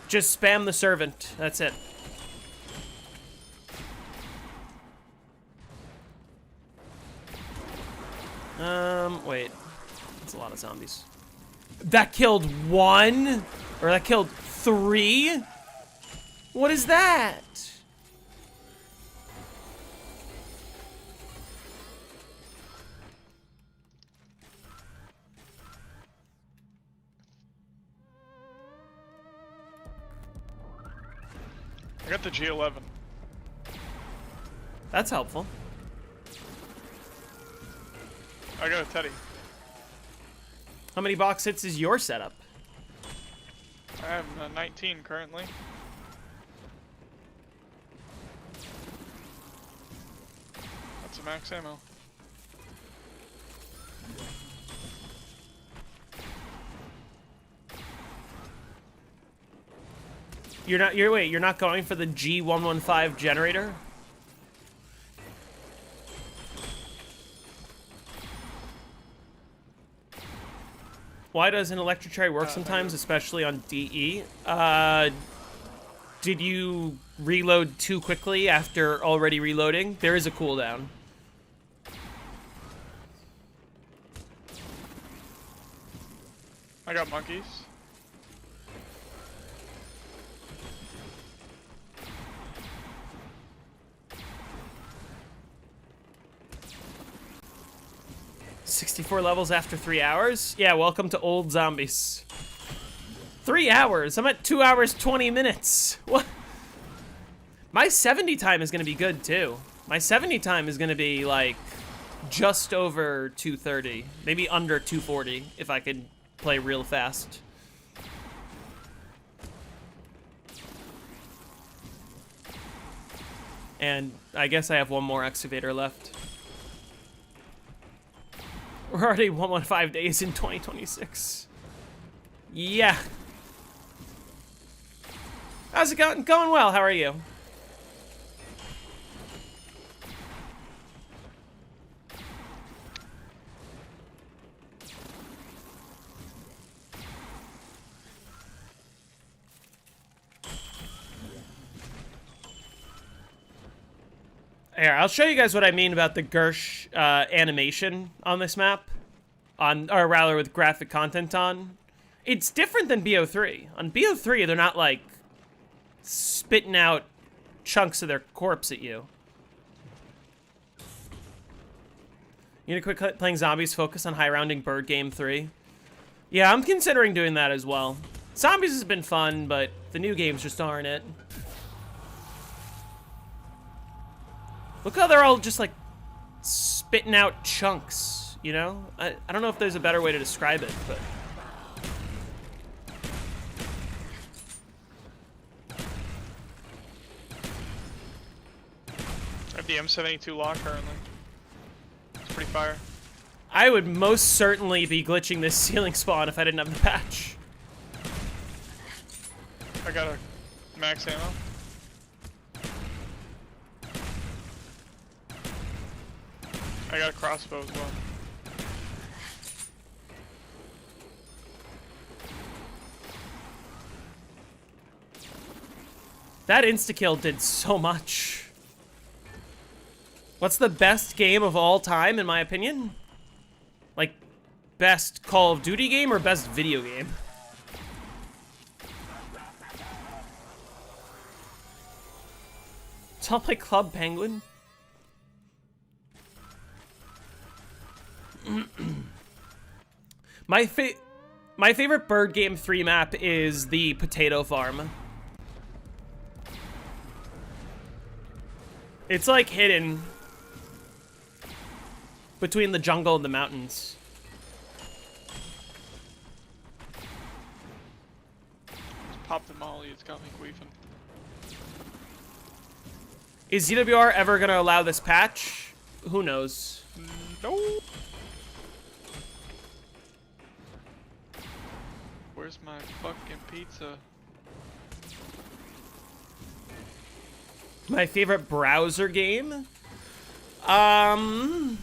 Just spam the servant. That's it. Wait. That's a lot of zombies. That killed 1? Or that killed 3? What is that? I got the G11. That's helpful. I got a Teddy. How many box hits is your setup? I have 19 currently. That's a max ammo. You're not going for the G115 generator? Why does an electric cherry work sometimes, especially on DE? Did you reload too quickly after already reloading? There is a cooldown. I got monkeys. $64 levels after 3 hours? Yeah, welcome to old zombies. 3 hours? I'm at 2 hours, 20 minutes. What? My 70 time is gonna be good too. My 70 time is gonna be like just over 230, maybe under 240 if I could play real fast. And I guess I have one more excavator left. We're already 115 days in 2026. Yeah. How's it going? Going well. How are you? Here, I'll show you guys what I mean about the Gersh animation on this map. Or rather, with graphic content on. It's different than BO3. On BO3, they're not, like, spitting out chunks of their corpse at you. You need to quit playing zombies, focus on high-rounding Bird Game 3. Yeah, I'm considering doing that as well. Zombies has been fun, but the new games just aren't it. Look how they're all just, like, spitting out chunks, you know? I don't know if there's a better way to describe it, but... I have the M72 lock currently. It's pretty fire. I would most certainly be glitching this ceiling spawn if I didn't have the patch. I got a max ammo. I got a crossbow as well. That insta-kill did so much. What's the best game of all time, in my opinion? Like, best Call of Duty game or best video game? So I'll play Club Penguin. My favorite Bird Game 3 map is the Potato Farm. It's like hidden between the jungle and the mountains. popped the molly, it's got me queefing. Is ZWR ever gonna allow this patch? Who knows? No. Where's my fucking pizza? My favorite browser game? Run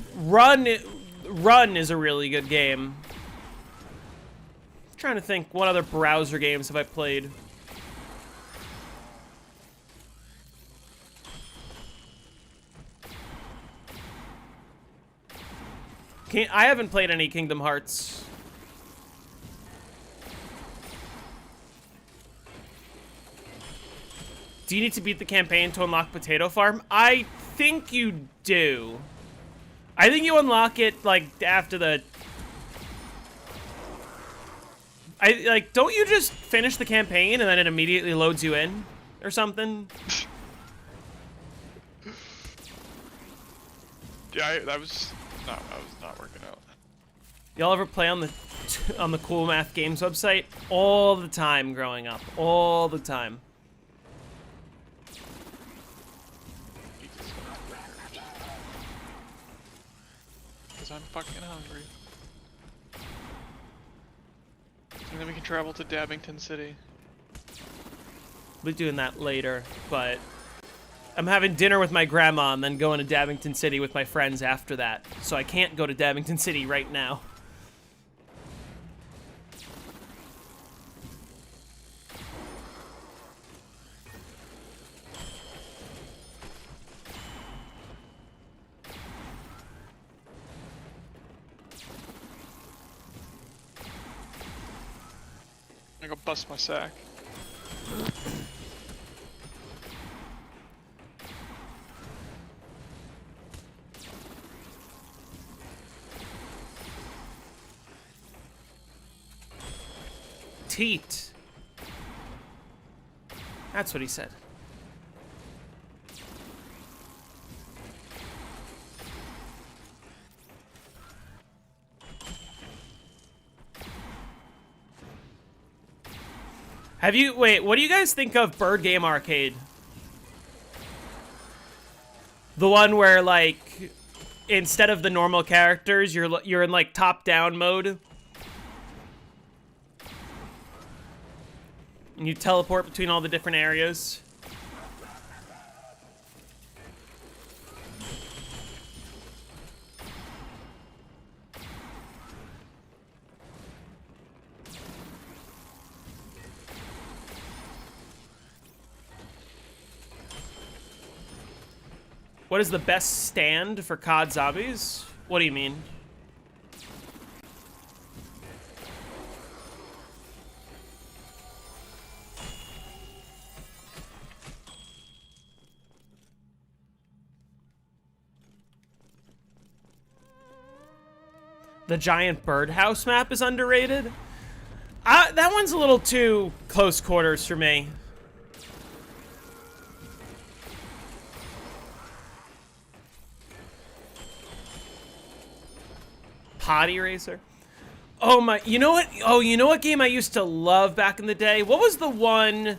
is a really good game. I'm trying to think, what other browser games have I played? I haven't played any Kingdom Hearts. Do you need to beat the campaign to unlock Potato Farm? I think you do. I think you unlock it, like, after the... don't you just finish the campaign and then it immediately loads you in? Or something? Yeah, that was not working out. Y'all ever play on the Cool Math Games website? All the time growing up. All the time. Because I'm fucking hungry. And then we can travel to Dabbington City. We'll be doing that later, but I'm having dinner with my grandma and then going to Dabbington City with my friends after that. So I can't go to Dabbington City right now. I'm gonna go bust my sack. Teat. That's what he said. Wait, what do you guys think of Bird Game Arcade? The one where, like, instead of the normal characters, you're in, like, top-down mode. And you teleport between all the different areas. What is the best stand for COD Zombies? What do you mean? The giant birdhouse map is underrated? That one's a little too close quarters for me. Potty Racer? Oh my, you know what? Oh, you know what game I used to love back in the day? What was the one? Does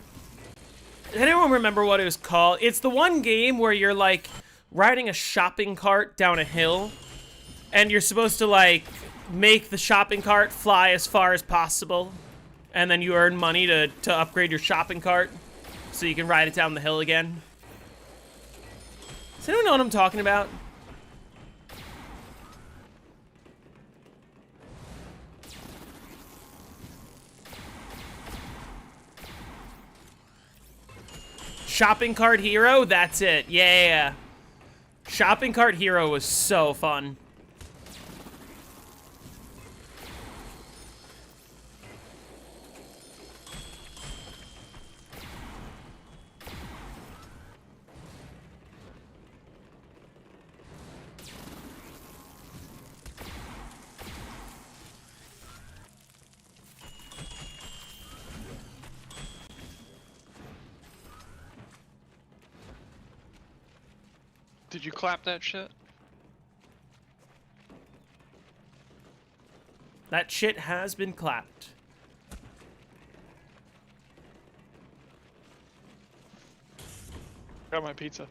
anyone remember what it was called? It's the one game where you're like riding a shopping cart down a hill and you're supposed to like make the shopping cart fly as far as possible. And then you earn money to upgrade your shopping cart so you can ride it down the hill again. Does anyone know what I'm talking about? Shopping Cart Hero? That's it. Yeah. Shopping Cart Hero was so fun. Did you clap that shit? That shit has been clapped. Got my pizza.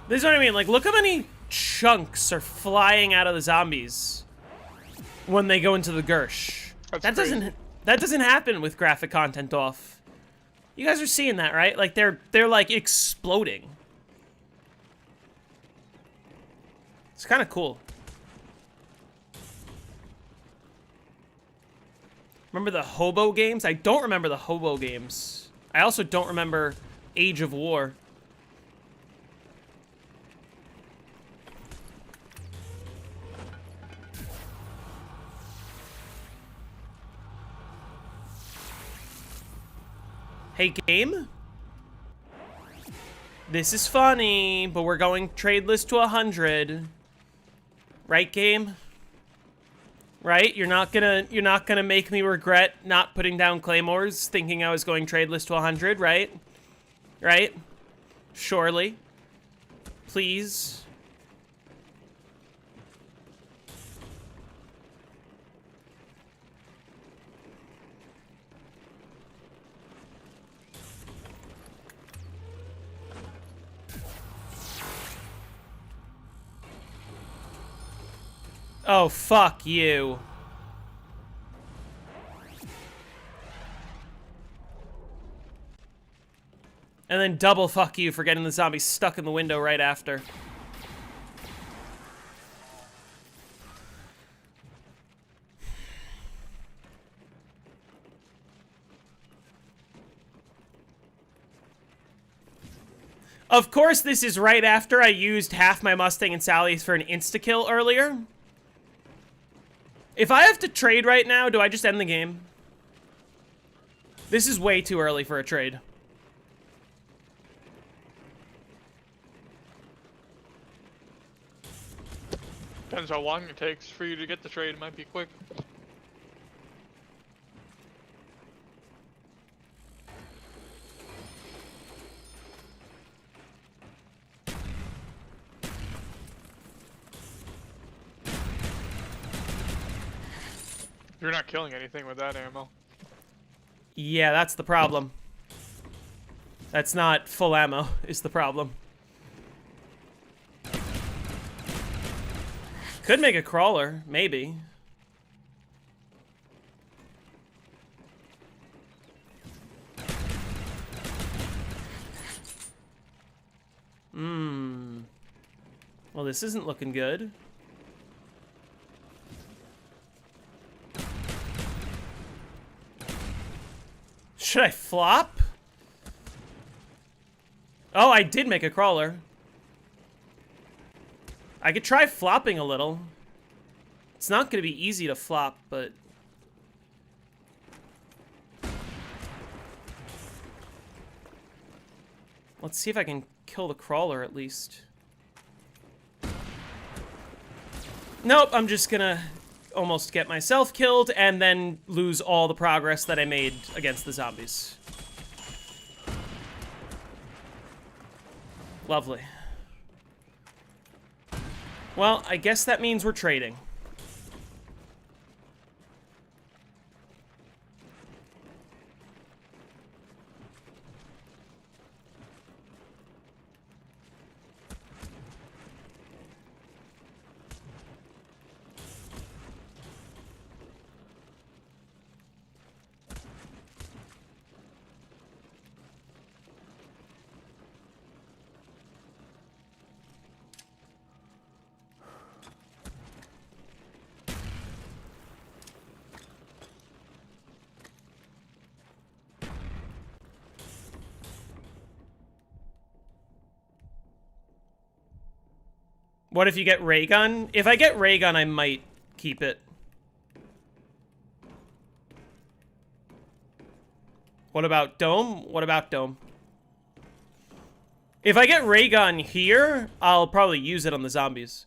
This is what I mean. Like, look how many chunks are flying out of the zombies when they go into the Gersh. That doesn't happen with graphic content off. You guys are seeing that, right? Like they're like exploding. It's kind of cool. Remember the hobo games? I don't remember the hobo games. I also don't remember Age of War. Hey, game? This is funny, but we're going trade list to 100. Right, game? Right? You're not gonna make me regret not putting down claymores, thinking I was going trade list to 100, right? Right? Surely. Please. Oh, fuck you. And then double fuck you for getting the zombie stuck in the window right after. Of course, this is right after I used half my Mustang and Sally's for an insta-kill earlier. If I have to trade right now, do I just end the game? This is way too early for a trade. Depends how long it takes for you to get the trade. It might be quick. You're not killing anything with that ammo. Yeah, that's the problem. That's not full ammo, is the problem. Could make a crawler, maybe. Well, this isn't looking good. Should I flop? Oh, I did make a crawler. I could try flopping a little. It's not going to be easy to flop, but... Let's see if I can kill the crawler at least. Nope, I'm just gonna almost get myself killed and then lose all the progress that I made against the zombies. Lovely. Well, I guess that means we're trading. What if you get ray gun? If I get ray gun, I might keep it. What about dome? What about dome? If I get ray gun here, I'll probably use it on the zombies.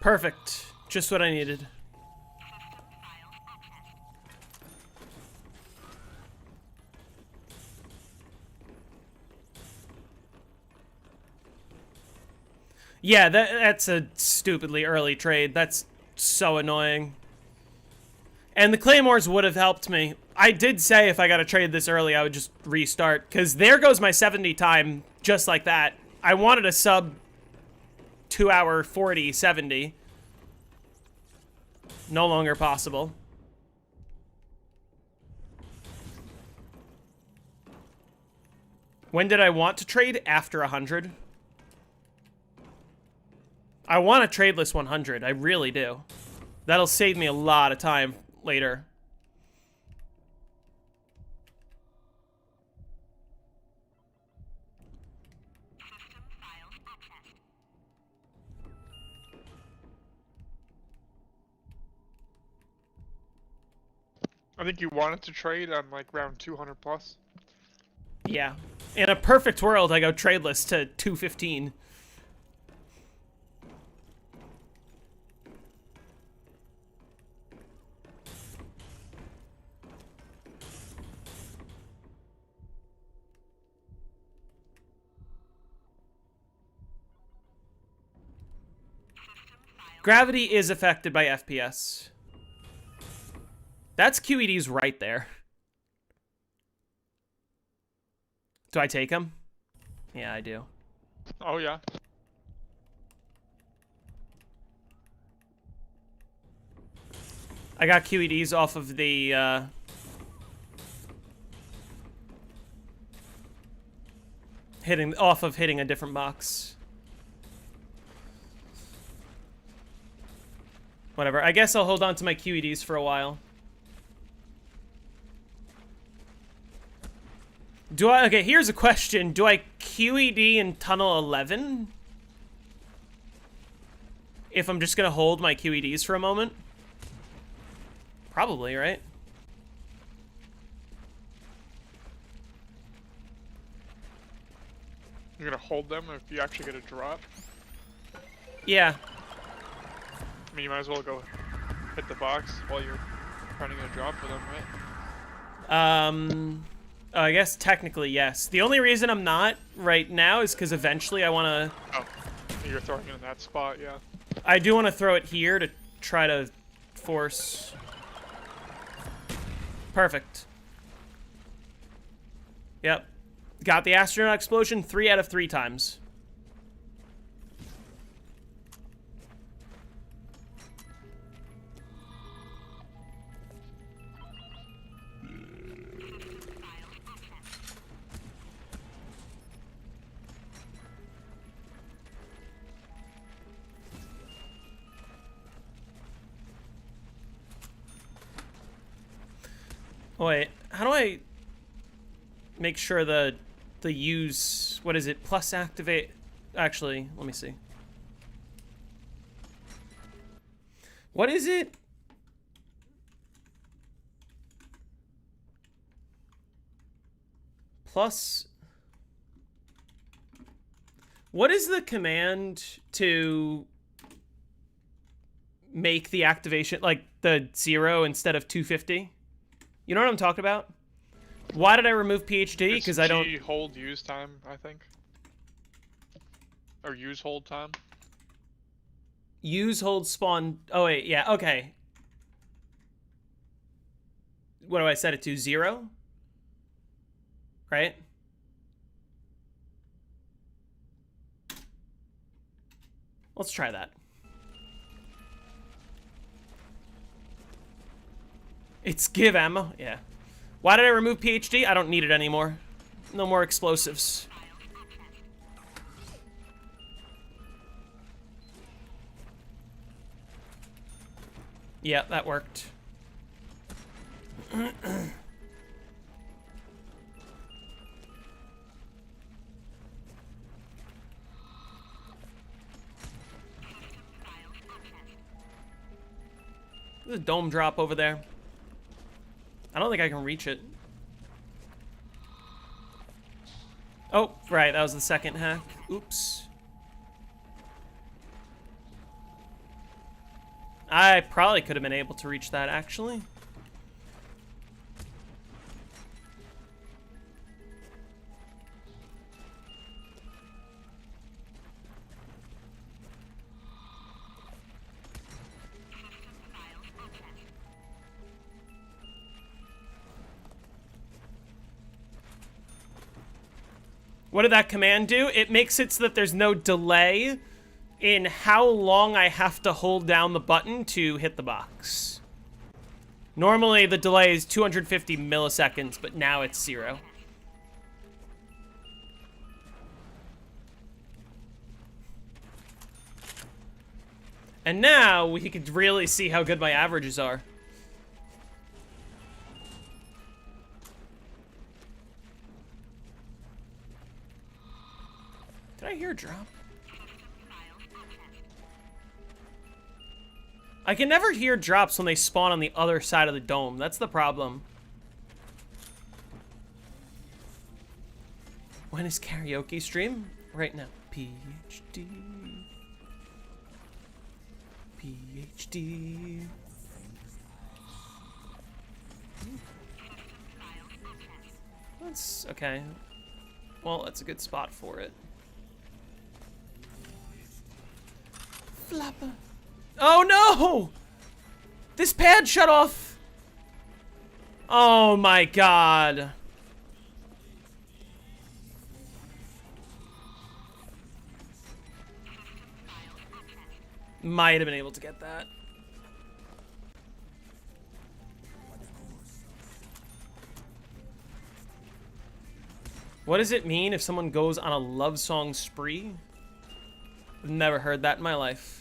Perfect. Just what I needed. Yeah, that's a stupidly early trade. That's so annoying. And the claymores would have helped me. I did say if I got a trade this early, I would just restart. Because there goes my 70 time, just like that. I wanted a sub 2 hour 40, 70. No longer possible. When did I want to trade? After 100. I want a tradeless 100. I really do. That'll save me a lot of time later. System files accessed. I think you wanted to trade on like round 200 plus. Yeah. In a perfect world, I go tradeless to 215. Gravity is affected by FPS. That's QED's right there. Do I take him? Yeah, I do. Oh yeah. I got QEDs off of the, hitting a different box. Whatever. I guess I'll hold on to my QEDs for a while. Okay, here's a question. Do I QED in Tunnel 11? If I'm just gonna hold my QEDs for a moment? Probably, right? You're gonna hold them if you actually get a drop. Yeah. I mean, you might as well go hit the box while you're trying to get a drop for them, right? I guess technically, yes. The only reason I'm not right now is because eventually I want to... Oh, you're throwing it in that spot, yeah. I do want to throw it here to try to force... Perfect. Yep. Got the astronaut explosion 3 out of 3 times. Wait, how do I make sure the use, what is it, plus activate, actually, let me see. What is it? Plus, what is the command to make the activation, like the 0 instead of 250? You know what I'm talking about? Why did I remove PhD? Because I don't... hold use time, I think. Or use hold time. Use hold spawn... Oh, wait, yeah, okay. What do I set it to? 0? Right? Let's try that. It's give ammo? Yeah. Why did I remove PhD? I don't need it anymore. No more explosives. Yeah, that worked. There's a dome drop over there. I don't think I can reach it. Oh, right, that was the second hack. Oops. I probably could have been able to reach that, actually. What did that command do? It makes it so that there's no delay in how long I have to hold down the button to hit the box. Normally the delay is 250 milliseconds, but now it's 0. And now we could really see how good my averages are. Did I hear a drop? I can never hear drops when they spawn on the other side of the dome. That's the problem. When is karaoke stream? Right now. PhD. PhD. That's okay. Well, that's a good spot for it. Flapper. Oh no! This pad shut off! Oh my god. Might have been able to get that. What does it mean if someone goes on a love song spree? I've never heard that in my life.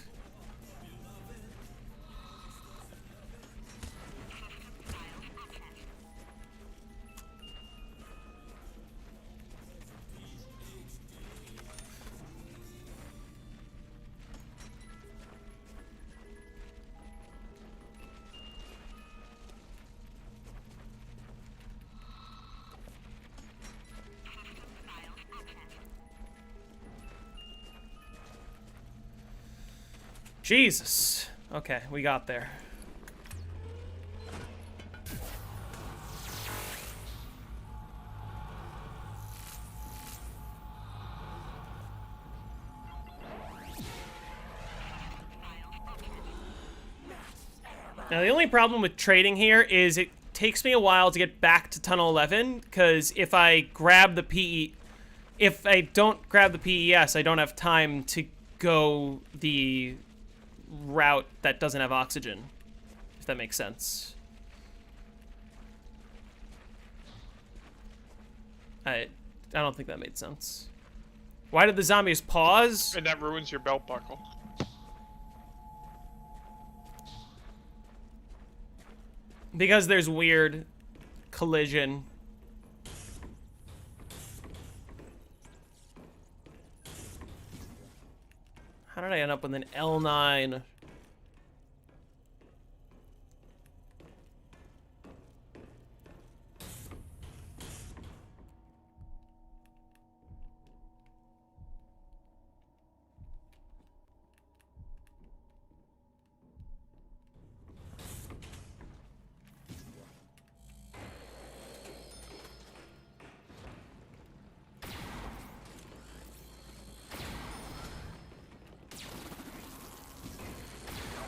Jesus. Okay, we got there. Now, the only problem with trading here is it takes me a while to get back to Tunnel 11, because if I grab the PE... If I don't grab the PES, I don't have time to go the route that doesn't have oxygen, if that makes sense. I don't think that made sense. Why did the zombies pause? And that ruins your belt buckle. Because there's weird collision. How did I end up with an L9?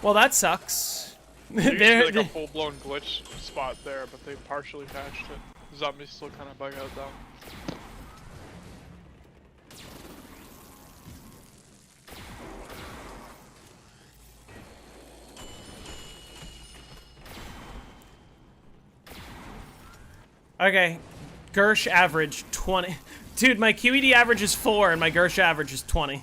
Well, that sucks. There used to be like a full-blown glitch spot there, but they partially patched it. The zombies still kind of bug out though. Okay, Gersh average 20. Dude, my QED average is 4 and my Gersh average is 20.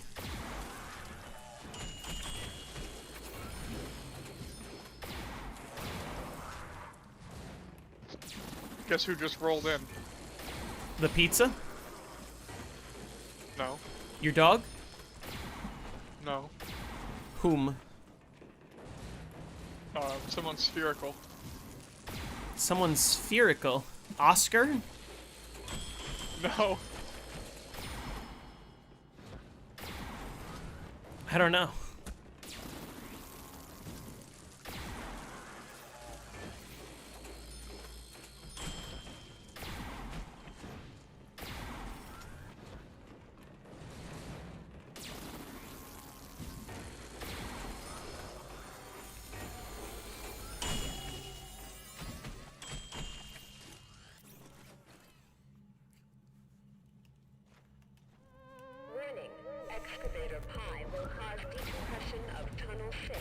Guess who just rolled in? The pizza? No. Your dog? No. Whom? Someone spherical. Someone spherical. Oscar? No. I don't know. Excavator pi will cause decompression of Tunnel 6.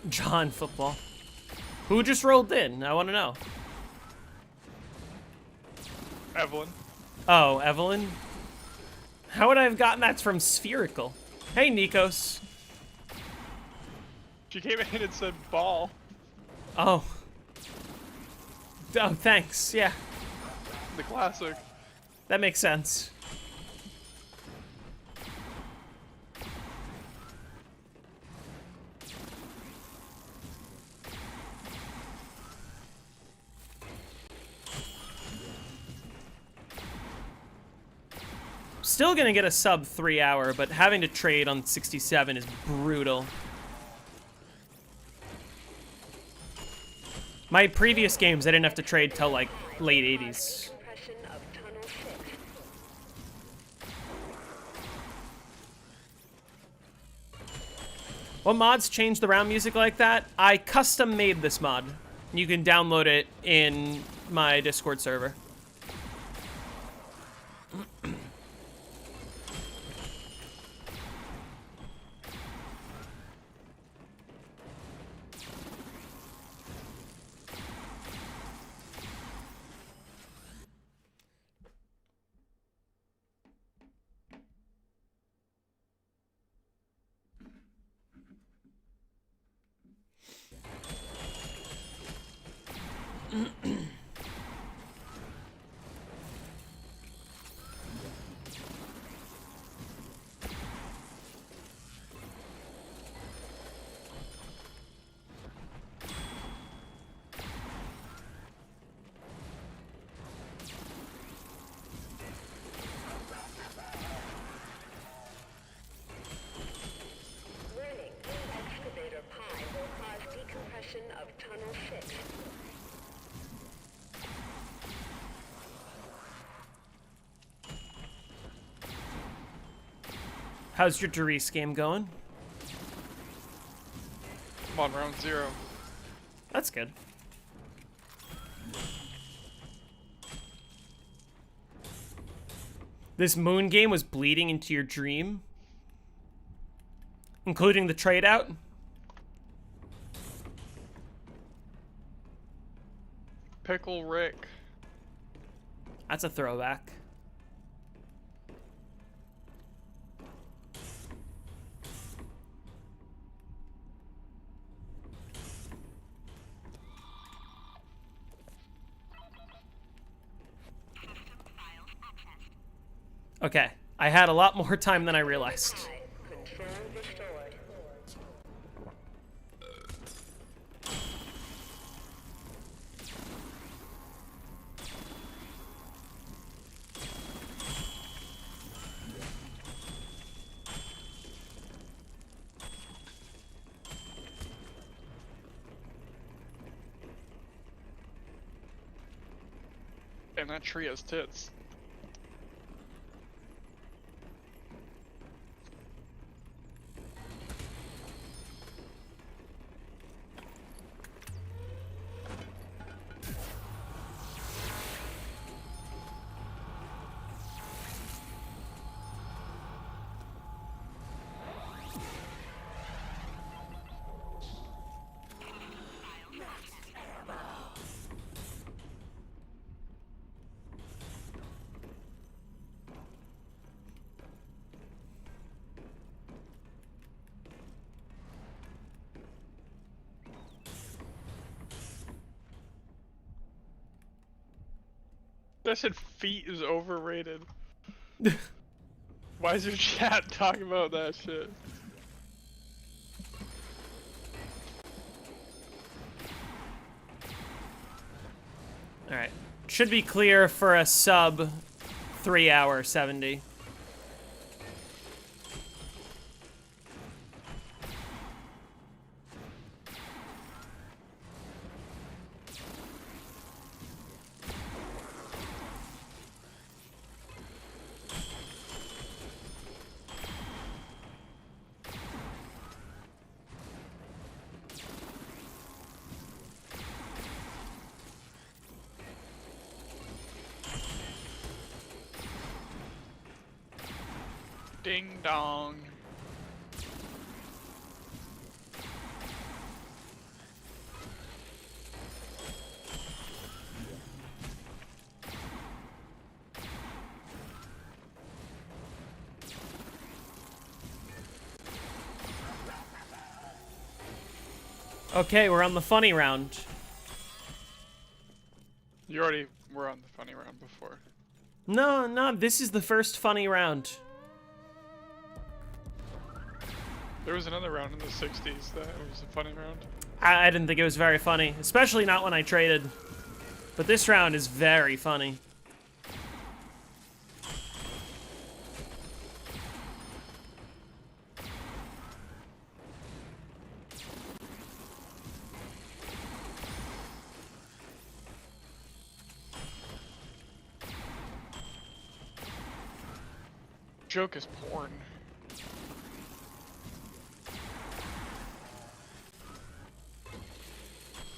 John football. Who just rolled in? I want to know. Evelyn. Oh, Evelyn? How would I have gotten that from Spherical? Hey, Nikos. She came in and said ball. Oh. Oh, thanks. Yeah, The classic. that makes sense. Still gonna get a sub 3 hour, but having to trade on 67 is brutal. My previous games, I didn't have to trade till like late 80s. Decompression of Tunnel 6. What mods change the round music like that? I custom made this mod. You can download it in my Discord server. Warning, Excavator pi will cause decompression of Tunnel 6. How's your Doris game going? I'm on round 0. That's good. This moon game was bleeding into your dream? Including the trade out? Pickle Rick. That's a throwback. Okay, I had a lot more time than I realized. Control restored. And that tree has tits. That said feet is overrated. Why is your chat talking about that shit? Alright. Should be clear for a sub 3 hour 70. Ding dong. Okay, we're on the funny round. You already were on the funny round before. No, this is the first funny round. There was another round in the 60s that was a funny round. I didn't think it was very funny, especially not when I traded. But this round is very funny. Joke is porn.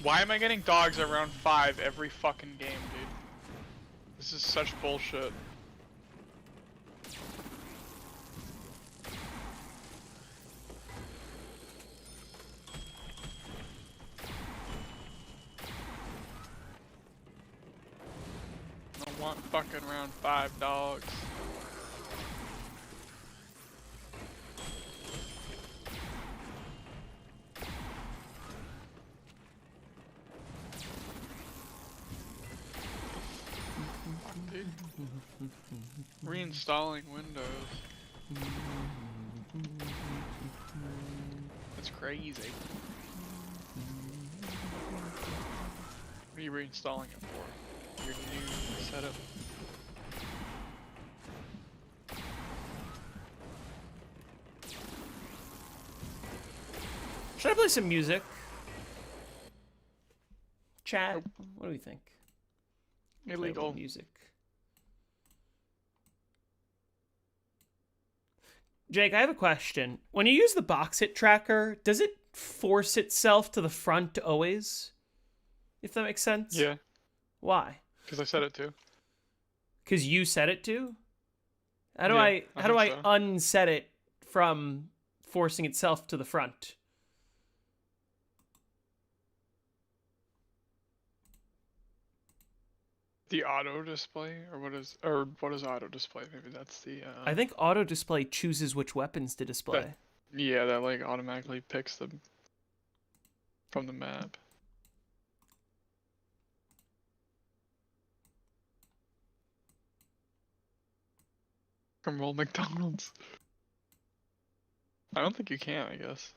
Why am I getting dogs at round 5 every fucking game, dude? This is such bullshit. I want fucking round 5 dogs. Reinstalling Windows. That's crazy. What are you reinstalling it for? Your new setup? Should I play some music? Chat, what do we think? Play a little Illegal. music. Jake, I have a question. When you use the box hit tracker, does it force itself to the front always? If that makes sense? Yeah, Why? because I said it too. Because you set it to? How do Yeah, I I how do I think so. unset it from forcing itself to the front? The auto display, or what is auto display? Maybe that's the. I think auto display chooses which weapons to display. Yeah, that like automatically picks them from the map. From Roll McDonald's. I don't think you can, I guess.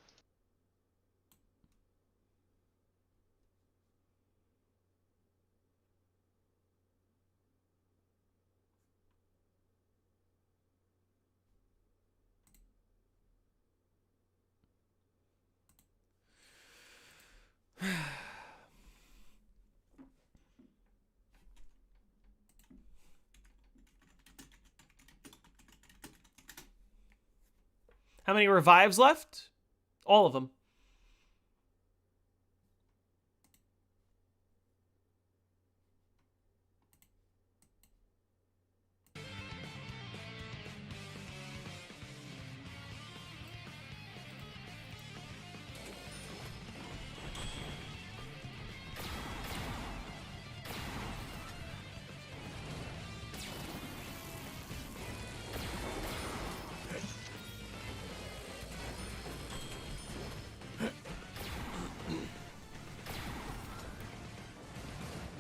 How many revives left? All of them.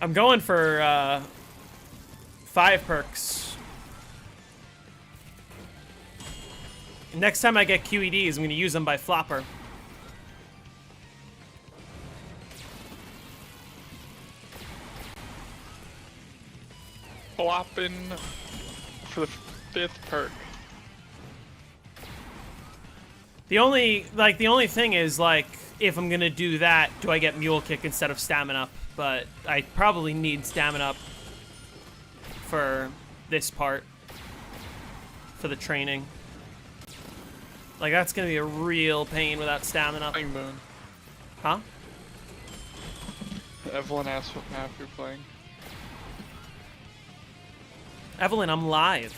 I'm going for 5 perks. Next time I get QEDs, I'm going to use them by flopper. Flopping for the 5th perk. The only thing is, like, if I'm going to do that, do I get Mule Kick instead of Stamina Up? But I probably need Stamina Up for this part, for the training. Like, that's going to be a real pain without Stamina Up. Playing Moon. Huh? Evelyn asked what map you're playing. Evelyn, I'm live.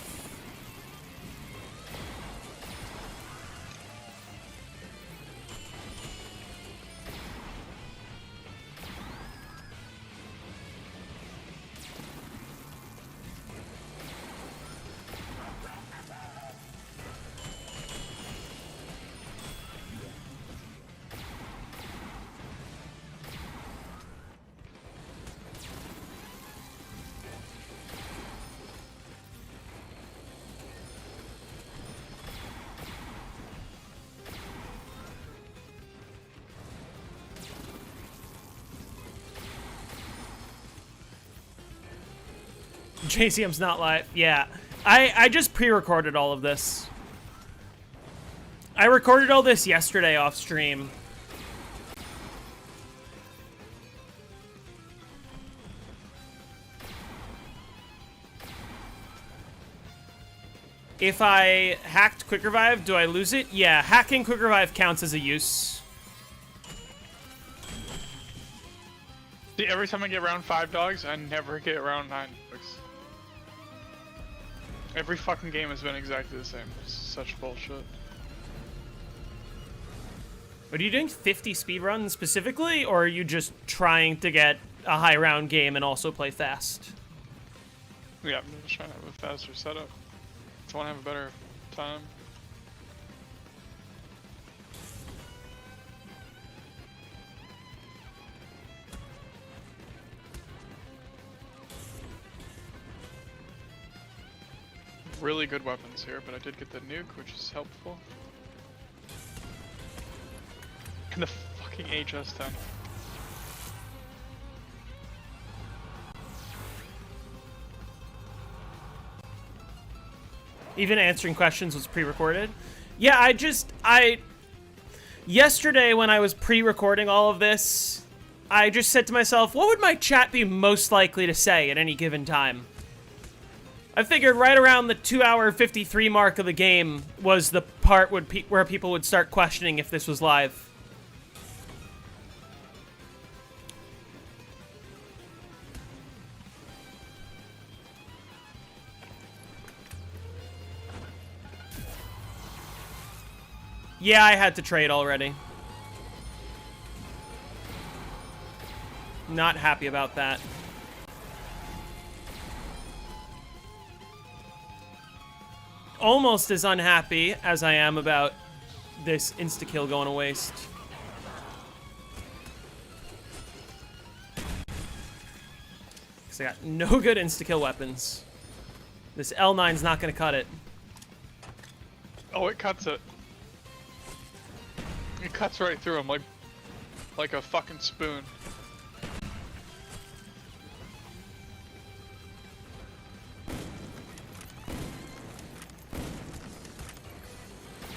JCM's not live. Yeah. I just pre-recorded all of this. I recorded all this yesterday off stream. If I hacked Quick Revive, do I lose it? Yeah, hacking Quick Revive counts as a use. See, every time I get round 5 dogs, I never get round 9 dogs. Every fucking game has been exactly the same. It's such bullshit. Are you doing 50 speedruns specifically, or are you just trying to get a high round game and also play fast? Yeah, I'm just trying to have a faster setup. I want to have a better time. Really good weapons here, but I did get the nuke, which is helpful. And the fucking HS-10. Even answering questions was pre-recorded. Yeah, yesterday when I was pre-recording all of this, I just said to myself, what would my chat be most likely to say at any given time? I figured right around the 2-hour 53 mark of the game was the part where people would start questioning if this was live. Yeah, I had to trade already. Not happy about that. Almost as unhappy as I am about this insta-kill going to waste. Because I got no good insta-kill weapons. This L9's not going to cut it. Oh, it cuts it. It cuts right through him like a fucking spoon.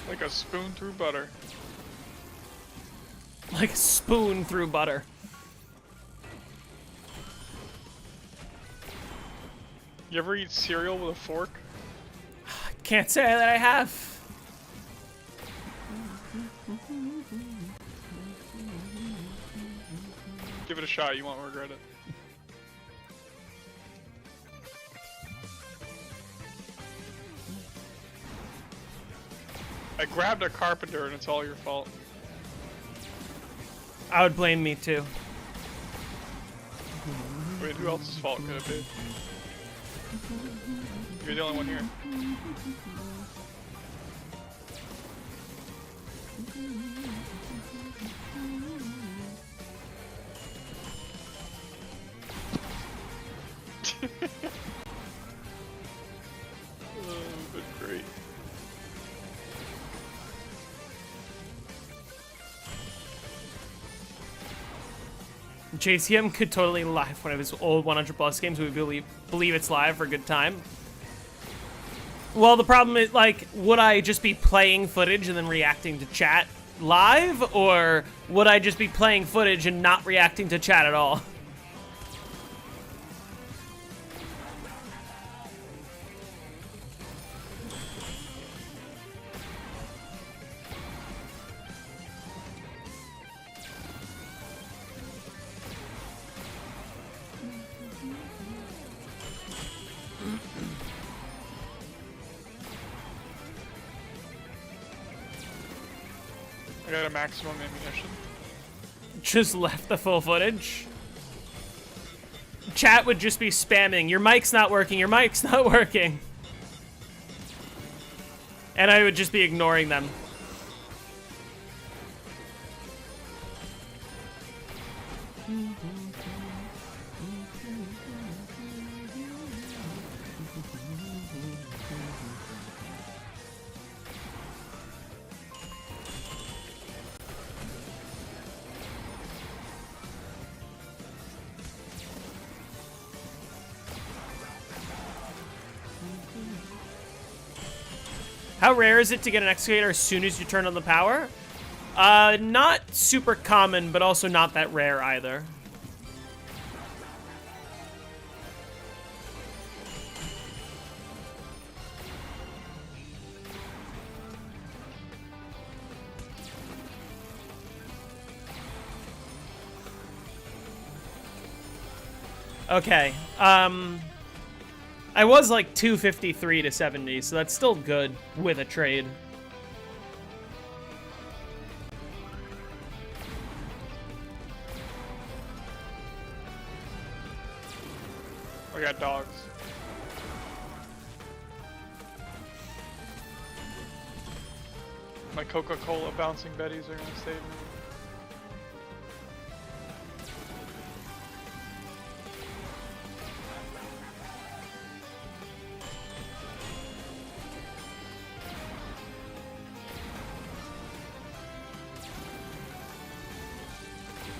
Like a spoon through butter. Like a spoon through butter. You ever eat cereal with a fork? Can't say that I have. Give it a shot, you won't regret it. I grabbed a carpenter and it's all your fault. I would blame me too. Wait, who else's fault could it be? You're the only one here. Oh, but great. JCM could totally live one of his old 100 plus games. We believe it's live for a good time. Well, the problem is, like, would I just be playing footage and then reacting to chat live? Or would I just be playing footage and not reacting to chat at all? I got a maximum ammunition. Just left the full footage. Chat would just be spamming, your mic's not working, your mic's not working. And I would just be ignoring them. How rare is it to get an excavator as soon as you turn on the power? Not super common, but also not that rare either. Okay, I was like 253 to 70, so that's still good with a trade. I got dogs. My Coca-Cola bouncing betties are gonna save me.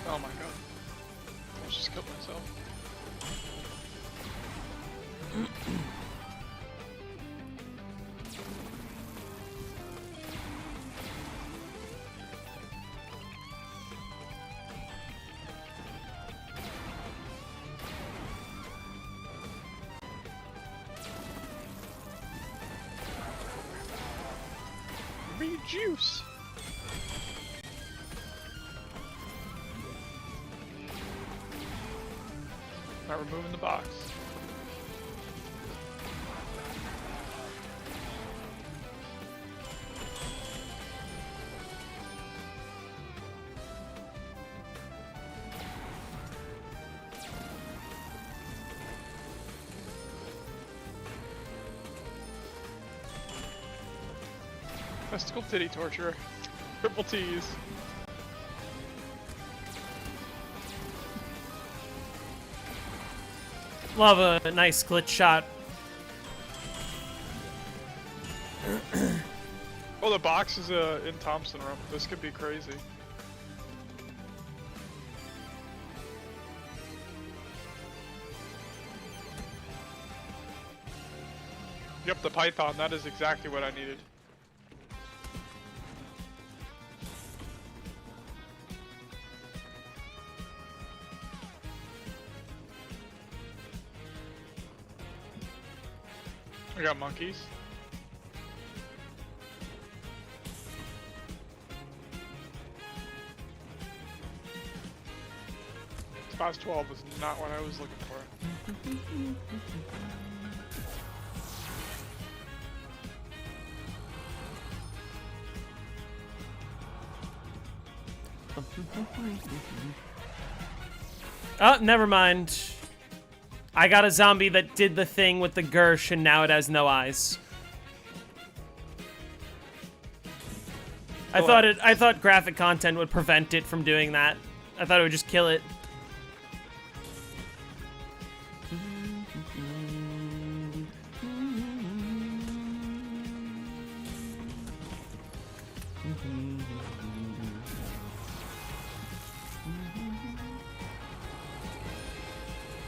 Oh my god. I just killed myself. Rejuice! Not removing the box. Mystical titty torture. Triple T's. Love a nice glitch shot. Oh, the box is in Thompson room. This could be crazy. Yep, the python. That is exactly what I needed. I got monkeys. Spots 12 was not what I was looking for. Oh, never mind. I got a zombie that did the thing with the Gersh, and now it has no eyes. I thought graphic content would prevent it from doing that. I thought it would just kill it.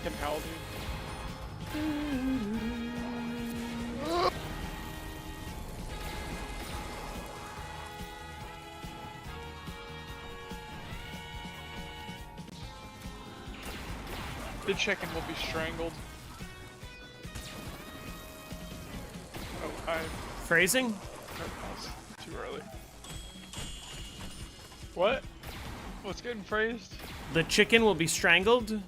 Fucking hell, dude. The chicken will be strangled. Oh, Phrasing? that's too early. What? What's getting phrased? The chicken will be strangled?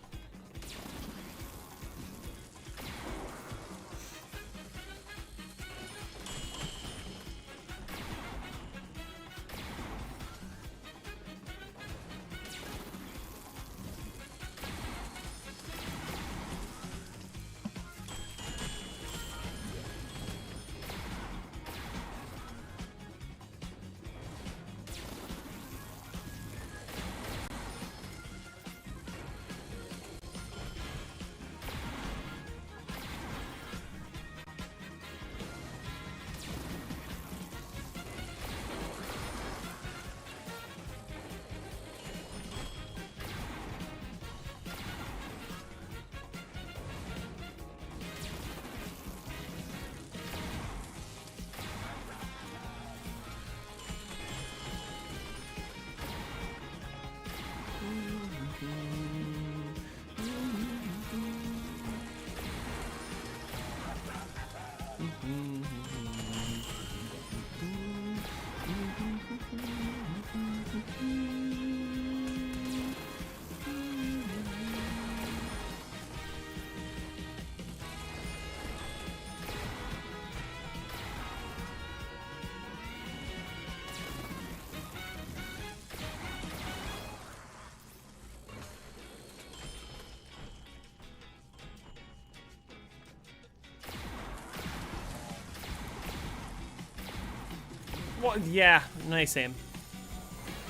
Well, yeah, nice aim.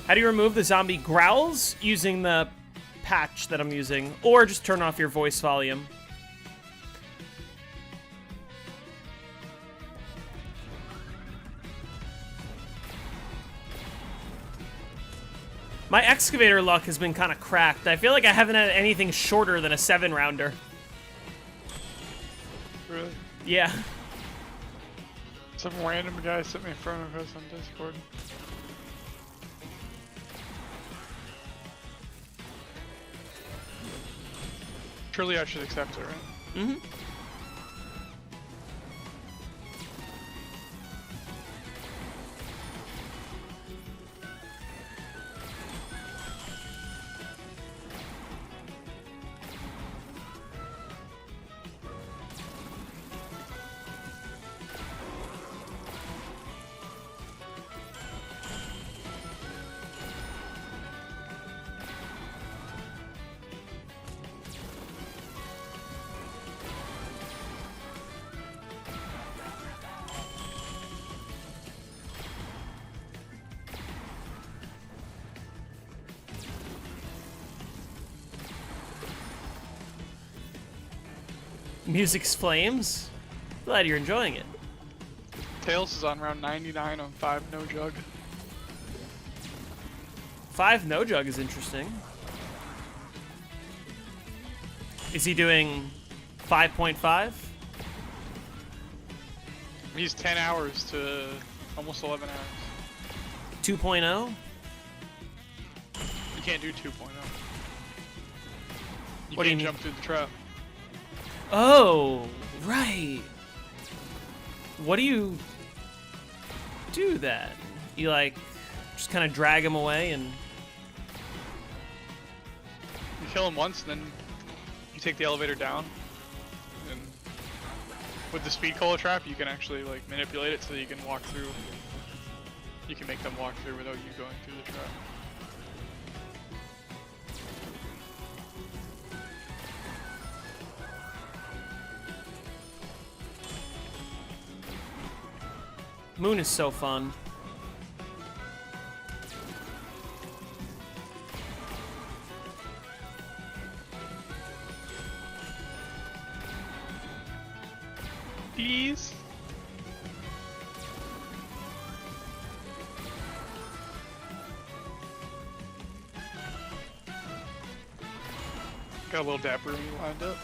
How do you remove the zombie growls? Using the patch that I'm using, or just turn off your voice volume. My excavator luck has been kind of cracked. I feel like I haven't had anything shorter than a 7-rounder. Really? Yeah. Some random guy sent me a friend request on Discord. Surely I should accept it, right? Mm-hmm. Music's flames. Glad you're enjoying it. Tails is on round 99 on 5 no jug. 5 no jug is interesting. Is he doing 5.5? He's 10 hours to almost 11 hours. 2.0? You can't do 2.0. You What do you can't mean? jump through the trap. Oh, right. What do you do then? You like just kind of drag him away and You kill him once, then you take the elevator down, and with the speed cola trap, you can actually like manipulate it so you can walk through. You can make them walk through without you going through the trap. Moon is so fun. Please. Got a little dapper lined up.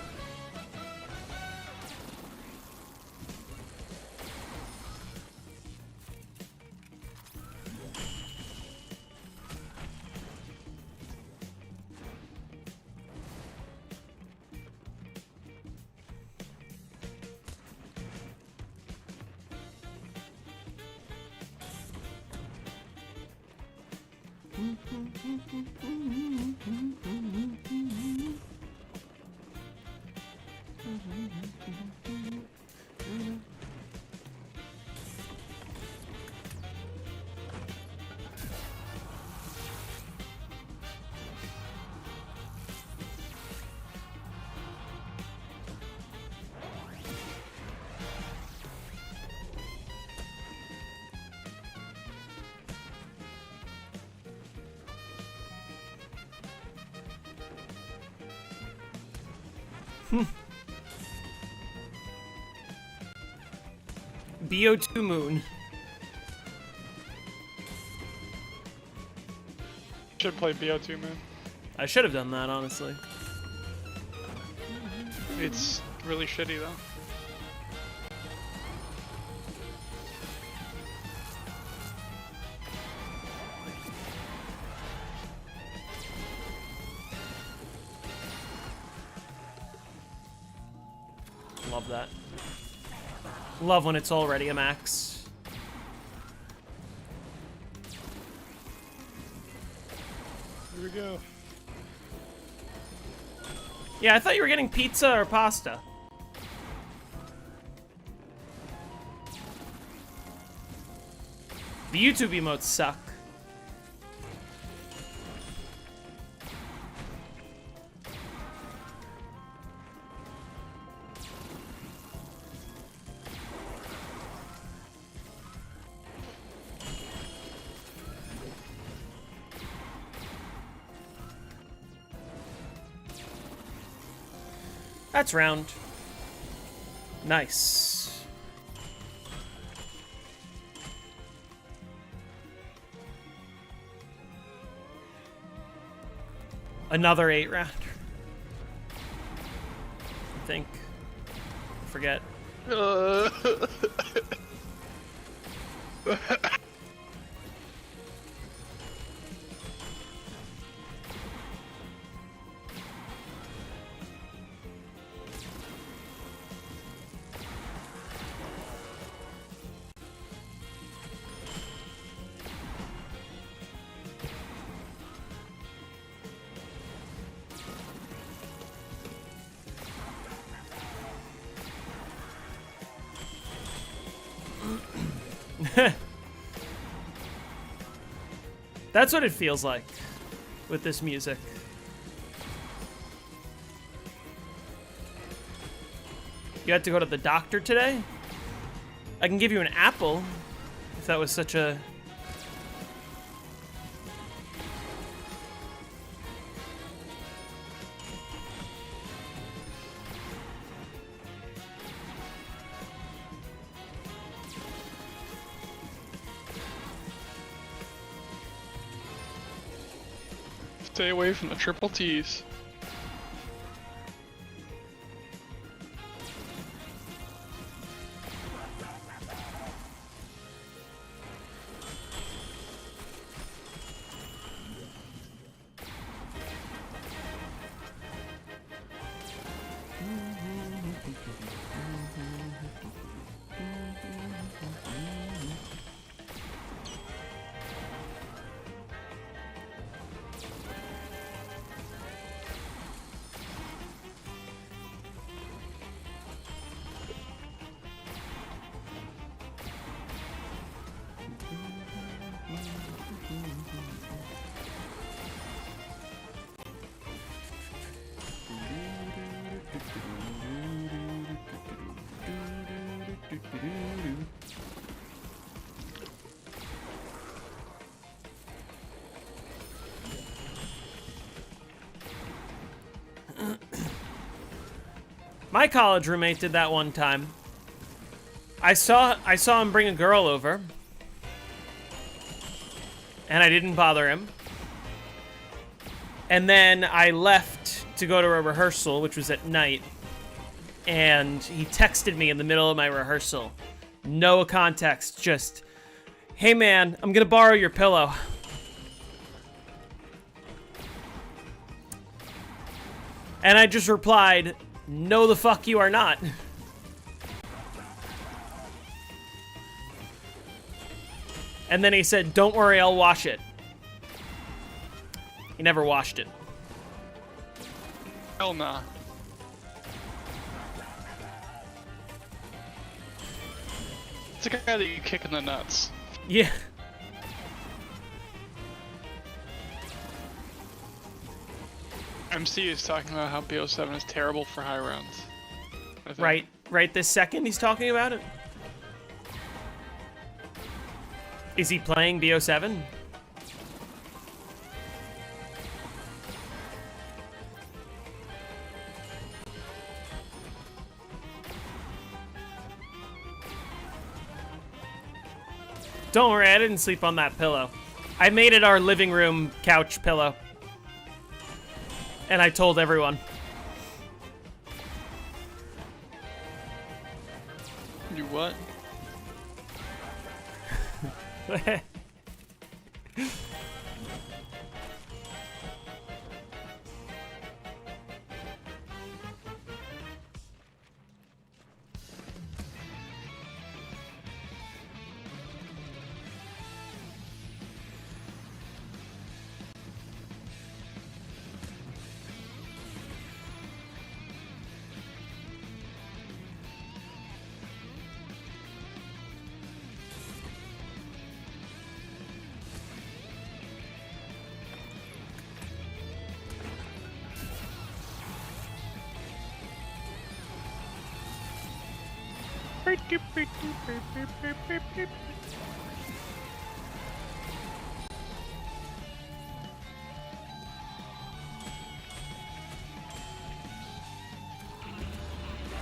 BO2 Moon. Should play BO2, man. I should have done that, honestly. It's really shitty though. Love that. Love when it's already a max. Here we go. Yeah, I thought you were getting pizza or pasta. The YouTube emotes suck. That's round. Nice. Another 8 rounder. I think. Forget. That's what it feels like with this music. You had to go to the doctor today? I can give you an apple, if that was such a... Stay away from the triple T's. My college roommate did that one time. I saw him bring a girl over, and I didn't bother him. And then I left to go to a rehearsal, which was at night, and he texted me in the middle of my rehearsal. No context, just, "Hey man, I'm gonna borrow your pillow." And I just replied, "No the fuck you are not." And then he said, "Don't worry, I'll wash it." He never washed it. Hell nah. It's a guy that you kick in the nuts. Yeah. MC is talking about how BO7 is terrible for high rounds. I think. Right this second he's talking about it? Is he playing BO7? Don't worry, I didn't sleep on that pillow. I made it our living room couch pillow. And I told everyone. You what?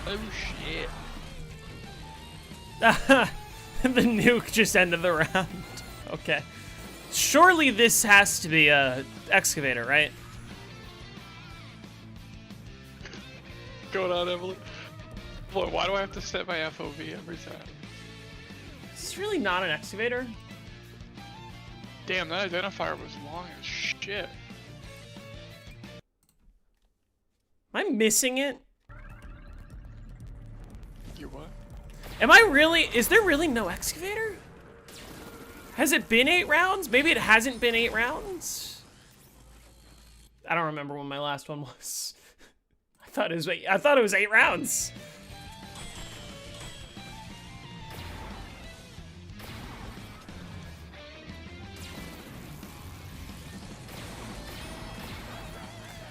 Oh shit. The nuke just ended the round. Okay. Surely this has to be a excavator, right? Going on, Evelyn. Boy, why do I have to set my FOV every time? Is this really not an excavator? Damn, that identifier was long as shit. Am I missing it? You what? Am I really? Is there really no excavator? Has it been 8 rounds? Maybe it hasn't been 8 rounds? I don't remember when my last one was. I thought it was 8 rounds.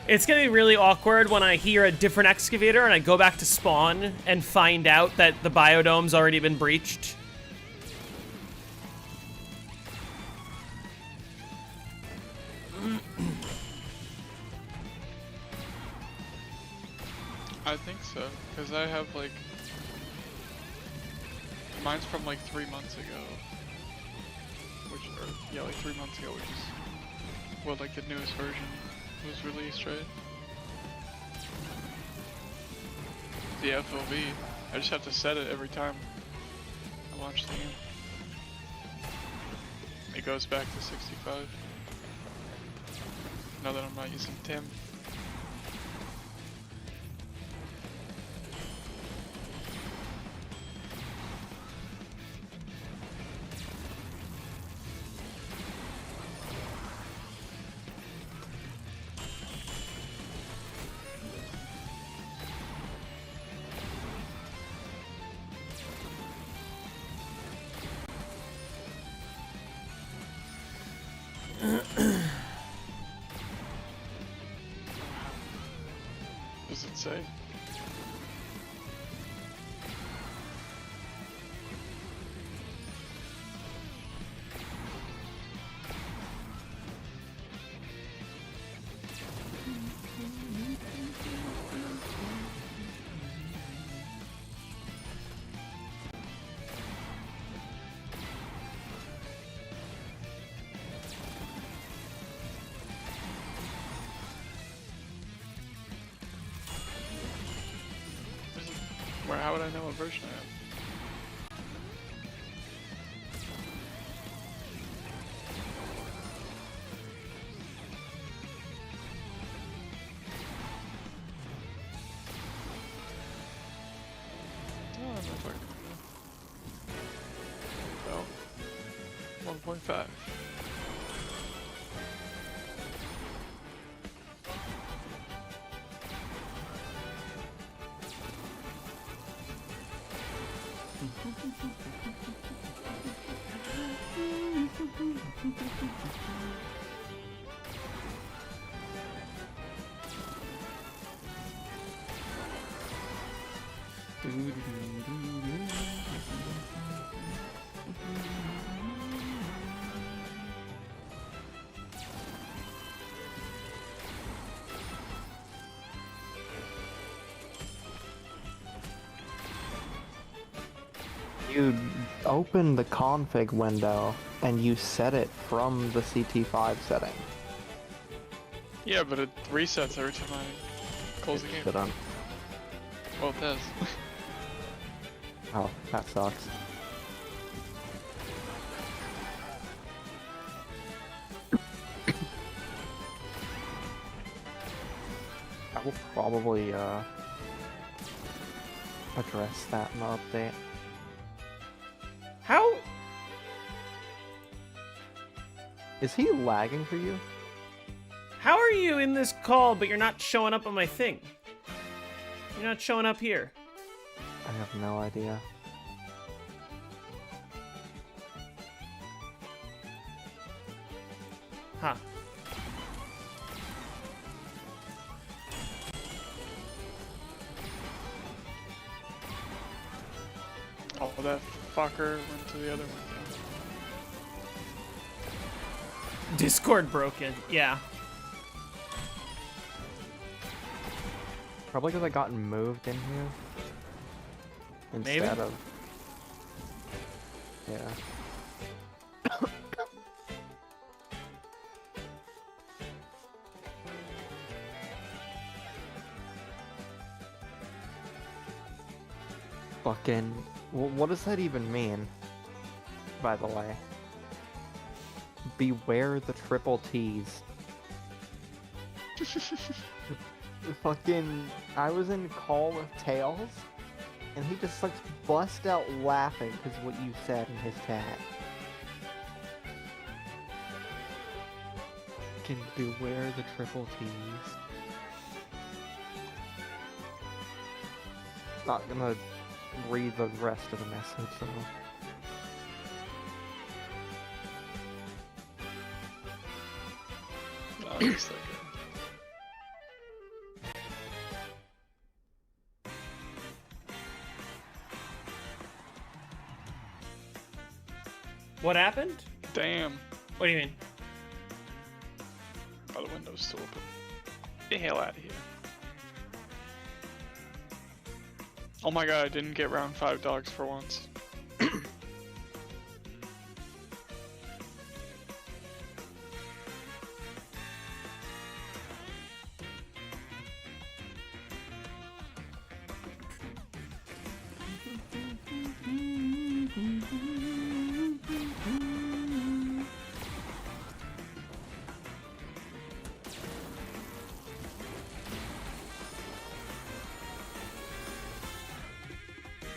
It's gonna be really awkward when I hear a different excavator and I go back to spawn and find out that the biodome's already been breached. I think so, because I have like... Mine's from like 3 months ago. Which, or, yeah, like 3 months ago, which is what like the newest version was released, right? The FOV. I just have to set it every time I launch the game. It goes back to 65. Now that I'm not using Tim. Does it say? Where, how would I know what version I am? Oh, I don't know if I can. Well, 1.5. You open the config window and you set it from the CT5 setting. Yeah, but it resets every time I close the game. Shit on. Well, it does. Oh, that sucks. I will probably address that in the update. How? Is he lagging for you? How are you in this call, but you're not showing up on my thing? You're not showing up here. I have no idea. Huh. Oh, that fucker went to the other one. Discord broken. Yeah. Probably because I gotten moved in here. instead Maybe? of. Yeah. Fucking. What does that even mean? By the way. Beware the triple T's. Fucking. I was in call with Tails, and he just like bust out laughing because what you said in his chat. Fucking beware the triple T's. Not gonna read the rest of the message though. Oh, it's so good. What happened? Damn. What do you mean? Oh, the window's still open. Get the hell out of here. Oh my god, I didn't get round 5 dogs for once.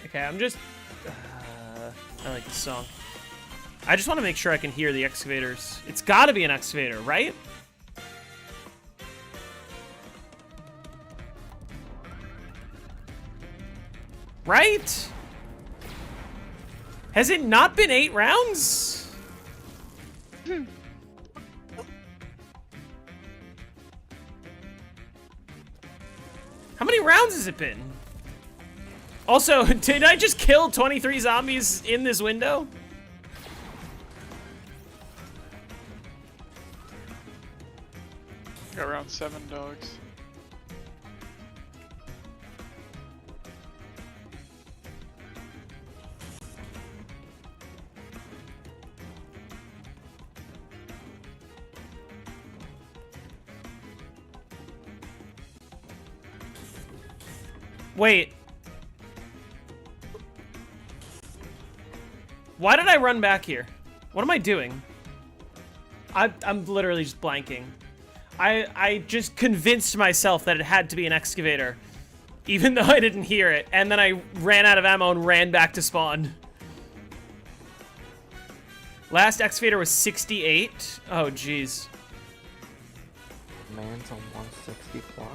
Okay, I'm just... I like this song. I just want to make sure I can hear the excavators. It's gotta be an excavator, right? Right? Has it not been 8 rounds? How many rounds has it been? Also, did I just kill 23 zombies in this window? Got around 7 dogs. Wait. Why did I run back here? What am I doing? I'm literally just blanking. I just convinced myself that it had to be an excavator, even though I didn't hear it, and then I ran out of ammo and ran back to spawn. Last excavator was 68. Oh, jeez. Man's on 160 plus.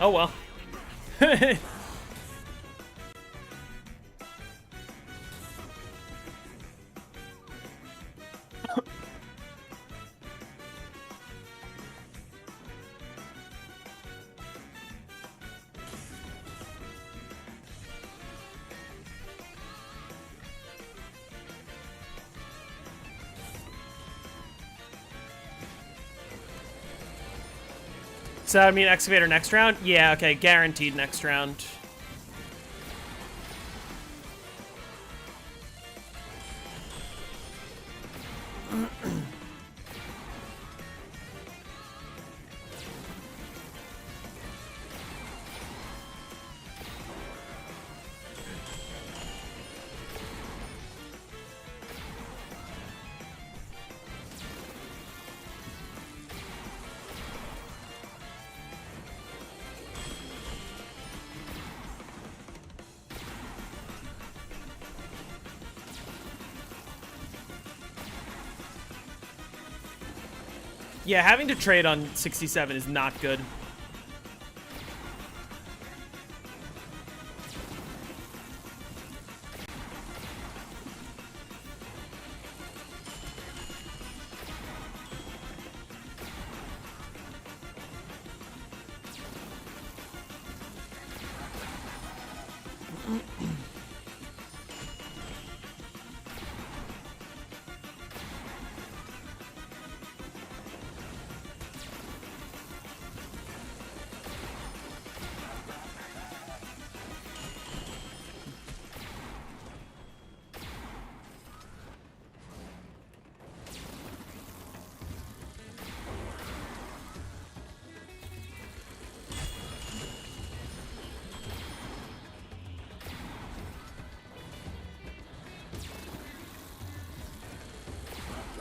Oh well. So, I mean, excavator next round? Yeah, okay, guaranteed next round. Yeah, having to trade on 67 is not good.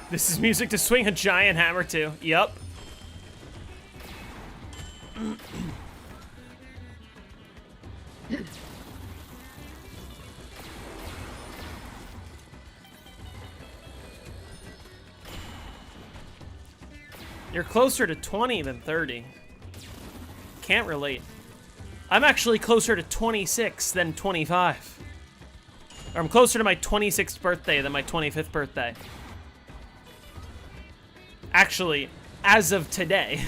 This is music to swing a giant hammer to. Yup. You're closer to 20 than 30. Can't relate. I'm actually closer to 26 than 25. Or I'm closer to my 26th birthday than my 25th birthday. Actually, as of today.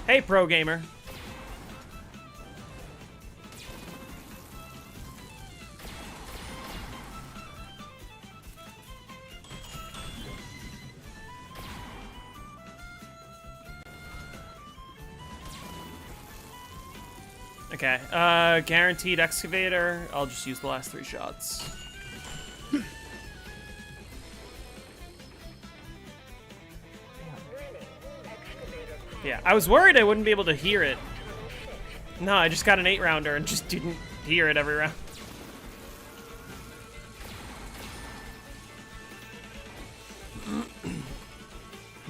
Hey, pro gamer. Okay, guaranteed excavator. I'll just use the last 3 shots. Yeah, I was worried I wouldn't be able to hear it. No, I just got an 8-rounder and just didn't hear it every round.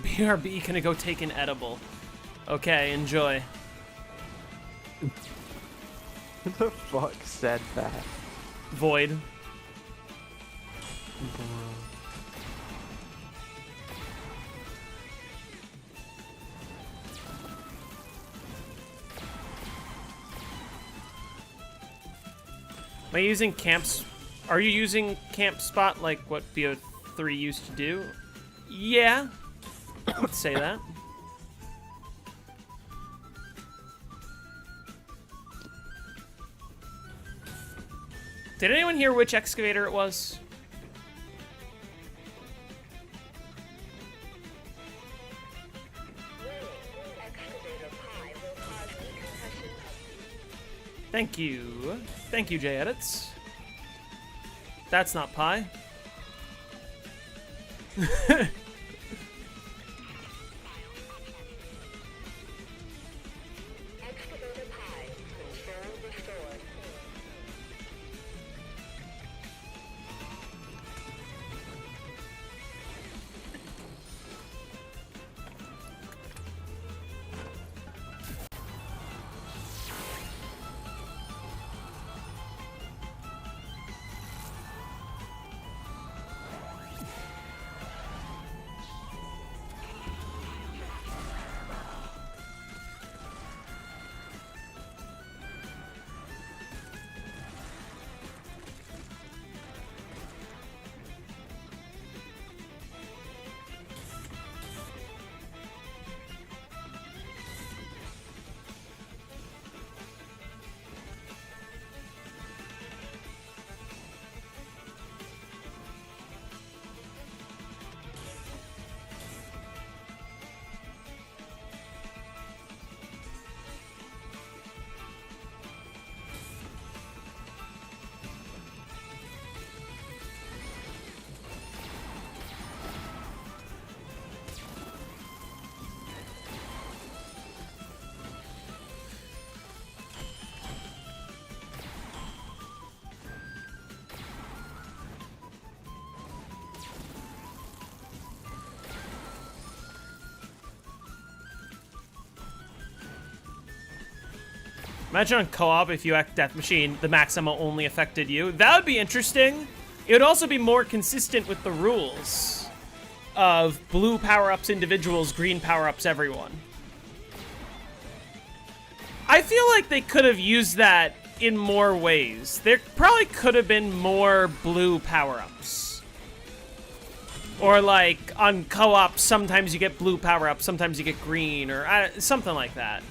BRB gonna go take an edible. Okay, enjoy. Who the fuck said that? Void. Am I using camps? Are you using camp spot like what BO3 used to do? Yeah, I'd say that. Did anyone hear which excavator it was? Thank you. Thank you, J-Edits. That's not pie. Imagine on co-op if you act Death Machine, the max ammo only affected you. That would be interesting. It would also be more consistent with the rules of blue power-ups individuals, green power-ups everyone. I feel like they could have used that in more ways. There probably could have been more blue power-ups. Or like on co-op, sometimes you get blue power-ups, sometimes you get green, or something like that.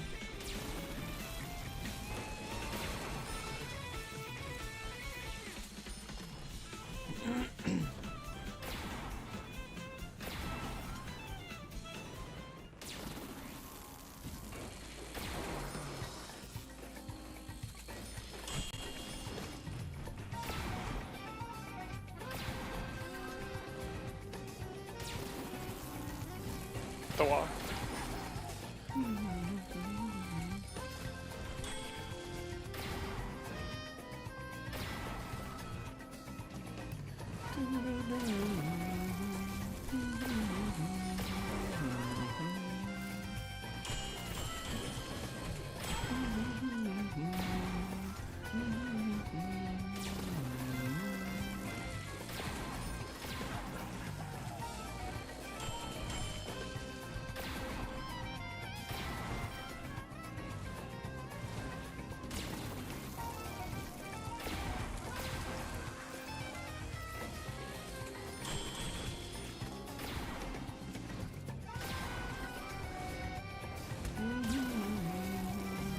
The wall.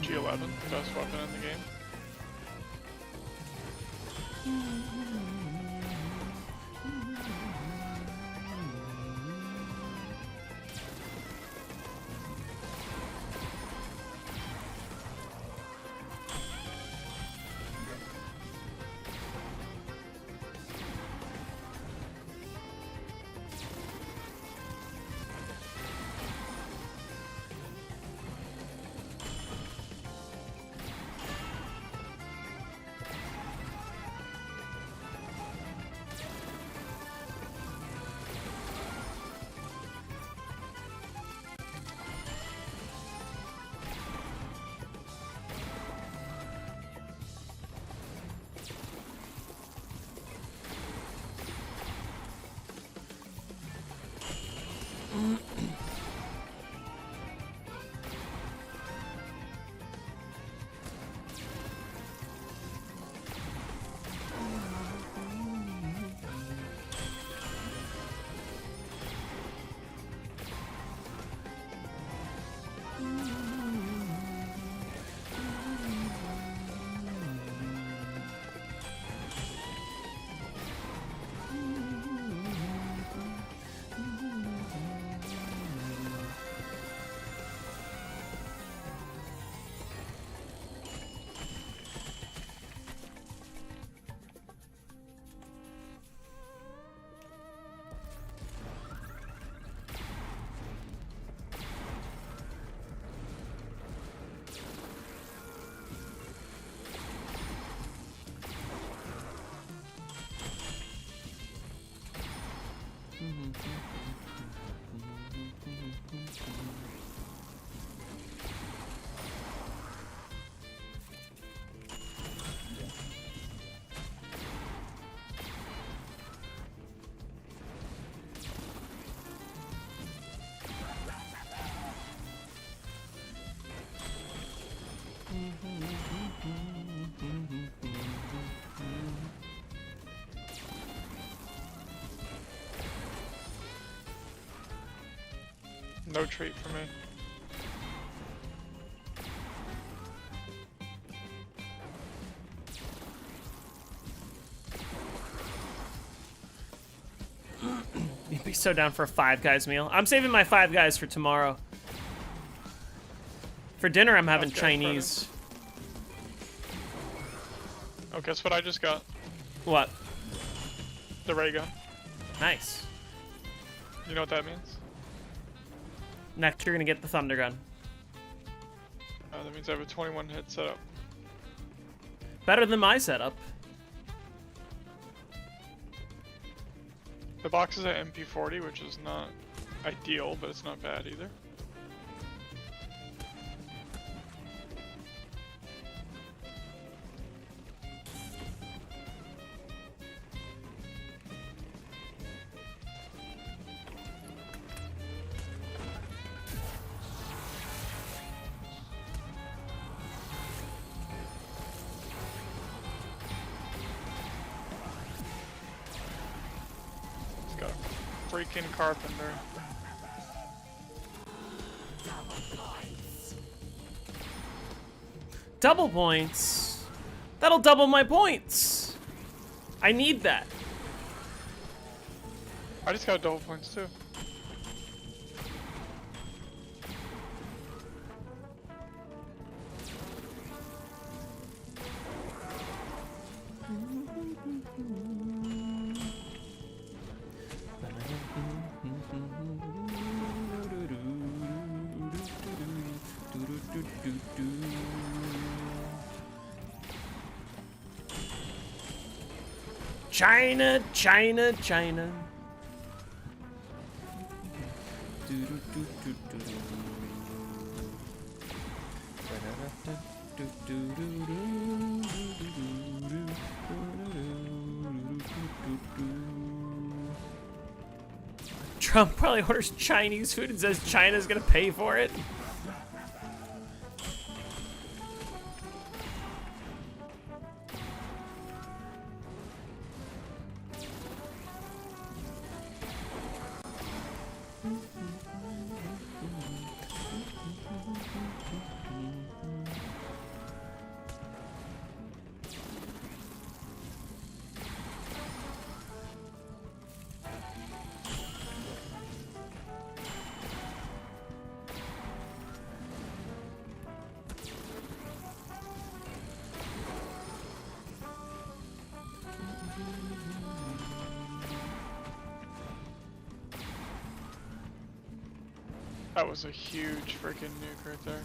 G11, best weapon in the game. No trait for me. You'd be so down for a Five Guys meal. I'm saving my Five Guys for tomorrow. For dinner, I'm having Chinese. Oh, guess what I just got? What? The ray gun. Nice. You know what that means? Next, you're gonna get the Thunder Gun. That means I have a 21 hit setup. Better than my setup. The box is at MP40, which is not ideal, but it's not bad either. freaking carpenter. Double points? That'll double my points. I need that. I just got double points too. China, China, China. Trump probably orders Chinese food and says China's gonna pay for it. That was a huge freaking nuke right there.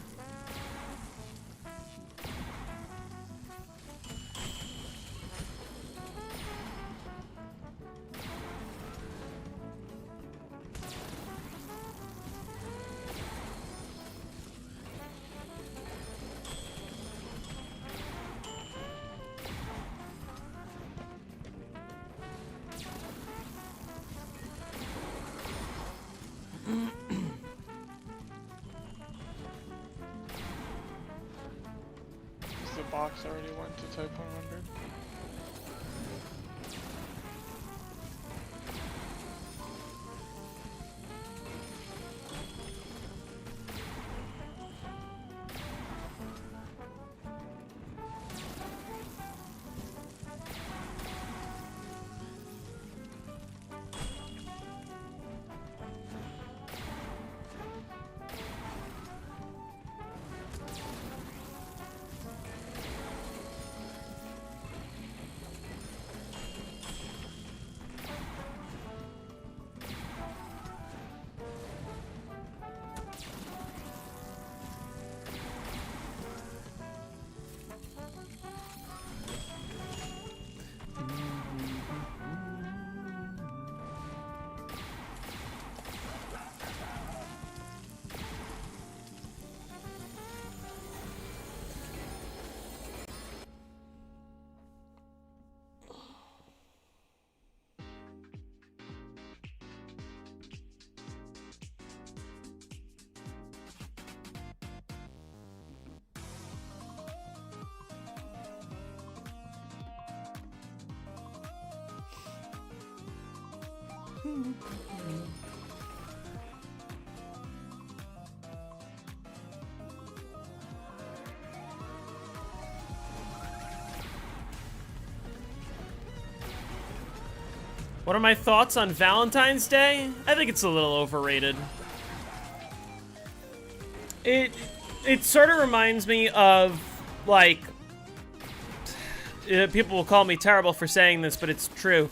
The box already went to type 100. What are my thoughts on Valentine's Day? I think it's a little overrated. It sort of reminds me of, like, people will call me terrible for saying this, but it's true.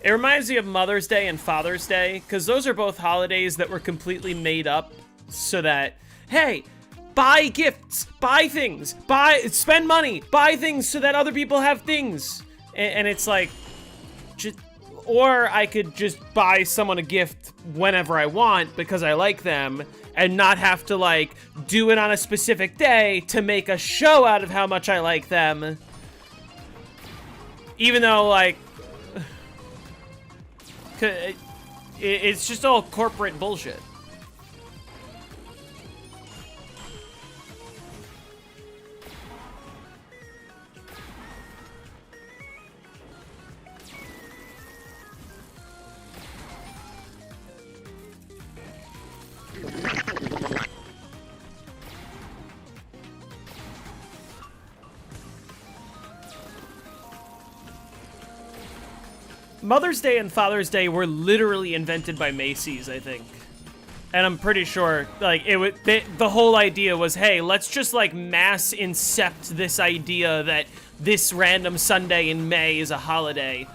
It reminds me of Mother's Day and Father's Day, because those are both holidays that were completely made up so that, hey, buy gifts, buy things, spend money, buy things so that other people have things. And it's like, just, or I could just buy someone a gift whenever I want because I like them and not have to, like, do it on a specific day to make a show out of how much I like them. Even though, like, it's just all corporate bullshit. Mother's Day and Father's Day were literally invented by Macy's, I think. And I'm pretty sure, like, the whole idea was, hey, let's just, like, mass incept this idea that this random Sunday in May is a holiday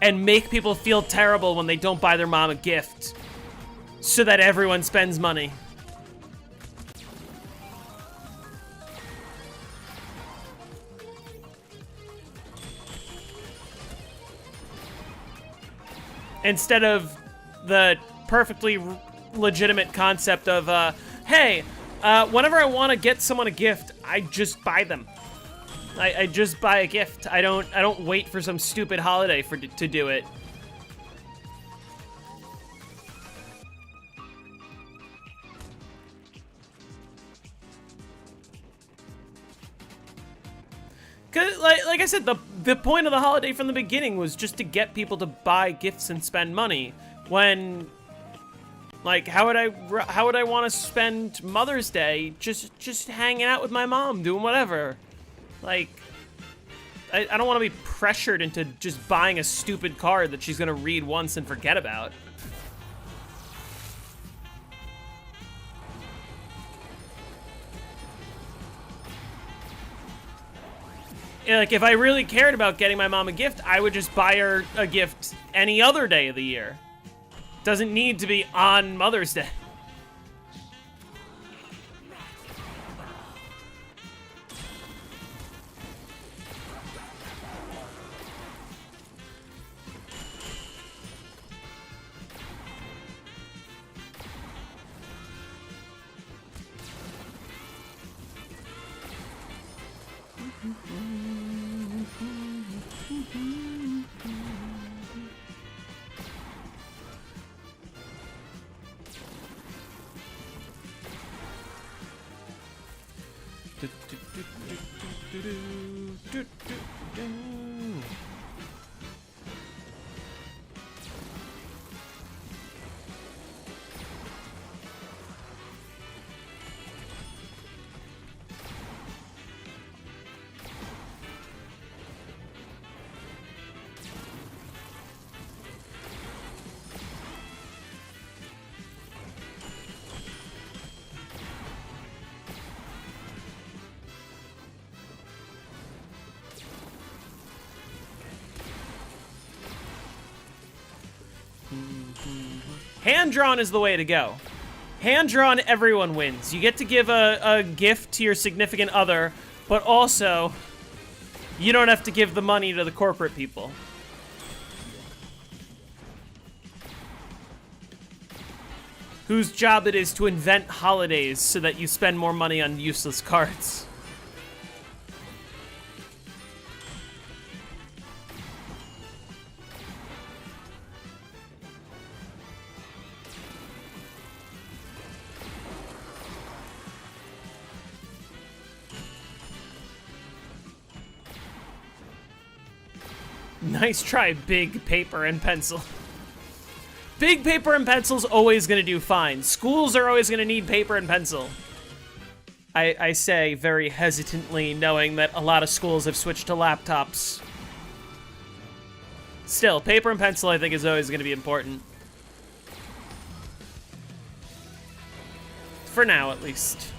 and make people feel terrible when they don't buy their mom a gift so that everyone spends money. Instead of the perfectly legitimate concept of, hey, whenever I want to get someone a gift, I just buy them. I just buy a gift. I don't wait for some stupid holiday to do it. Cause like I said, the point of the holiday from the beginning was just to get people to buy gifts and spend money. When, like, how would I want to spend Mother's Day just hanging out with my mom, doing whatever? Like, I don't want to be pressured into just buying a stupid card that she's gonna read once and forget about. Like, if I really cared about getting my mom a gift, I would just buy her a gift any other day of the year. Doesn't need to be on Mother's Day. Hand-drawn is the way to go. Hand-drawn, everyone wins. You get to give a gift to your significant other, but also, you don't have to give the money to the corporate people. Whose job it is to invent holidays so that you spend more money on useless cards. Nice try, big paper and pencil. Big paper and pencil's always gonna do fine. Schools are always gonna need paper and pencil. I say very hesitantly, knowing that a lot of schools have switched to laptops. Still, paper and pencil I think is always gonna be important. For now, at least.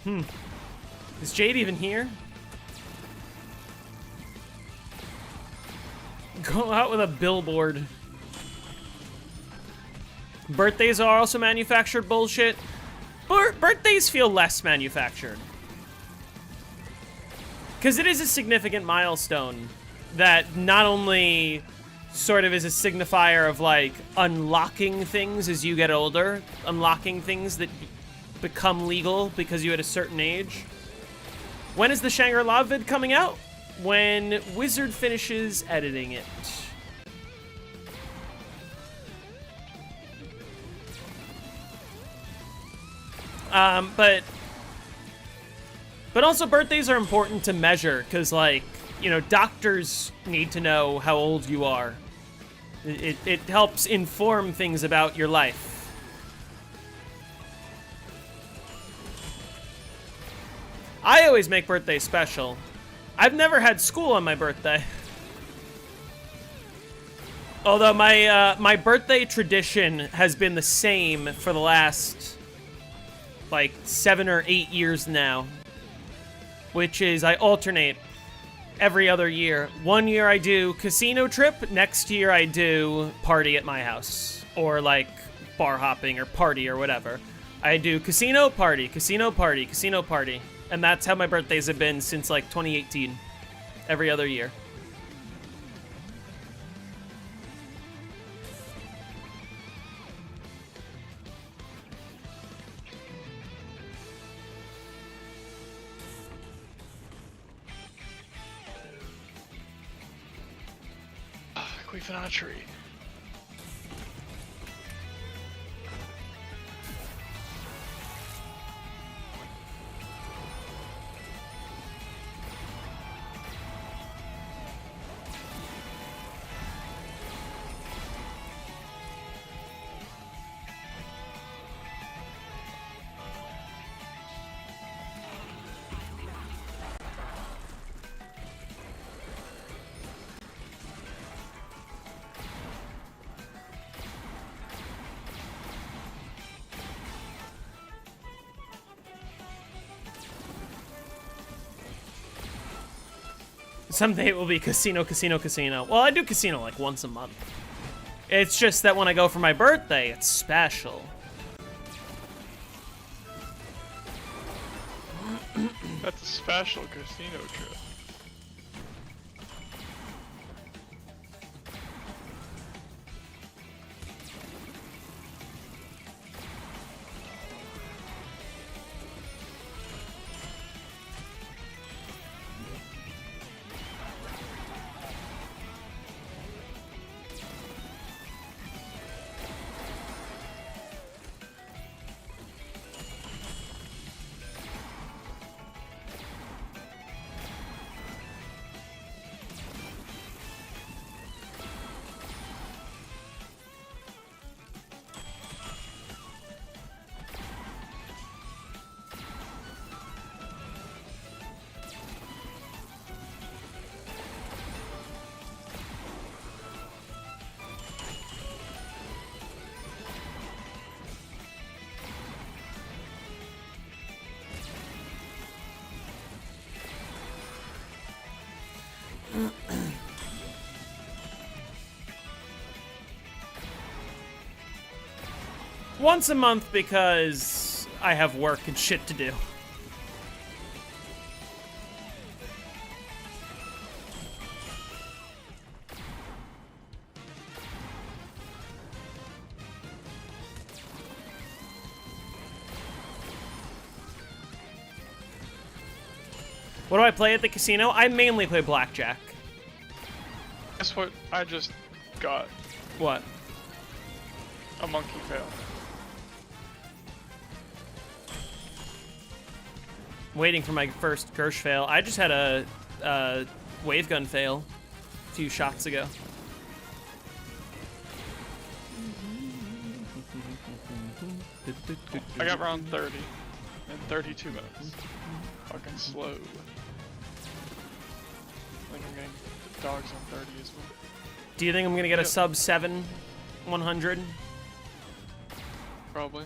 Is Jade even here? Go out with a billboard. Birthdays are also manufactured bullshit. Birthdays feel less manufactured. Because it is a significant milestone that not only sort of is a signifier of, like, unlocking things as you get older, unlocking things that become legal because you're at a certain age. When is the Shangri-La vid coming out? When Wizard finishes editing it. But also birthdays are important to measure, because, like, you know, doctors need to know how old you are. It helps inform things about your life. I always make birthdays special. I've never had school on my birthday. Although my birthday tradition has been the same for the last, like, 7 or 8 years now. Which is, I alternate every other year. One year I do casino trip, next year I do party at my house. Or, like, bar hopping or party or whatever. I do casino, party, casino, party, casino, party. And that's how my birthdays have been since, like, 2018. Every other year. Queefenotry. Someday it will be casino, casino, casino. Well, I do casino like once a month. It's just that when I go for my birthday, it's special. That's a special casino trip. Once a month because I have work and shit to do. What do I play at the casino? I mainly play blackjack. Guess what I just got? What? A monkey fail. Waiting for my first Gersh fail. I just had a wave gun fail a few shots ago. I got round 30 in 32 minutes. Fucking slow. I think I'm getting dogs on 30 as well. Do you think I'm gonna get a sub 7 100? Probably.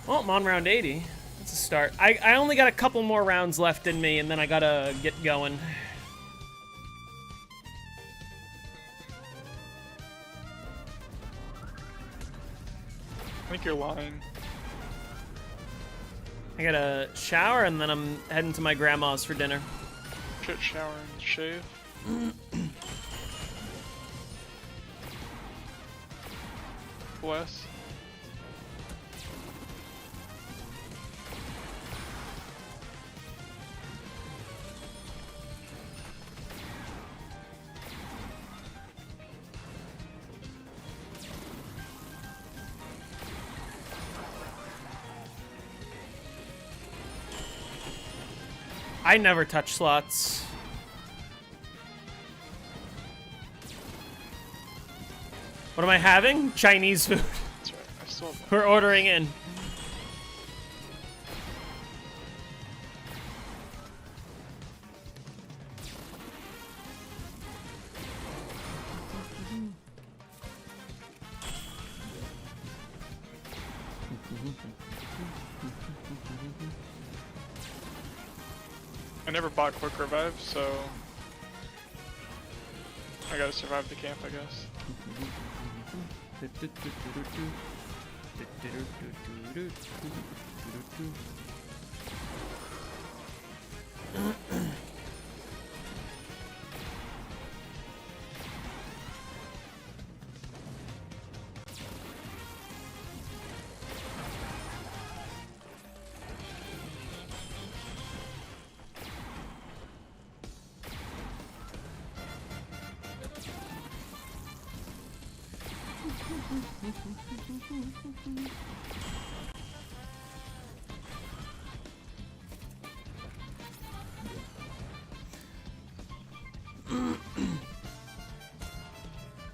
Well, I'm on round 80. That's a start. I only got a couple more rounds left in me, and then I gotta get going. I think you're lying. I gotta shower, and then I'm heading to my grandma's for dinner. Shit, shower and shave. Bless. I never touch slots. What am I having? Chinese food. That's right. I still have We're ordering in. I never bought quick revive, so I gotta survive the camp, I guess.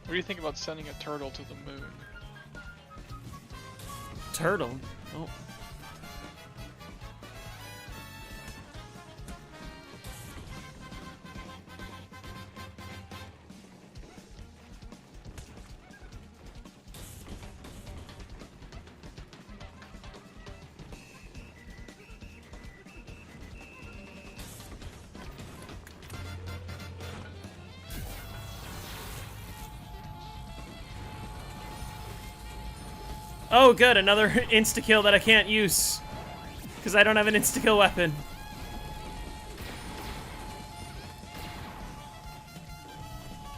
What do you think about sending a turtle to the moon? Turtle? Oh. Oh, good, another insta-kill that I can't use. Because I don't have an insta-kill weapon.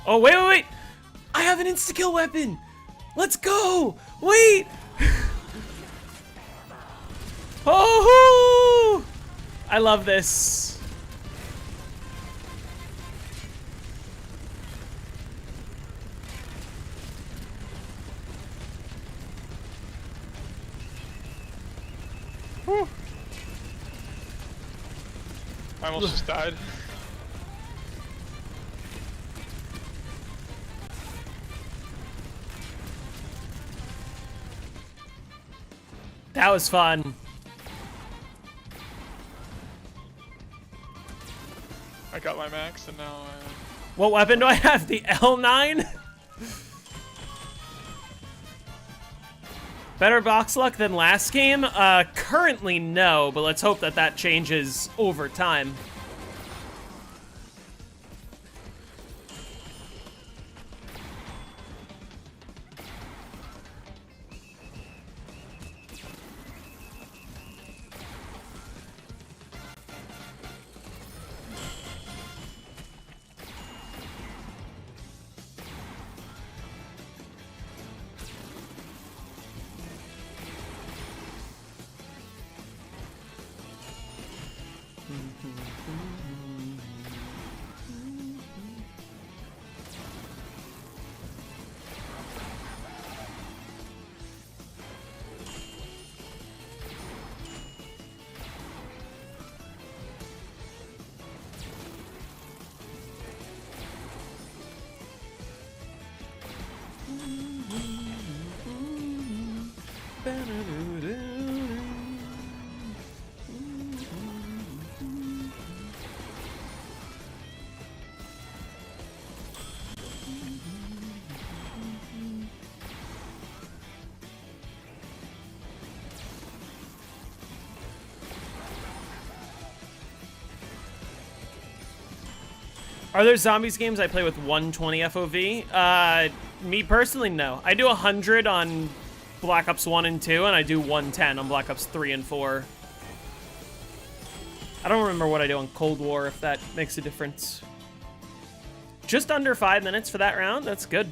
Oh, wait, wait, wait! I have an insta-kill weapon! Let's go! Wait! Oh! I love this. Whew. I almost just died. That was fun. I got my max and now What weapon do I have? The L9? Better box luck than last game? Currently no, but let's hope that that changes over time. Are there zombies games I play with 120 FOV? Me personally, no. I do 100 on Black Ops 1 and 2, and I do 110 on Black Ops 3 and 4. I don't remember what I do on Cold War, if that makes a difference. Just under 5 minutes for that round? That's good.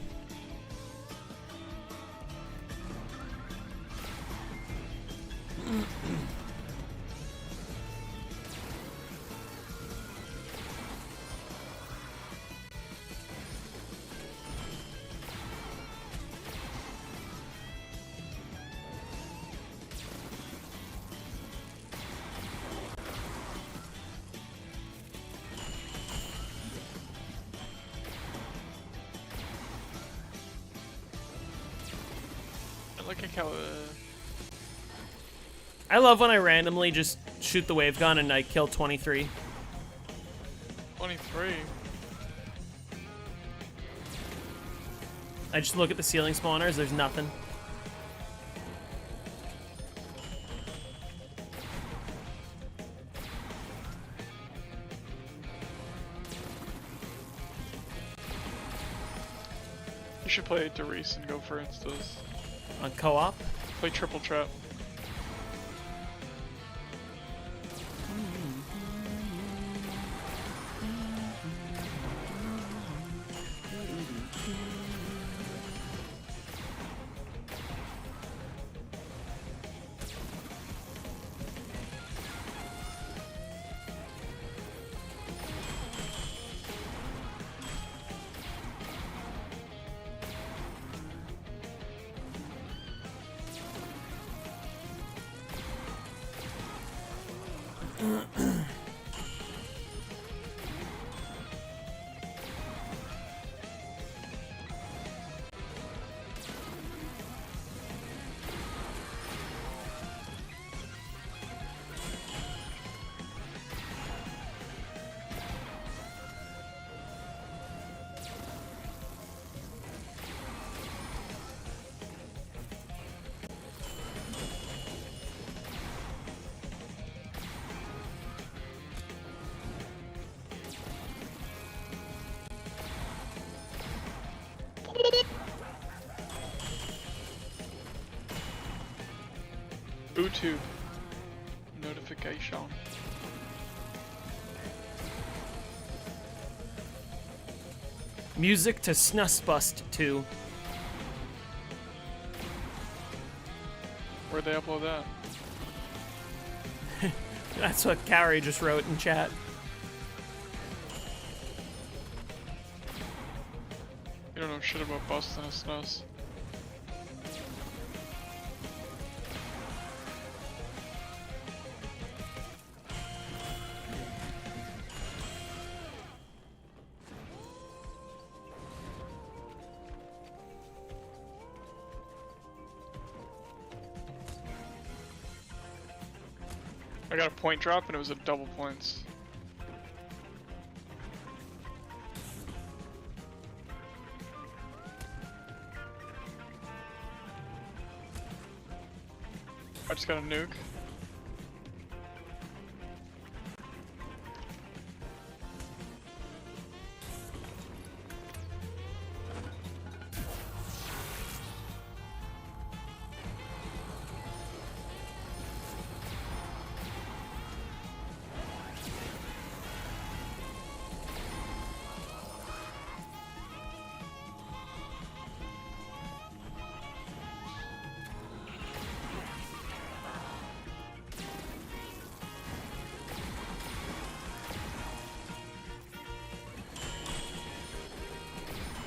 I love when I randomly just shoot the wave gun and I kill 23. 23. I just look at the ceiling spawners, there's nothing. You should play Doris and go for instas. On co-op? Play triple trap. YouTube notification. Music to Snusbust 2. Where'd they upload that? That's what Carrie just wrote in chat. You don't know shit about busting a snus. I got a point drop and it was a double points. I just got a nuke.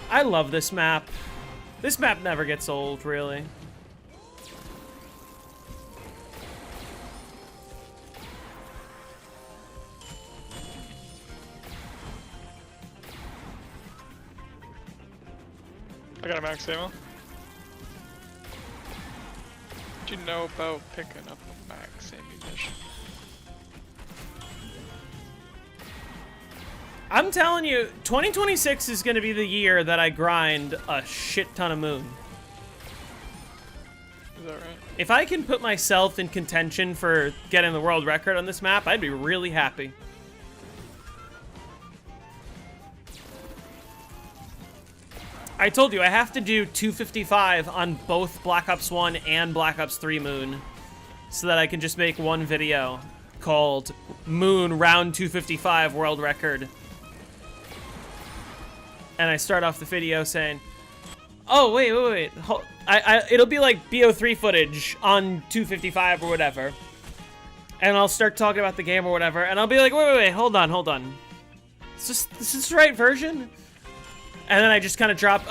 I love this map. This map never gets old, really. I got a max ammo. What do you know about picking up a max ammunition? I'm telling you, 2026 is going to be the year that I grind a shit ton of Moon. Is that right? If I can put myself in contention for getting the world record on this map, I'd be really happy. I told you, I have to do 255 on both Black Ops 1 and Black Ops 3 Moon so that I can just make one video called Moon Round 255 World Record. And I start off the video saying, oh, wait. It'll be like BO3 footage on 255 or whatever. And I'll start talking about the game or whatever, and I'll be like, wait, hold on. Is this the right version? And then I just kind of drop,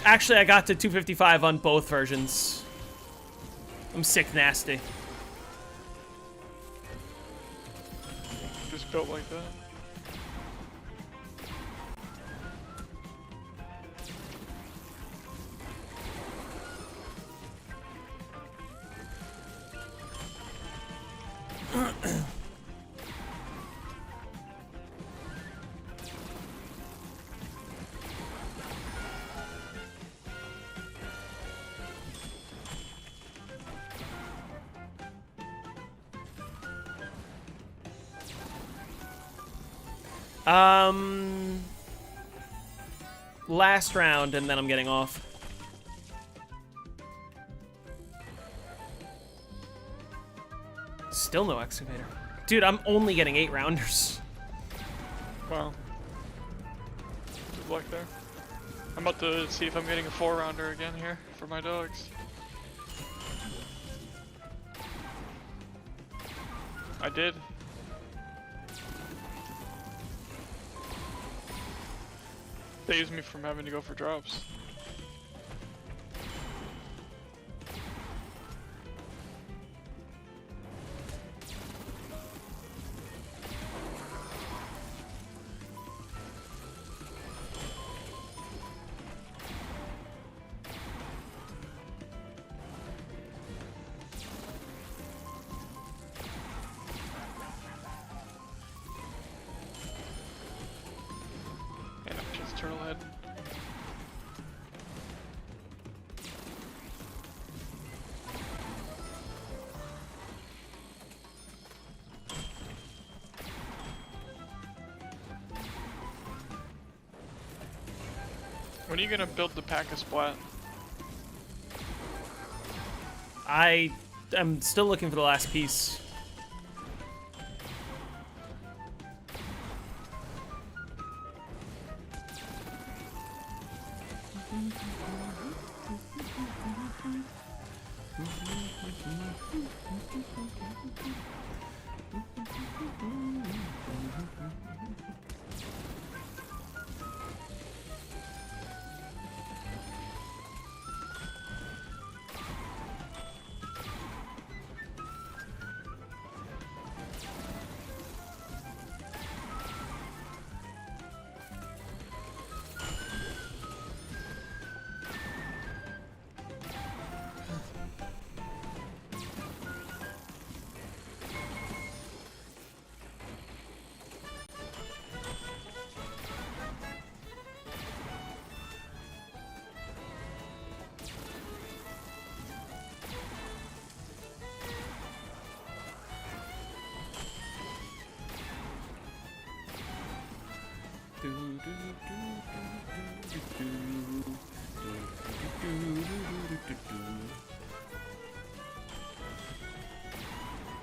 actually I got to 255 on both versions. I'm sick nasty. Just built like that. Last round, and then I'm getting off. Still no excavator. Dude, I'm only getting 8 rounders. Wow. Good luck there. I'm about to see if I'm getting a 4-rounder again here for my dogs. I did. Saves me from having to go for drops. Turtle head. When are you gonna build the pack of splat? I'm still looking for the last piece.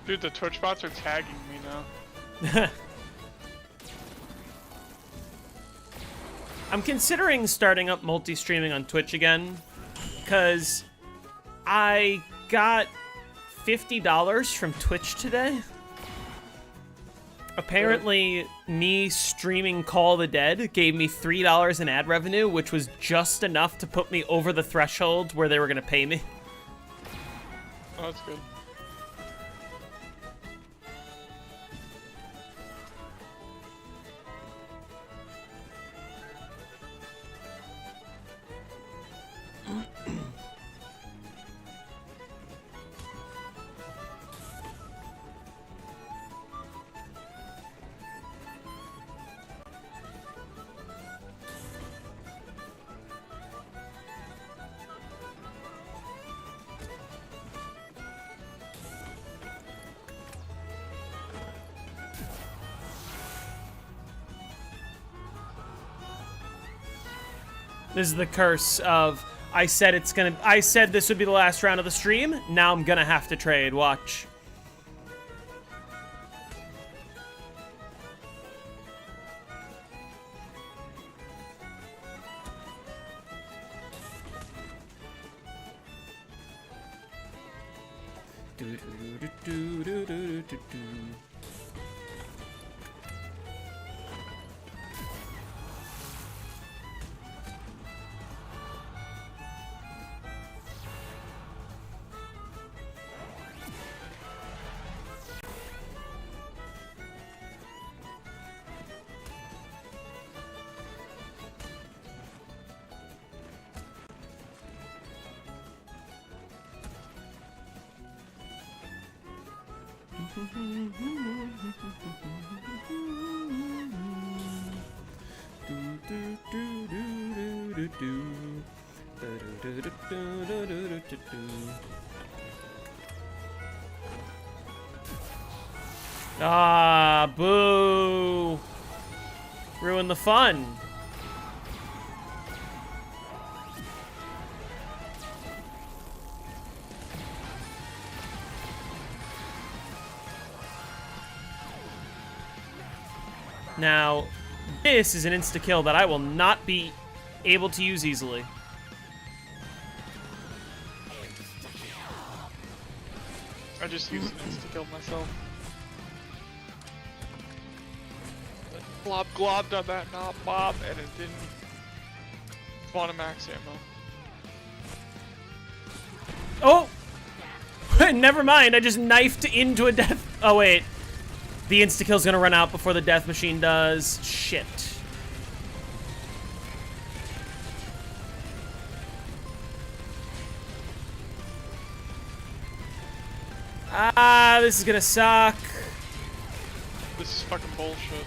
Dude, the Twitch bots are tagging me now. I'm considering starting up multi-streaming on Twitch again, because I got $50 from Twitch today. Apparently, me streaming Call of the Dead gave me $3 in ad revenue, which was just enough to put me over the threshold where they were going to pay me. Oh, that's good. This is the curse of I said this would be the last round of the stream. Now I'm gonna have to trade. Watch. Ah, boo. Ruin the fun. Now, this is an insta-kill that I will not be able to use easily. I just used an insta-kill myself. Glob globbed on that knob bob and it didn't spawn a max ammo. Oh! Never mind, I just knifed into a death. Oh, wait. The insta-kill's gonna run out before the death machine does. Shit. Ah, this is gonna suck. This is fucking bullshit.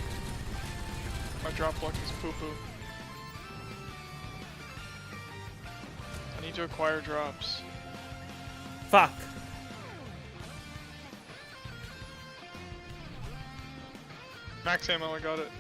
My drop luck is poo-poo. I need to acquire drops. Fuck. Max ammo, I got it.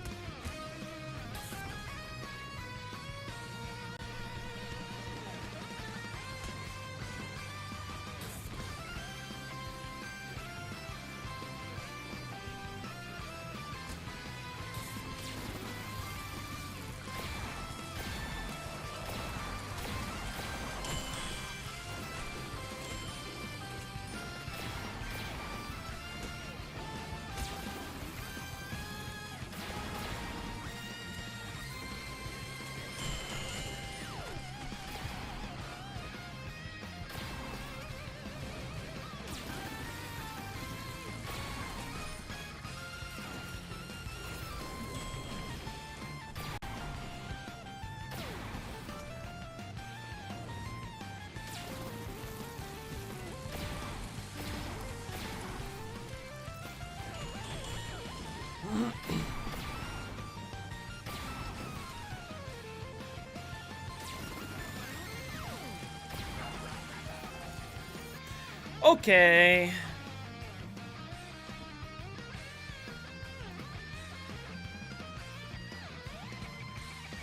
Okay.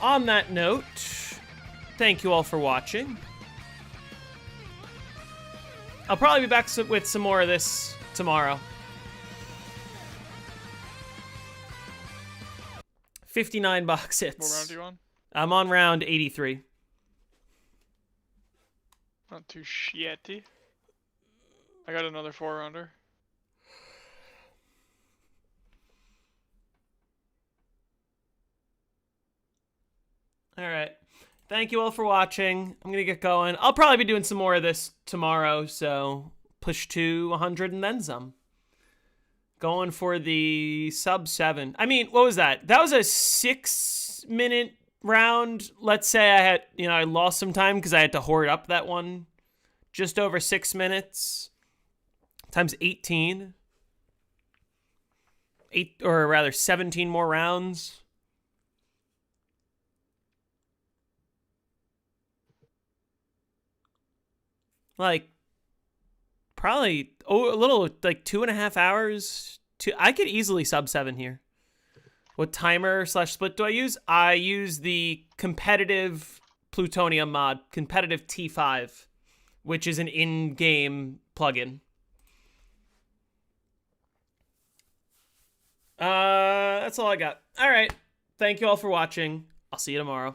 On that note, thank you all for watching. I'll probably be back with some more of this tomorrow. 59 box hits. What round are you on? I'm on round 83. Not too shitty. I got another 4-rounder. All right. Thank you all for watching. I'm going to get going. I'll probably be doing some more of this tomorrow, so push to 100 and then some. Going for the sub 7. I mean, what was that? That was a 6-minute round. Let's say I had, I lost some time because I had to hoard up that one. Just over 6 minutes. Times 18. 17 more rounds. Like, probably a little, like 2.5 hours. I could easily sub 7 here. What timer / split do I use? I use the competitive Plutonium mod, competitive T5, which is an in-game plugin. That's all I got. All right. Thank you all for watching. I'll see you tomorrow.